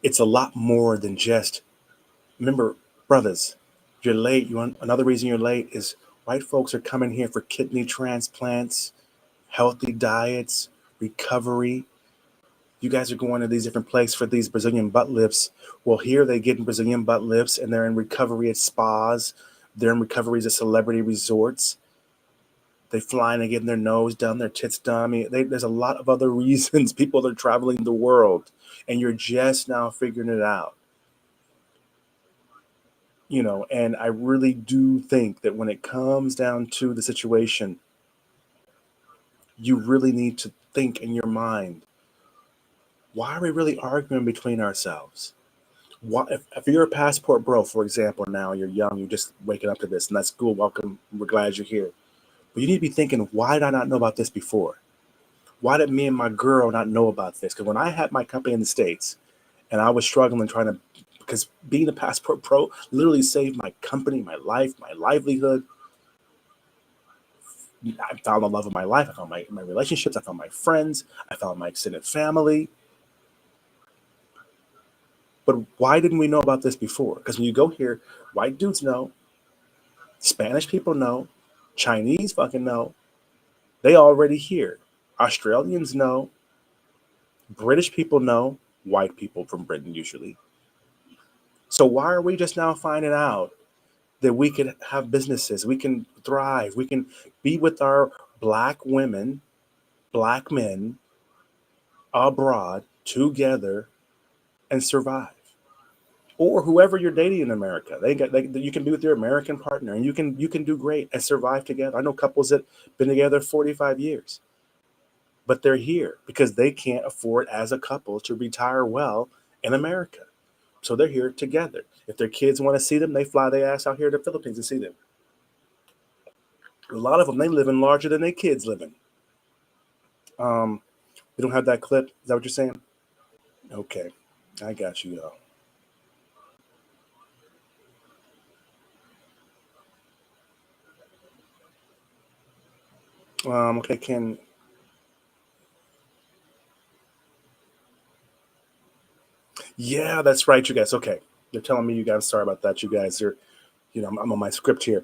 it's a lot more than just, remember, brothers, you're late. Another reason you're late is white folks are coming here for kidney transplants, healthy diets, recovery. You guys are going to these different places for these Brazilian butt lifts. Well, here they get in Brazilian butt lifts and they're in recovery at spas. They're in recoveries at celebrity resorts. They fly and getting their nose done, their tits done. I mean, there's a lot of other reasons people are traveling the world, and you're just now figuring it out. And I really do think that when it comes down to the situation, you really need to think in your mind, why are we really arguing between ourselves? Why, if you're a passport bro, for example, now you're young, you're just waking up to this, and that's cool. Welcome. We're glad you're here. But you need to be thinking, why did I not know about this before? Why did me and my girl not know about this? Because when I had my company in the States and I was struggling because being a passport pro literally saved my company, my life, my livelihood. I found the love of my life. I found my relationships. I found my friends. I found my extended family. But why didn't we know about this before? Because when you go here, white dudes know, Spanish people know, Chinese fucking know. They already here. Australians know, British people know, white people from Britain usually. So why are we just now finding out that we can have businesses, we can thrive, we can be with our black women, black men abroad together and survive? Or whoever you're dating in America, you can be with your American partner and you can do great and survive together. I know couples that been together 45 years, but they're here because they can't afford as a couple to retire well in America. So they're here together. If their kids want to see them, they fly their ass out here to the Philippines to see them. A lot of them, they live in larger than their kids live in. You don't have that clip? Is that what you're saying? Okay, I got you, y'all. Okay, Ken. Yeah, that's right, you guys. Okay, they're telling me you guys. Sorry about that, you guys. I'm on my script here.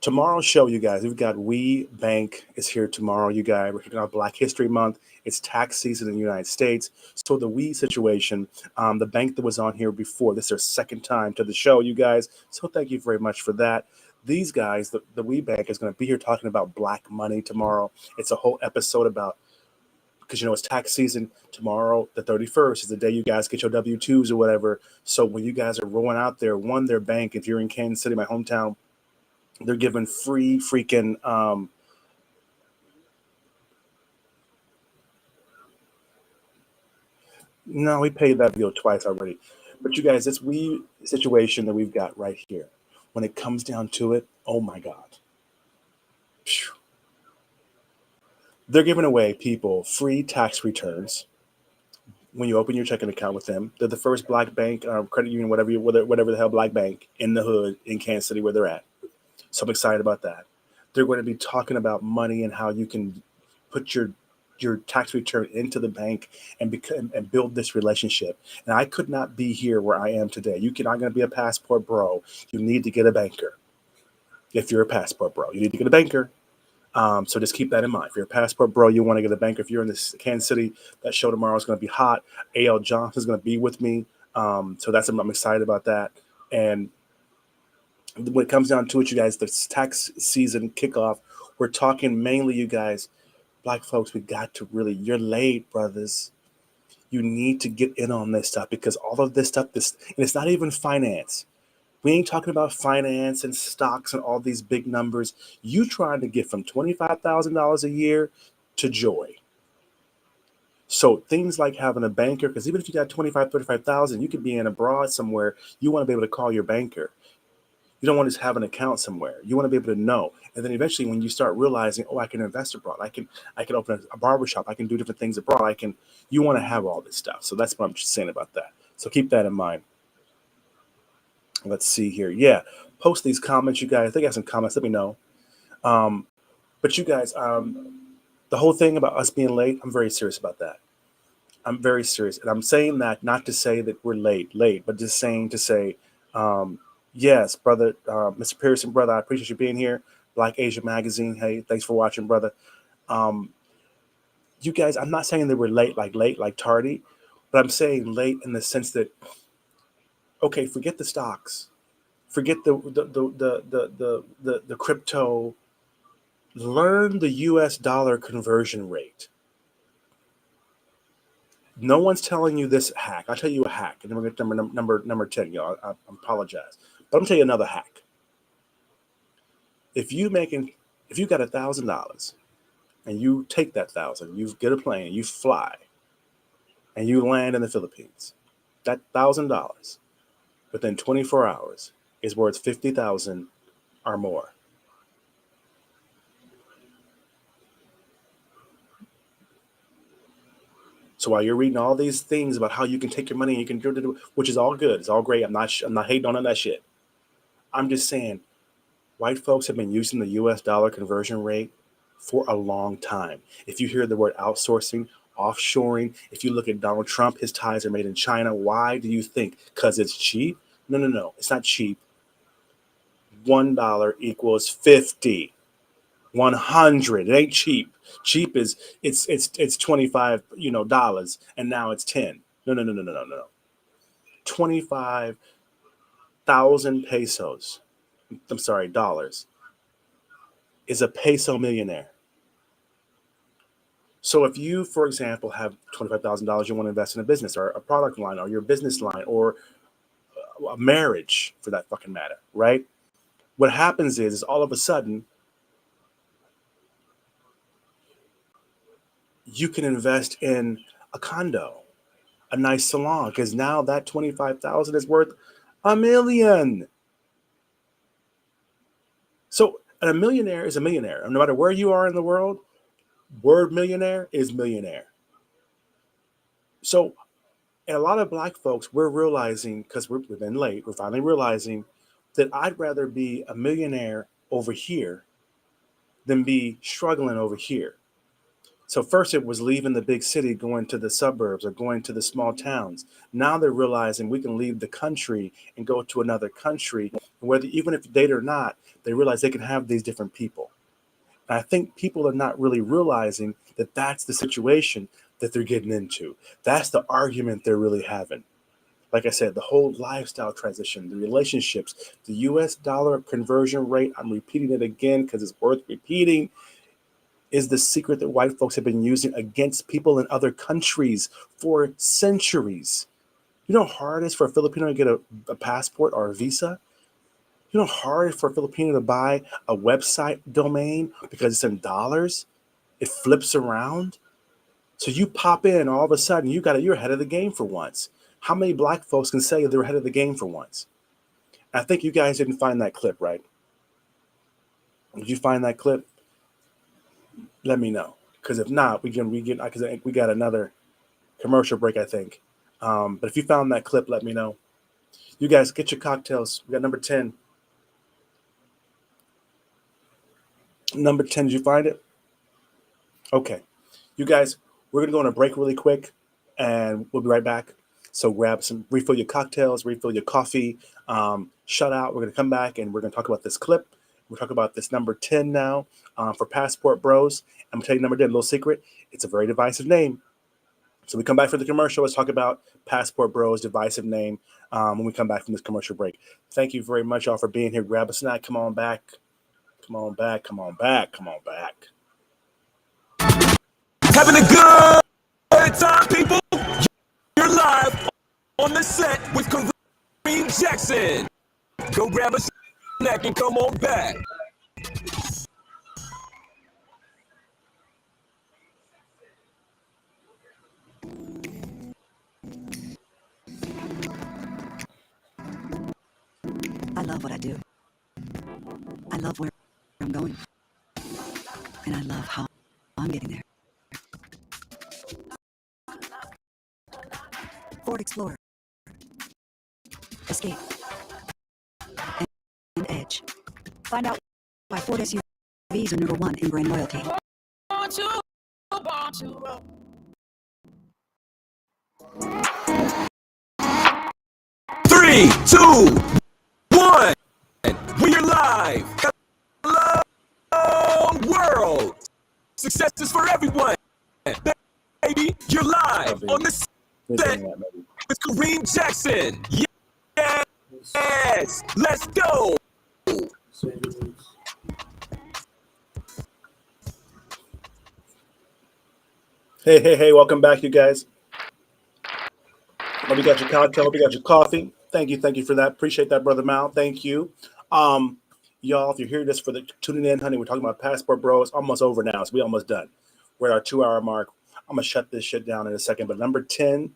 Tomorrow's show, you guys, we've got We Bank is here tomorrow, you guys. We're kicking off Black History Month. It's tax season in the United States. So the We situation, the bank that was on here before, this is their second time to the show, you guys. So thank you very much for that. These guys, the We Bank is going to be here talking about black money tomorrow. It's a whole episode about, because it's tax season tomorrow, the 31st is the day you guys get your W-2s or whatever. So when you guys are rolling out there, their bank, if you're in Kansas City, my hometown, they're giving free freaking no, we paid that bill twice already. But you guys, this we situation that we've got right here, when it comes down to it, oh my God. Phew. They're giving away people free tax returns when you open your checking account with them. They're the first black bank, credit union, whatever the hell black bank in the hood in Kansas City where they're at. So I'm excited about that. They're going to be talking about money and how you can put your tax return into the bank and build this relationship. And I could not be here where I am today. You're not going to be a passport bro. You need to get a banker. If you're a passport bro, you need to get a banker. So just keep that in mind. If you're a passport bro, you want to get a banker. If you're in this Kansas City, that show tomorrow is going to be hot. A.L. Johnson is going to be with me. So I'm excited about that. And when it comes down to it, you guys, the tax season kickoff, we're talking mainly, you guys, black folks, we got to really, you're late, brothers. You need to get in on this stuff because all of this stuff, and it's not even finance. We ain't talking about finance and stocks and all these big numbers. You trying to get from $25,000 a year to joy. So things like having a banker, because even if you got 25, 35,000, you could be in abroad somewhere. You want to be able to call your banker. You don't want to just have an account somewhere. You want to be able to know. And then eventually when you start realizing, oh, I can invest abroad. I can open a barbershop. I can do different things abroad. You want to have all this stuff. So that's what I'm just saying about that. So keep that in mind. Let's see here. Yeah. Post these comments, you guys. If they got some comments, let me know. But you guys, the whole thing about us being late, I'm very serious about that. I'm very serious. And I'm saying that not to say that we're late, but just saying to say, yes, brother, Mr. Pearson, brother, I appreciate you being here. Black Asia Magazine. Hey, thanks for watching, brother. You guys, I'm not saying that we're late, like tardy, but I'm saying late in the sense that, okay, forget the stocks, forget the crypto. Learn the U.S. dollar conversion rate. No one's telling you this hack. I'll tell you a hack, and then we're going to number 10. Y'all, I apologize, but I'm gonna tell you another hack. If you got $1,000, and you take that 1,000, you get a plane, you fly, and you land in the Philippines. That $1,000 within 24 hours is worth 50,000 or more. So while you're reading all these things about how you can take your money and you can do, which is all good, it's all great. I'm not hating on none of that shit. I'm just saying, white folks have been using the U.S. dollar conversion rate for a long time. If you hear the word outsourcing, offshoring, if you look at Donald Trump, his ties are made in China. Why do you think? Because it's cheap? No. It's not cheap. $1 equals 50. 100. It ain't cheap. Cheap is it's 25 dollars, and now it's 10. No. 25,000 pesos. I'm sorry, dollars is a peso millionaire. So if you, for example, have $25,000 you want to invest in a business or a product line or your business line or a marriage for that fucking matter, right? What happens is all of a sudden you can invest in a condo, a nice salon, because now that 25,000 is worth $1 million. So a millionaire is a millionaire. No matter where you are in the world, word millionaire is millionaire. So, and a lot of black folks, we're realizing, because we've been late, we're finally realizing that I'd rather be a millionaire over here than be struggling over here. So first it was leaving the big city, going to the suburbs or going to the small towns. Now they're realizing we can leave the country and go to another country. Whether even if they date or not, they realize they can have these different people. And I think people are not really realizing that that's the situation that they're getting into. That's the argument they're really having. Like I said, the whole lifestyle transition, the relationships, the US dollar conversion rate, I'm repeating it again because it's worth repeating, is the secret that white folks have been using against people in other countries for centuries. You know how hard it is for a Filipino to get a passport or a visa? You know how hard it is for a Filipino to buy a website domain because it's in dollars? It flips around. So you pop in, all of a sudden you're ahead of the game for once. How many black folks can say they're ahead of the game for once? I think you guys didn't find that clip, right? Did you find that clip? Let me know, because if not, we got another commercial break, I think. But if you found that clip, let me know. You guys get your cocktails. We got number 10. Number 10, did you find it? Okay. You guys, we're going to go on a break really quick, and we'll be right back. So refill your cocktails, refill your coffee, shut out. We're going to come back, and we're going to talk about this clip. We'll talk about this number 10 now for Passport Bros. I'm going to tell you number 10, a little secret. It's a very divisive name. So we come back for the commercial. Let's talk about Passport Bros, divisive name, when we come back from this commercial break. Thank you very much, y'all, for being here. Grab a snack. Come on back. Come on back. Come on back. Come on back. Having a good time, people. You're live on the set with Kareem Jackson. Go grab a snack and come on back. I love what I do, I love where I'm going. And I love how I'm getting there. Ford Explorer. Escape. And Edge. Find out why Ford SUVs are number one in brand loyalty. 3, 2, 1. We are live. Hello, world. Success is for everyone. Baby, you're live on the set with Kareem Jackson. Yes, let's go. Hey, welcome back, you guys. Hope you got your cocktail, hope you got your coffee. Thank you for that. Appreciate that, Brother Mal. Thank you. Y'all, if you're here just for the tuning in, honey, we're talking about Passport Bro. It's almost over now, so we almost done. We're at our 2-hour mark. I'm gonna shut this shit down in a second. But number 10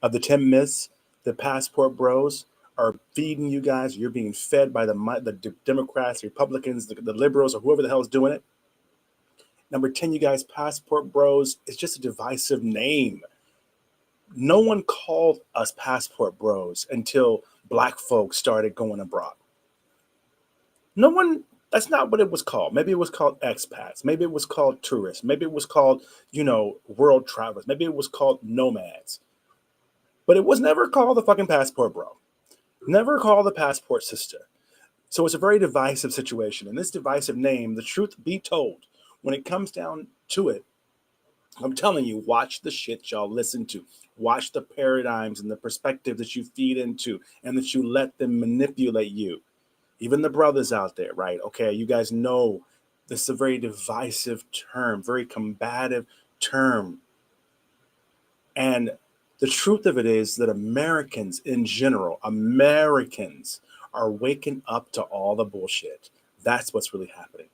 of the 10 myths that Passport Bros are feeding you guys. You're being fed by the Democrats, the Republicans, the liberals, or whoever the hell is doing it. Number 10, you guys, Passport Bros is just a divisive name. No one called us Passport Bros until Black folks started going abroad. No one, that's not what it was called. Maybe it was called expats. Maybe it was called tourists. Maybe it was called, world travelers. Maybe it was called nomads. But it was never called the fucking Passport Bro. Never called the Passport Sister. So it's a very divisive situation. And this divisive name, the truth be told, when it comes down to it, I'm telling you, watch the shit y'all listen to. Watch the paradigms and the perspective that you feed into and that you let them manipulate you. Even the brothers out there, right? Okay, you guys know this is a very divisive term, very combative term. And the truth of it is that Americans in general, Americans are waking up to all the bullshit. That's what's really happening.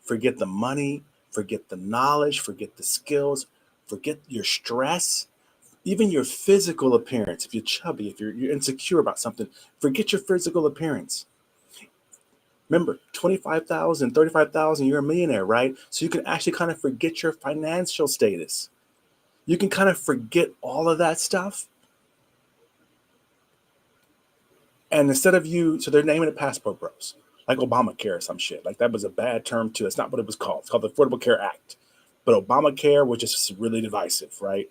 Forget the money, forget the knowledge, forget the skills, forget your stress, even your physical appearance. If you're chubby, if you're insecure about something, forget your physical appearance. Remember, 25,000, 35,000, you're a millionaire, right? So you can actually kind of forget your financial status. You can kind of forget all of that stuff. And instead of so they're naming it Passport Bros, like Obamacare or some shit. Like that was a bad term too. It's not what it was called. It's called the Affordable Care Act. But Obamacare was just really divisive, right?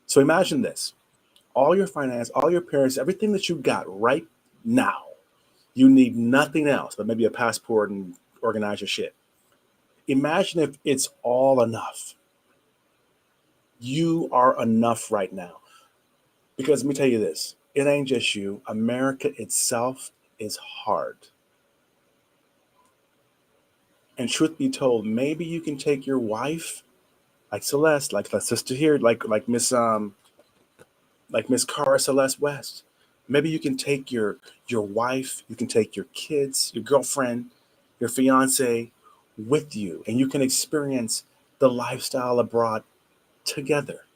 So imagine this. All your finance, all your parents, everything that you got right now, you need nothing else but maybe a passport and organize your shit. Imagine if it's all enough. You are enough right now. Because let me tell you this, it ain't just you. America itself is hard. And truth be told, maybe you can take your wife, like Celeste, like the sister here, like Miss Cara Celeste West. Maybe you can take your wife, you can take your kids, your girlfriend, your fiance with you, and you can experience the lifestyle abroad together.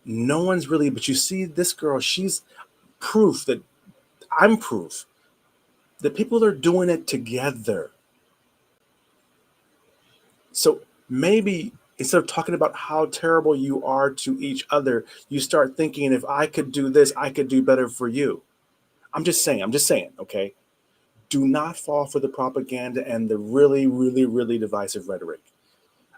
No one's really, but you see this girl, she's proof that I'm proof that people are doing it together. So maybe instead of talking about how terrible you are to each other, you start thinking, if I could do this, I could do better for you. I'm just saying, okay? Do not fall for the propaganda and the really, really, really divisive rhetoric.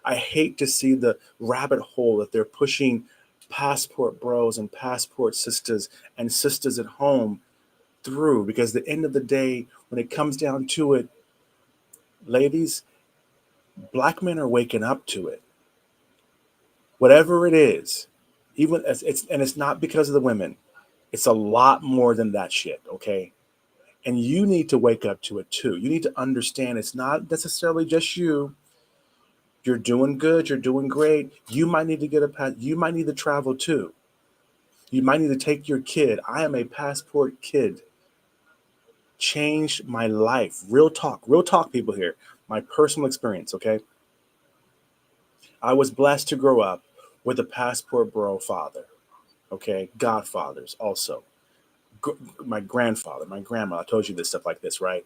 I hate to see the rabbit hole that they're pushing Passport Bros and Passport Sisters and sisters at home through, because at the end of the day, when it comes down to it, ladies, Black men are waking up to it. Whatever it is, even it's not because of the women. It's a lot more than that shit, okay? And you need to wake up to it too. You need to understand it's not necessarily just you. You're doing good. You're doing great. You might need to get a pass. You might need to travel too. You might need to take your kid. I am a passport kid. Changed my life. Real talk, people here. My personal experience, okay? I was blessed to grow up with a Passport Bro father, okay? Godfathers also. My grandfather, my grandma, I told you this stuff like this, right?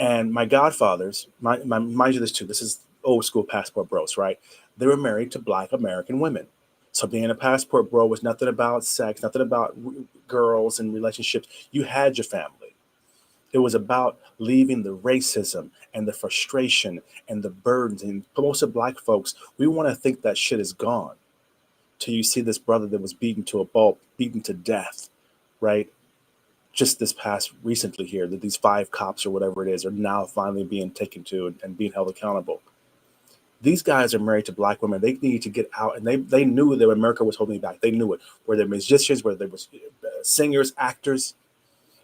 And my godfathers, mind you this too, this is old school passport bros, right? They were married to Black American women. So being a passport bro was nothing about sex, nothing about girls and relationships. You had your family. It was about leaving the racism and the frustration and the burdens. And most of Black folks, we want to think that shit is gone till you see this brother that was beaten to a pulp, beaten to death, right? Just this past recently here, that these 5 cops or whatever it is are now finally being taken to and being held accountable. These guys are married to Black women. They need to get out, and they knew that America was holding back. They knew it. Whether they're musicians, whether they were singers, actors.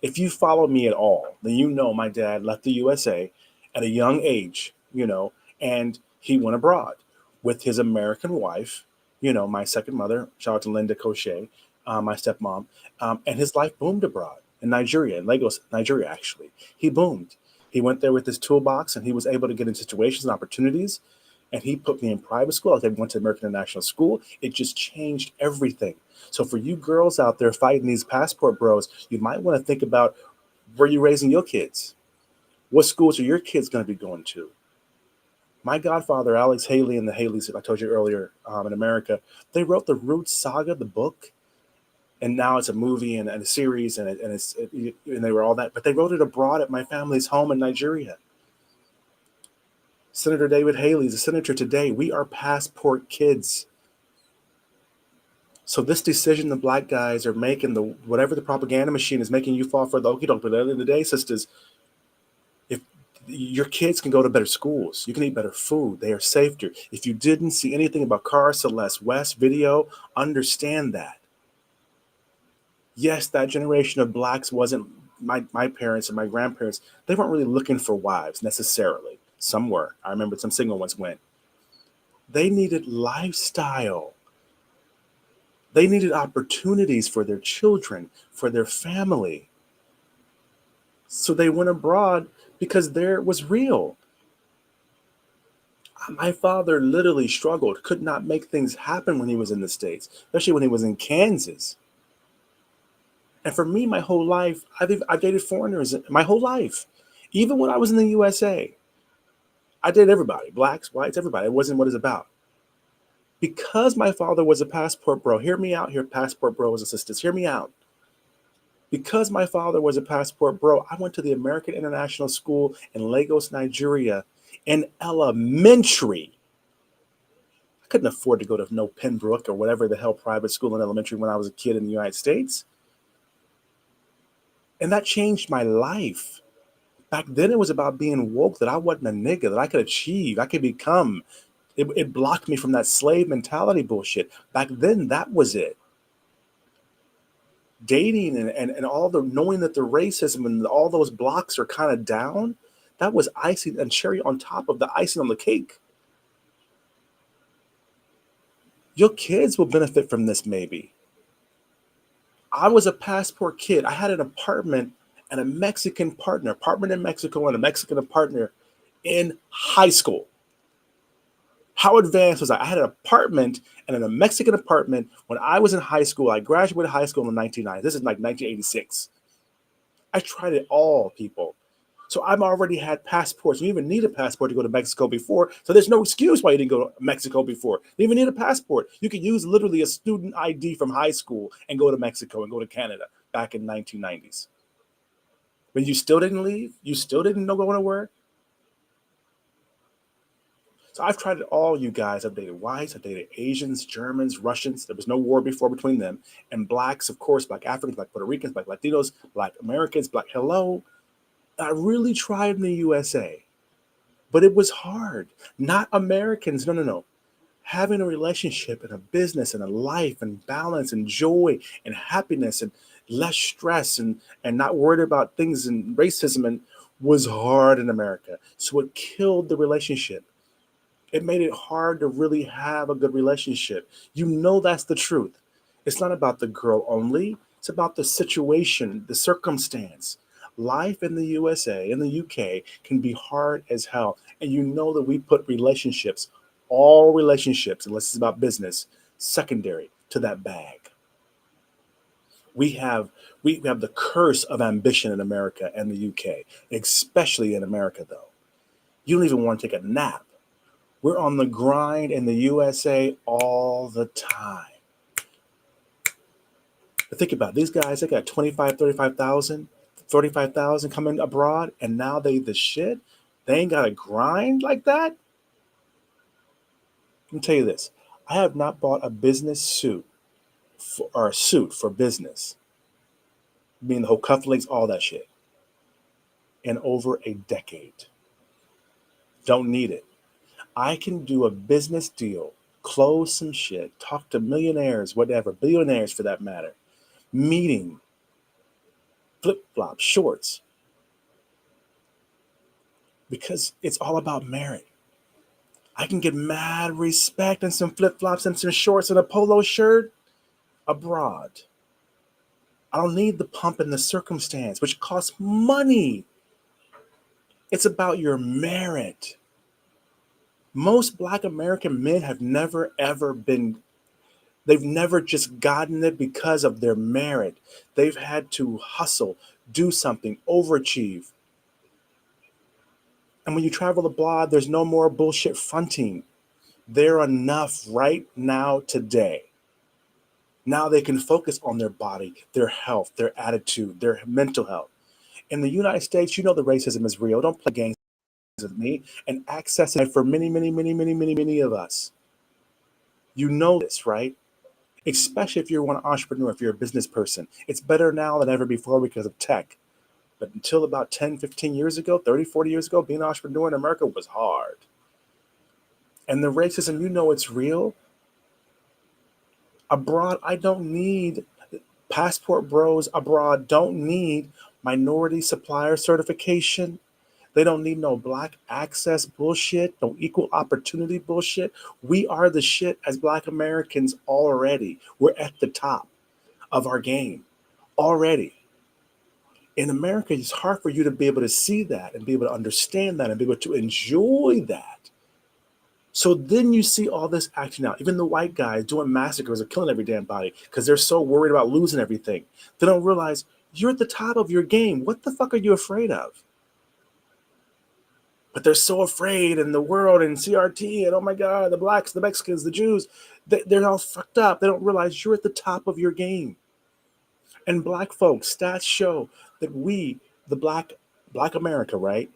If you follow me at all, then you know my dad left the USA at a young age, and he went abroad with his American wife, my second mother, shout out to Linda Cochet, my stepmom, and his life boomed abroad in Nigeria, in Lagos, Nigeria, actually. He boomed. He went there with his toolbox, and he was able to get in situations and opportunities, and he put me in private school. I went to American International School. It just changed everything. So for you girls out there fighting these passport bros, you might want to think about where you're raising your kids. What schools are your kids going to be going to? My godfather, Alex Haley, and the Haleys, I told you earlier, in America, they wrote the Roots saga, the book, and now it's a movie and a series, and they were all that. But they wrote it abroad at my family's home in Nigeria. Senator David Haley is a senator today. We are passport kids. So this decision the Black guys are making, whatever the propaganda machine is making you fall for the okie doke. But at the end of the day, sisters, if your kids can go to better schools, you can eat better food, they are safer. If you didn't see anything about Cara Celeste West video, understand that. Yes, that generation of Blacks wasn't my parents and my grandparents. They weren't really looking for wives necessarily. Some were. I remember some single ones went. They needed lifestyle. They needed opportunities for their children, for their family. So they went abroad because there was real. My father literally struggled, could not make things happen when he was in the States, especially when he was in Kansas. And for me, my whole life, I've dated foreigners my whole life. Even when I was in the USA, I dated everybody, Blacks, whites, everybody. It wasn't what it's about. Because my father was a passport bro, hear me out here, passport bros and sisters, hear me out. Because my father was a passport bro, I went to the American International School in Lagos, Nigeria, in elementary. I couldn't afford to go to no Pembroke or whatever the hell private school in elementary when I was a kid in the United States. And that changed my life. Back then, it was about being woke, that I wasn't a nigga, that I could achieve, I could become. It blocked me from that slave mentality bullshit. Back then, that was it. Dating and all the knowing that the racism and all those blocks are kind of down, that was icing and cherry on top of the icing on the cake. Your kids will benefit from this, maybe. I was a passport kid. I had an apartment and a Mexican partner, apartment in Mexico and a Mexican partner in high school. How advanced was I? I had an apartment and a Mexican apartment when I was in high school. I graduated high school in the 1990s. This is like 1986. I tried it all, people. So I've already had passports. You even need a passport to go to Mexico before. So there's no excuse why you didn't go to Mexico before. You even need a passport. You could use literally a student ID from high school and go to Mexico and go to Canada back in 1990s. But you still didn't leave? You still didn't know going to work? So I've tried it all, you guys. I've dated whites, I've dated Asians, Germans, Russians. There was no war before between them. And blacks, of course, black Africans, black Puerto Ricans, black Latinos, black Americans, black hello. I really tried in the USA, but it was hard. Not Americans, no. Having a relationship and a business and a life and balance and joy and happiness and less stress and not worried about things and racism and was hard in America. So it killed the relationship. It made it hard to really have a good relationship. You know that's the truth. It's not about the girl only. It's about the situation, the circumstance. Life in the USA, in the UK, can be hard as hell. And you know that we put relationships, all relationships, unless it's about business, secondary to that bag. We have we have the curse of ambition in America and the UK, especially in America though. You don't even want to take a nap. We're on the grind in the USA all the time. But think about it. These guys, they got 25, 35,000, 35,000 coming abroad, and now they the shit. They ain't got to grind like that. Let me tell you this. I have not bought a business suit or a suit for business, meaning the whole cufflinks, all that shit, in over a decade. Don't need it. I can do a business deal, close some shit, talk to millionaires, whatever, billionaires for that matter, meeting, flip flops, shorts, because it's all about merit. I can get mad respect and some flip flops and some shorts and a polo shirt abroad. I don't need the pump and the circumstance, which costs money. It's about your merit. Most Black American men have never, ever been, they've never just gotten it because of their merit. They've had to hustle, do something, overachieve. And when you travel abroad, there's no more bullshit fronting. They're enough right now, today. Now they can focus on their body, their health, their attitude, their mental health. In the United States, you know the racism is real. Don't play games with me. And accessing it for many of us. You know this, right? Especially if you're an entrepreneur, if you're a business person. It's better now than ever before because of tech. But until about 10, 15 years ago, 30, 40 years ago, being an entrepreneur in America was hard. And the racism, you know it's real. Abroad, I don't need passport bros abroad don't need minority supplier certification. They don't need no Black access bullshit, no equal opportunity bullshit. We are the shit as Black Americans already. We're at the top of our game already. In America, it's hard for you to be able to see that and be able to understand that and be able to enjoy that. So then you see all this action out. Even the white guys doing massacres or killing every damn body because they're so worried about losing everything. They don't realize you're at the top of your game. What the fuck are you afraid of? But they're so afraid in the world and CRT and oh my God, the blacks, the Mexicans, the Jews, they're all fucked up. They don't realize you're at the top of your game. And Black folks, stats show that we, the Black America, right,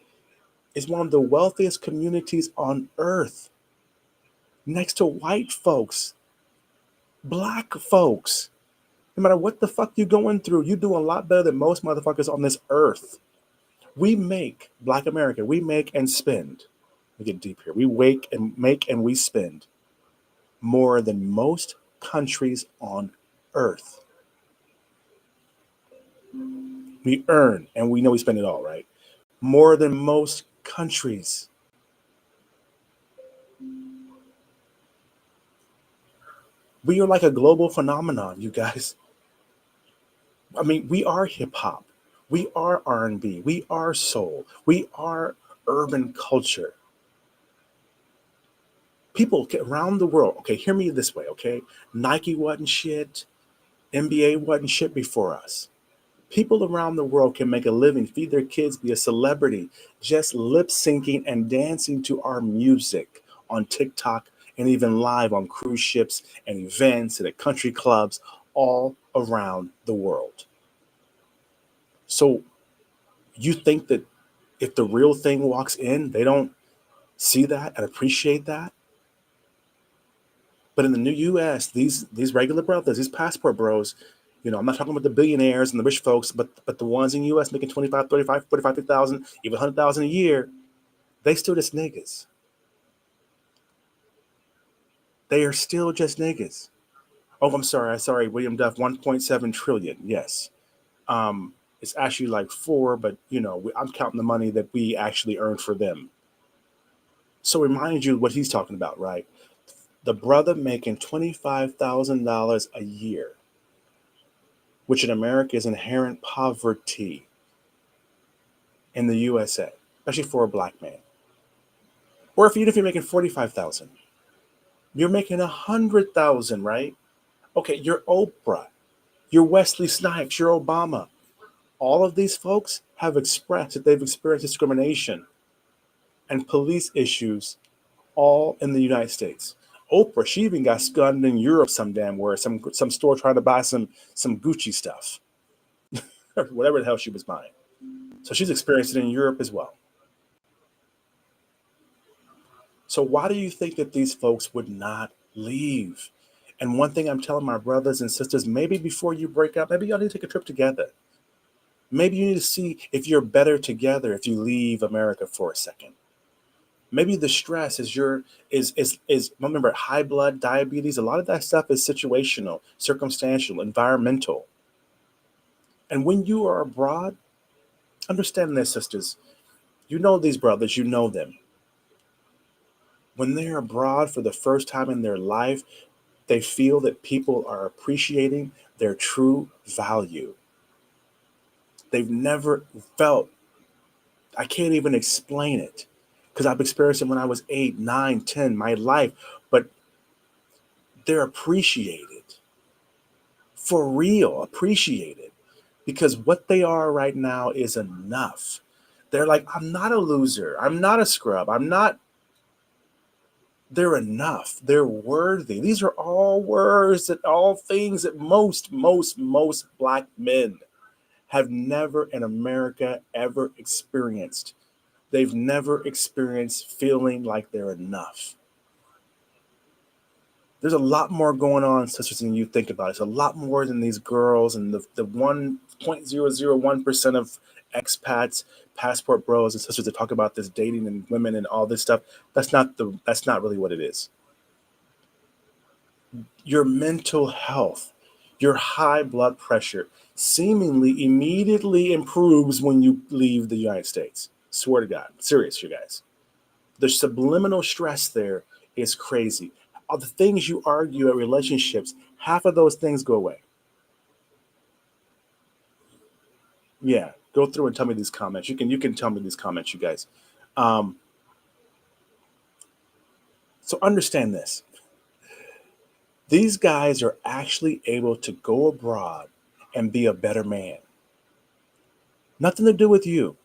is one of the wealthiest communities on earth. Next to white folks, Black folks. No matter what the fuck you're going through, you're doing a lot better than most motherfuckers on this earth. We make, Black America, we make and spend. We get deep here. We make and we spend more than most countries on earth. We earn, and we know we spend it all, right? More than most countries. We are like a global phenomenon, you guys. I mean, we are hip hop. We are R&B. We are soul. We are urban culture. People around the world, okay, hear me this way, okay? Nike wasn't shit. NBA wasn't shit before us. People around the world can make a living, feed their kids, be a celebrity, just lip syncing and dancing to our music on TikTok and even live on cruise ships and events and at country clubs all around the world. So you think that if the real thing walks in, they don't see that and appreciate that? But in the new US, these regular brothers, these passport bros, you know, I'm not talking about the billionaires and the rich folks, but the ones in the US making 25, 35, 45, 50,000, even 100,000 a year, they still just niggas. They are still just niggas. Oh, I'm sorry, William Duff, 1.7 trillion. Yes. It's actually like 4, but you know, I'm counting the money that we actually earned for them. So remind you what he's talking about, right? The brother making $25,000 a year, which in America is inherent poverty in the USA, especially for a Black man. Or even if you're making 45,000, you're making 100,000, right? Okay, you're Oprah. Your Wesley Snipes, your Obama. All of these folks have expressed that they've experienced discrimination and police issues all in the United States. Oprah, she even got gunned in Europe some damn where some store trying to buy some Gucci stuff, or whatever the hell she was buying. So she's experienced it in Europe as well. So why do you think that these folks would not leave? And one thing I'm telling my brothers and sisters, maybe before you break up, maybe y'all need to take a trip together. Maybe you need to see if you're better together if you leave America for a second. Maybe the stress is remember, high blood, diabetes, a lot of that stuff is situational, circumstantial, environmental. And when you are abroad, understand this, sisters, you know these brothers, you know them. When they're abroad for the first time in their life, they feel that people are appreciating their true value. They've never felt, I can't even explain it, because I've experienced it when I was 8, 9, 10, my life, but they're appreciated. For real, appreciated. Because what they are right now is enough. They're like, I'm not a loser. I'm not a scrub. They're enough. They're worthy. These are all things that most Black men have never in America ever experienced. They've never experienced feeling like they're enough. There's a lot more going on, sisters, than you think about. It's a lot more than these girls and the 1.001% of expats, passport bros and sisters that talk about this dating and women and all this stuff. That's not really what it is. Your mental health, your high blood pressure seemingly immediately improves when you leave the United States. Swear to God. Serious, you guys. The subliminal stress there is crazy. All the things you argue at relationships, half of those things go away. Yeah, go through and tell me these comments. You can tell me these comments, you guys. So understand this. These guys are actually able to go abroad and be a better man. Nothing to do with you.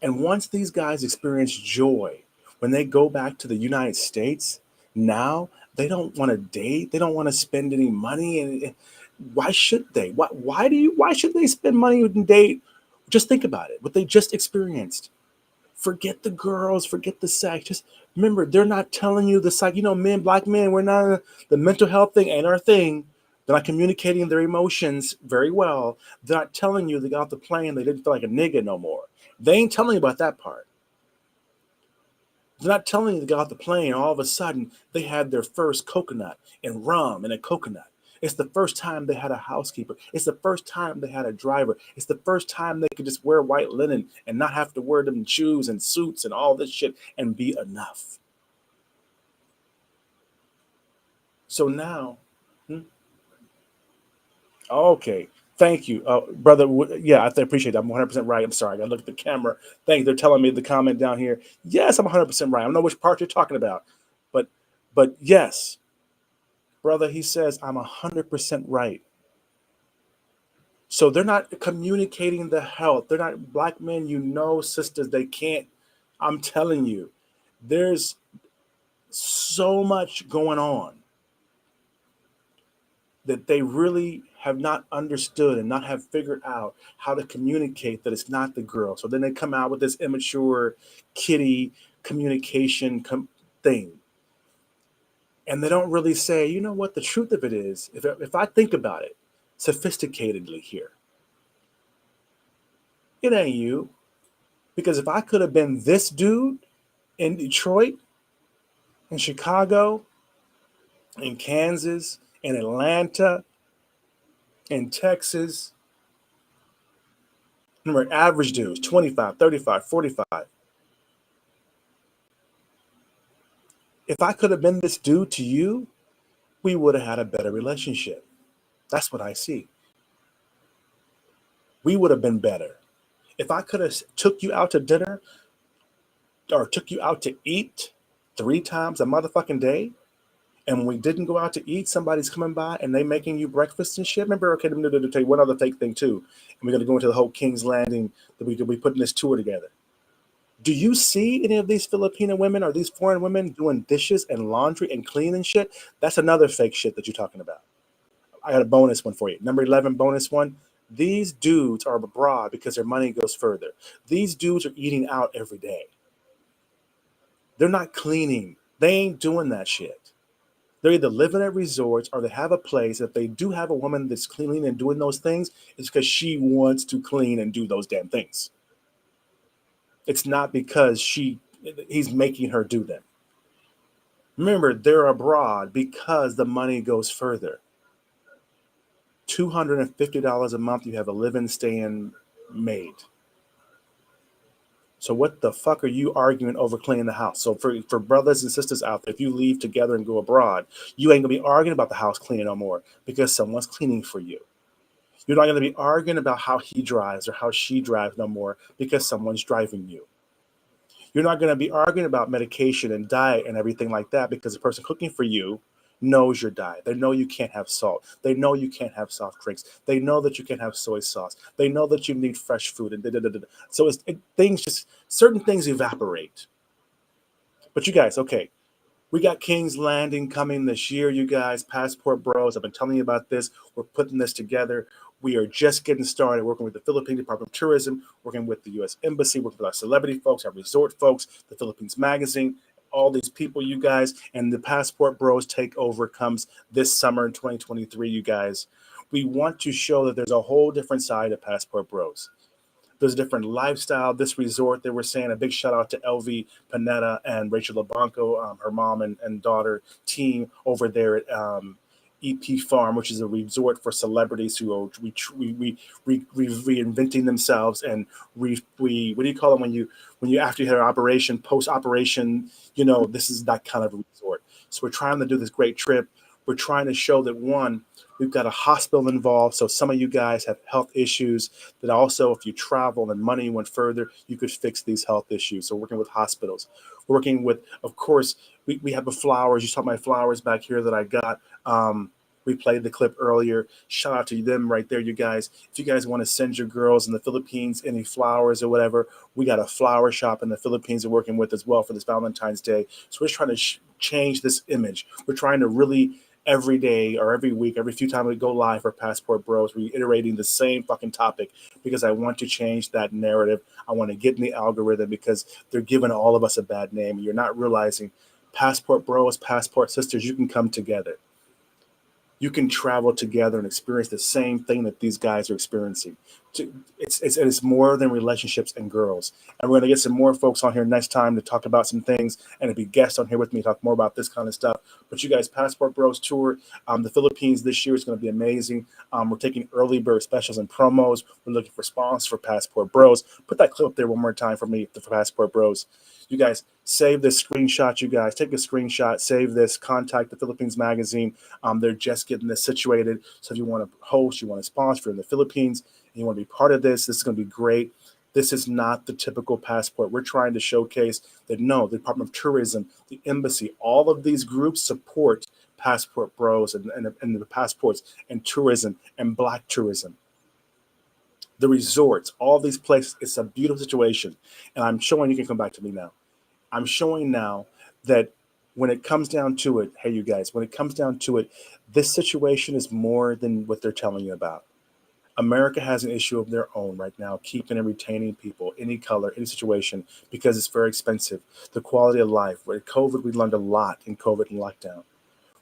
And once these guys experience joy, when they go back to the United States, now they don't want to date. They don't want to spend any money. And why should they? Why should they spend money and date? Just think about it. What they just experienced. Forget the girls, forget the sex. Just remember, they're not telling you the psych. Black men, we're not, the mental health thing ain't our thing. They're not communicating their emotions very well. They're not telling you they got off the plane, they didn't feel like a nigga no more. They ain't telling you about that part. They're not telling you they got off the plane, all of a sudden they had their first coconut and rum and a coconut. It's the first time they had a housekeeper. It's the first time they had a driver. It's the first time they could just wear white linen and not have to wear them shoes and suits and all this shit and be enough. So now, okay, thank you, brother. Yeah, I appreciate that. I'm 100% right. I'm sorry, I gotta look at the camera. Thank you. They're telling me the comment down here. Yes, I'm 100% right. I don't know which part you're talking about, but yes. Brother, he says, I'm 100% right. So they're not communicating the health. They're not, Black men, sisters, they can't. I'm telling you, there's so much going on that they really have not understood and not have figured out how to communicate that it's not the girl. So then they come out with this immature kiddie communication thing. And they don't really say, you know what, the truth of it is, if I think about it sophisticatedly here, it ain't you. Because if I could have been this dude in Detroit, in Chicago, in Kansas, in Atlanta, in Texas, remember, average dudes, 25, 35, 45. If I could have been this dude to you, we would have had a better relationship. That's what I see. We would have been better. If I could have took you out to dinner or took you out to eat 3 times a motherfucking day And when we didn't go out to eat, somebody's coming by and they making you breakfast and shit. Remember, okay, I'm gonna tell you one other fake thing too. And we're gonna go into the whole King's Landing that we putting this tour together. Do you see any of these Filipino women or these foreign women doing dishes and laundry and cleaning shit? That's another fake shit that you're talking about. I got a bonus one for you. Number 11 bonus one. These dudes are abroad because their money goes further. These dudes are eating out every day. They're not cleaning. They ain't doing that shit. They're either living at resorts or they have a place. If they do have a woman that's cleaning and doing those things, it's because she wants to clean and do those damn things. It's not because he's making her do them. Remember, they're abroad because the money goes further. $250 a month, you have a living, staying maid. So what the fuck are you arguing over cleaning the house? So for brothers and sisters out there, if you leave together and go abroad, you ain't gonna be arguing about the house cleaning no more because someone's cleaning for you. You're not gonna be arguing about how he drives or how she drives no more because someone's driving you. You're not going to be arguing about medication and diet and everything like that because the person cooking for you knows your diet. They know you can't have salt. They know you can't have soft drinks. They know that you can't have soy sauce. They know that you need fresh food and da, da, da, da. So certain things evaporate. But you guys, okay, we got King's Landing coming this year, you guys. Passport Bros. I've been telling you about this. We're putting this together. We are just getting started working with the Philippine Department of Tourism, working with the U.S. Embassy, working with our celebrity folks, our resort folks, the Philippines Magazine, all these people, you guys. And the Passport Bros takeover comes this summer in 2023, you guys. We want to show that there's a whole different side of Passport Bros. There's a different lifestyle. This resort, they were saying, a big shout out to LV Panetta and Rachel LeBlanco, her mom and daughter team over there at EP Farm, which is a resort for celebrities who are reinventing themselves and what do you call it when you after you had an operation, post operation, this is that kind of resort. So we're trying to do this great trip. We're trying to show that one, we've got a hospital involved. So some of you guys have health issues that also, if you travel and money went further, you could fix these health issues. So working with hospitals, working with, of course, we have the flowers. You saw my flowers back here that I got. We played the clip earlier. Shout out to them right there, you guys. If you guys want to send your girls in the Philippines any flowers or whatever, we got a flower shop in the Philippines we're working with as well for this Valentine's Day. So we're trying to change this image. We're trying to really every day or every week, every few times we go live for Passport Bros, reiterating the same fucking topic because I want to change that narrative. I want to get in the algorithm because they're giving all of us a bad name. You're not realizing Passport Bros, Passport Sisters, you can come together. You can travel together and experience the same thing that these guys are experiencing. It's more than relationships and girls. And we're going to get some more folks on here next time to talk about some things and to be guests on here with me to talk more about this kind of stuff. But you guys, Passport Bros Tour, the Philippines this year is going to be amazing. We're taking early bird specials and promos. We're looking for sponsors for Passport Bros. Put that clip up there one more time for me for Passport Bros. You guys, save this screenshot, you guys. Take a screenshot, save this, contact the Philippines Magazine. They're just getting this situated. So if you want to host, you want to sponsor in the Philippines, and you want to be part of this is going to be great. This is not the typical passport. We're trying to showcase that, no, the Department of Tourism, the Embassy, all of these groups support Passport Bros and the passports and tourism and Black tourism. The resorts, all these places, it's a beautiful situation. And I'm showing, you can come back to me now. I'm showing now that when it comes down to it, hey, you guys, when it comes down to it, this situation is more than what they're telling you about. America has an issue of their own right now, keeping and retaining people, any color, any situation, because it's very expensive. The quality of life. With COVID, we learned a lot in COVID and lockdown.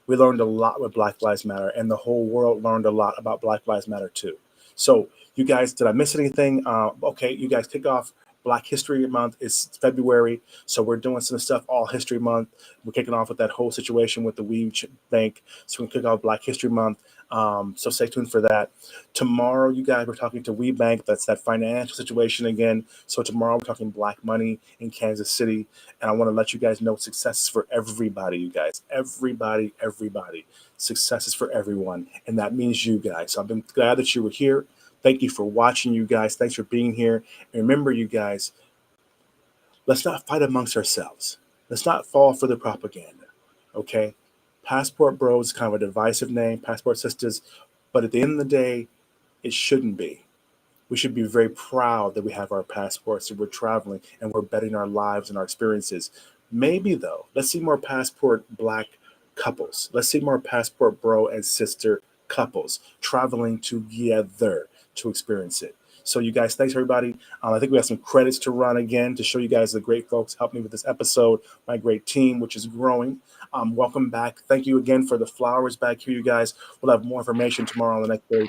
We learned a lot with Black Lives Matter, and the whole world learned a lot about Black Lives Matter too. So you guys, did I miss anything? Okay, you guys kick off Black History Month. It's February, so we're doing some stuff all History Month. We're kicking off with that whole situation with the Weed Bank, so we're going to kick off Black History Month. So stay tuned for that. Tomorrow, you guys, we're talking to We Bank. That's that financial situation again. So tomorrow, we're talking Black money in Kansas City. And I want to let you guys know success is for everybody, you guys. Everybody. Success is for everyone. And that means you guys. So I've been glad that you were here. Thank you for watching, you guys. Thanks for being here. And remember, you guys, let's not fight amongst ourselves. Let's not fall for the propaganda, okay? Passport Bros is kind of a divisive name, Passport Sistas, but at the end of the day, it shouldn't be. We should be very proud that we have our passports and we're traveling and we're betting our lives and our experiences. Maybe though, let's see more passport black couples. Let's see more passport bro and sister couples traveling together to experience it. So you guys, thanks everybody. I think we have some credits to run again to show you guys the great folks helped me with this episode, my great team, which is growing. Welcome back. Thank you again for the flowers back here, you guys. We'll have more information tomorrow on the next day.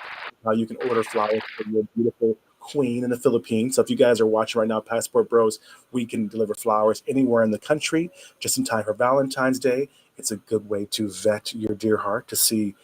You can order flowers for your beautiful queen in the Philippines. So if you guys are watching right now, Passport Bros, we can deliver flowers anywhere in the country just in time for Valentine's Day. It's a good way to vet your dear heart to see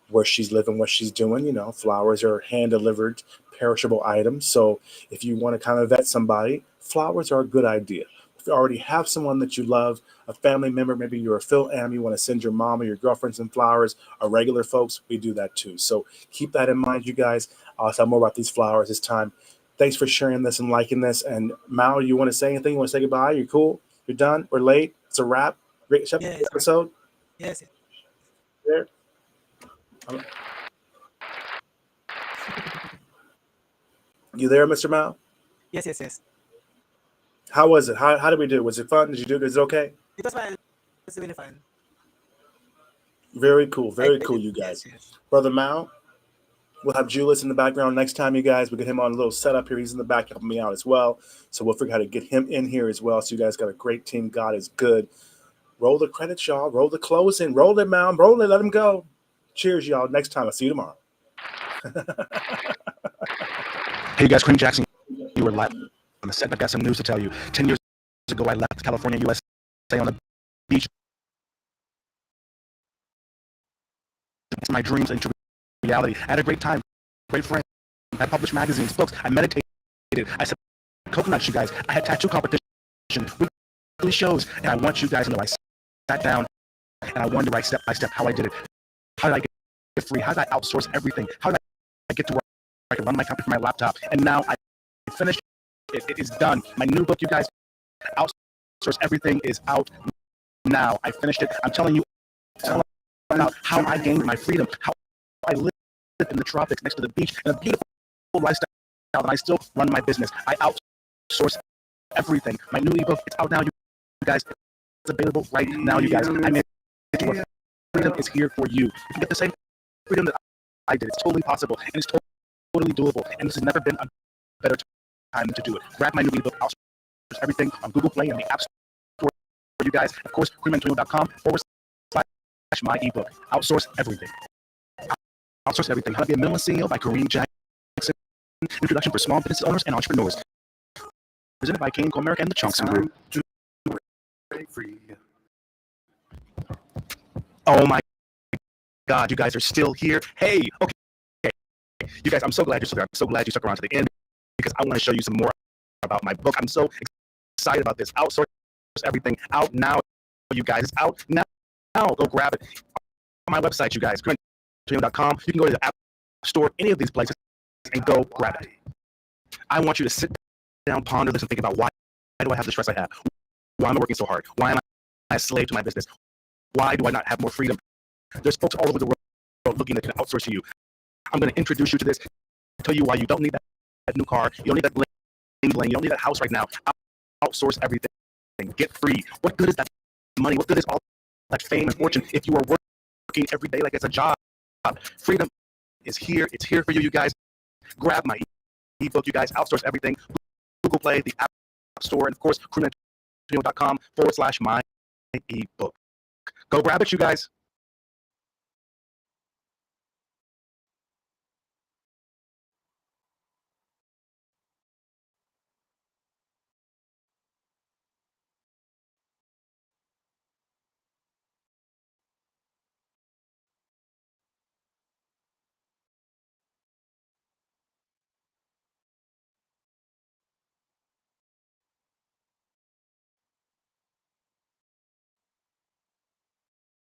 where she's living, what she's doing. You know, flowers are hand delivered, perishable items. So if you want to kind of vet somebody, flowers are a good idea. If you already have someone that you love, a family member, maybe you're a Phil Am, you want to send your mom or your girlfriend some flowers, or regular folks, we do that too. So keep that in mind, you guys. I'll tell more about these flowers this time. Thanks for sharing this and liking this. And Mal, you want to say anything? You want to say goodbye? You're cool? You're done? We're late? It's a wrap? Great episode? Yes. There? You there, Mr. Mal? Yes. How was it? How did we do? Was it fun? Did you do it? Is it okay? It was fun. It was really fun. Very cool. Very cool, you guys. Yes. Brother Mal, we'll have Julius in the background next time, you guys. We'll get him on a little setup here. He's in the back helping me out as well. So we'll figure out how to get him in here as well. So you guys got a great team. God is good. Roll the credits, y'all. Roll the closing. Roll it, Mal. Roll it. Let him go. Cheers, y'all. Next time. I'll see you tomorrow. Hey, you guys. Queen Jackson, you were live on the set. I've got some news to tell you. 10 years ago, I left California, USA on the beach. My dreams into reality. I had a great time. Great friends. I published magazines, books. I meditated. I said coconuts, you guys. I had tattoo competition, weekly shows, and I want you guys to know I sat down and I wanted to write step by step how I did it. How did I get free? How did I outsource everything? How did I get to where I could run my company from my laptop? And now I finished it. It is done. My new book, you guys, Outsource Everything, is out now. I finished it. I'm telling you about how I gained my freedom, how I live in the tropics next to the beach, and a beautiful lifestyle, and I still run my business. I outsource everything. My new ebook, it's out now, you guys. It's available right now, you guys. I made it where freedom is here for you. You can get the same freedom that I did. It's totally possible, and it's totally doable, and this has never been a better time to do it. Grab my new ebook, Outsource Everything, on Google Play and the App Store for you guys. Of course, creamantonio.com/my ebook, Outsource Everything. Outsource Everything, How to Be a Minimalist CEO by Kareem Jackson. Introduction for small business owners and entrepreneurs. Presented by Kane Comerica and the Chunks Group. Oh my God, you guys are still here. Hey, okay. You guys, I'm so glad you're still there. I'm so glad you stuck around to the end because I want to show you some more about my book. I'm so excited about this. Outsource Everything, out now, you guys. It's out now. Go grab it. On my website, you guys, creamantonio.com. You can go to the App Store, any of these places, and go grab it. I want you to sit down, ponder this, and think about why do I have the stress I have? Why am I working so hard? Why am I a slave to my business? Why do I not have more freedom? There's folks all over the world looking that can outsource to you. I'm going to introduce you to this, tell you why you don't need that new car, you don't need that bling, you don't need that house right now. Outsource everything. Get free. What good is that money? What good is all that fame and fortune if you are working every day like it's a job? Freedom is here. It's here for you, you guys. Grab my ebook, you guys. Outsource Everything. Google Play, the App Store, and of course, creamantonio.com/my ebook. Go grab it, you guys.